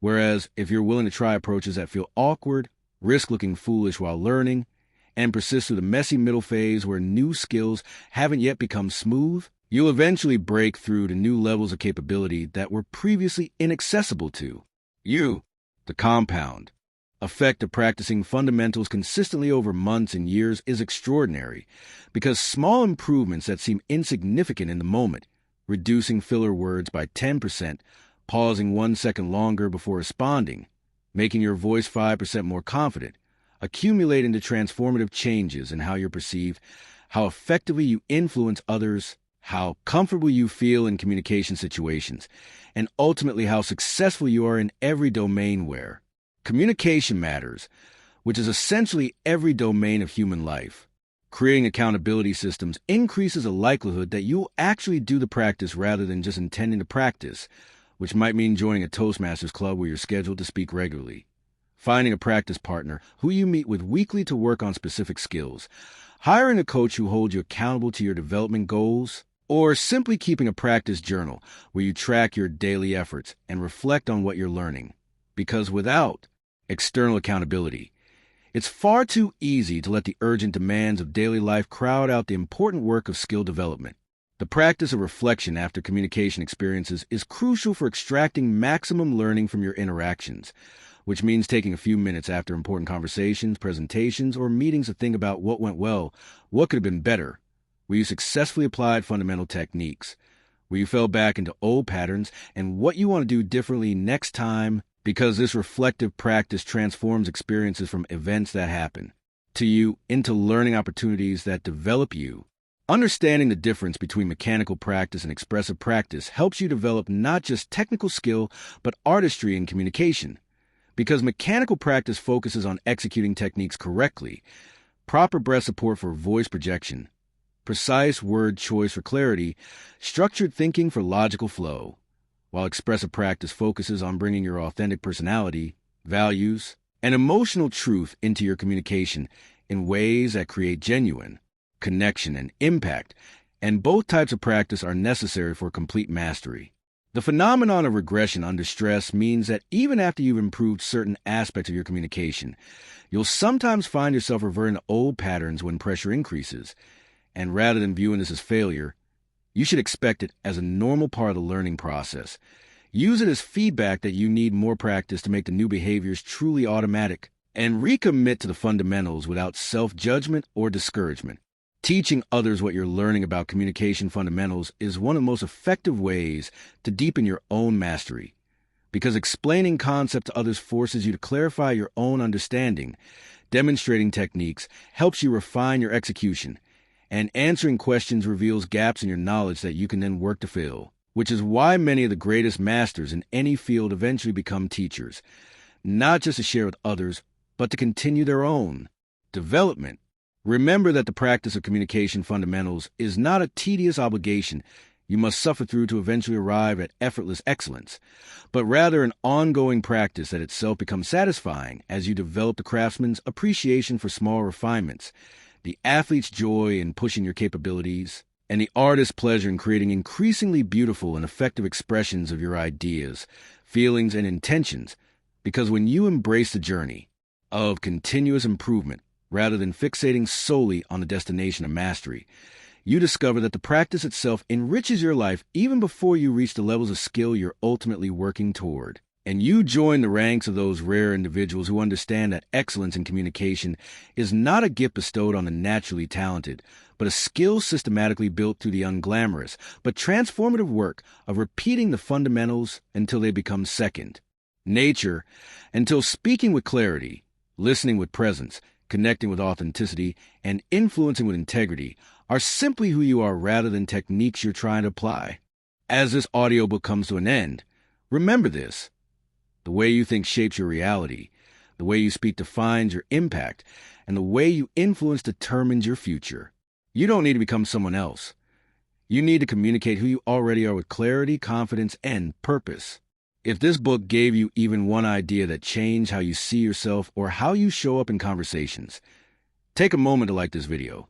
Whereas if you're willing to try approaches that feel awkward, risk looking foolish while learning, and persist through the messy middle phase where new skills haven't yet become smooth, you'll eventually break through to new levels of capability that were previously inaccessible to you. The compound effect of practicing fundamentals consistently over months and years is extraordinary, because small improvements that seem insignificant in the moment reducing filler words by 10%, pausing 1 second longer before responding, making your voice 5% more confident, accumulate into transformative changes in how you're perceived, how effectively you influence others, how comfortable you feel in communication situations, and ultimately how successful you are in every domain where communication matters, which is essentially every domain of human life. Creating accountability systems increases the likelihood that you'll actually do the practice rather than just intending to practice, which might mean joining a Toastmasters club where you're scheduled to speak regularly. Finding a practice partner who you meet with weekly to work on specific skills. Hiring a coach who holds you accountable to your development goals. Or simply keeping a practice journal where you track your daily efforts and reflect on what you're learning. Because without external accountability, it's far too easy to let the urgent demands of daily life crowd out the important work of skill development. The practice of reflection after communication experiences is crucial for extracting maximum learning from your interactions, which means taking a few minutes after important conversations, presentations, or meetings to think about what went well, what could have been better, where you successfully applied fundamental techniques, where you fell back into old patterns, and what you want to do differently next time, because this reflective practice transforms experiences from events that happen to you into learning opportunities that develop you. Understanding the difference between mechanical practice and expressive practice helps you develop not just technical skill, but artistry in communication. Because mechanical practice focuses on executing techniques correctly, proper breath support for voice projection, precise word choice for clarity, structured thinking for logical flow, while expressive practice focuses on bringing your authentic personality, values, and emotional truth into your communication in ways that create genuine connection and impact, and both types of practice are necessary for complete mastery. The phenomenon of regression under stress means that even after you've improved certain aspects of your communication, you'll sometimes find yourself reverting to old patterns when pressure increases. And rather than viewing this as failure, you should expect it as a normal part of the learning process. Use it as feedback that you need more practice to make the new behaviors truly automatic, and recommit to the fundamentals without self-judgment or discouragement. Teaching others what you're learning about communication fundamentals is one of the most effective ways to deepen your own mastery, because explaining concepts to others forces you to clarify your own understanding. Demonstrating techniques helps you refine your execution, and answering questions reveals gaps in your knowledge that you can then work to fill, which is why many of the greatest masters in any field eventually become teachers, not just to share with others, but to continue their own development. Remember that the practice of communication fundamentals is not a tedious obligation you must suffer through to eventually arrive at effortless excellence, but rather an ongoing practice that itself becomes satisfying as you develop the craftsman's appreciation for small refinements, the athlete's joy in pushing your capabilities, and the artist's pleasure in creating increasingly beautiful and effective expressions of your ideas, feelings, and intentions. Because when you embrace the journey of continuous improvement, rather than fixating solely on the destination of mastery, you discover that the practice itself enriches your life even before you reach the levels of skill you're ultimately working toward. And you join the ranks of those rare individuals who understand that excellence in communication is not a gift bestowed on the naturally talented, but a skill systematically built through the unglamorous, but transformative work of repeating the fundamentals until they become second nature, until speaking with clarity, listening with presence, connecting with authenticity, and influencing with integrity are simply who you are rather than techniques you're trying to apply. As this audiobook comes to an end, remember this. The way you think shapes your reality. The way you speak defines your impact. And the way you influence determines your future. You don't need to become someone else. You need to communicate who you already are with clarity, confidence, and purpose. If this book gave you even one idea that changed how you see yourself or how you show up in conversations, take a moment to like this video,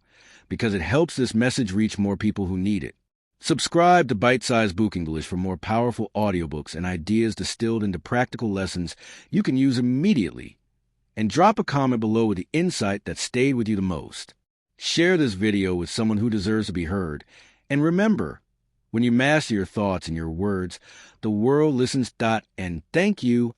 because it helps this message reach more people who need it. Subscribe to Bite-Sized Book English for more powerful audiobooks and ideas distilled into practical lessons you can use immediately. And drop a comment below with the insight that stayed with you the most. Share this video with someone who deserves to be heard. And remember, when you master your thoughts and your words, the world listens. And thank you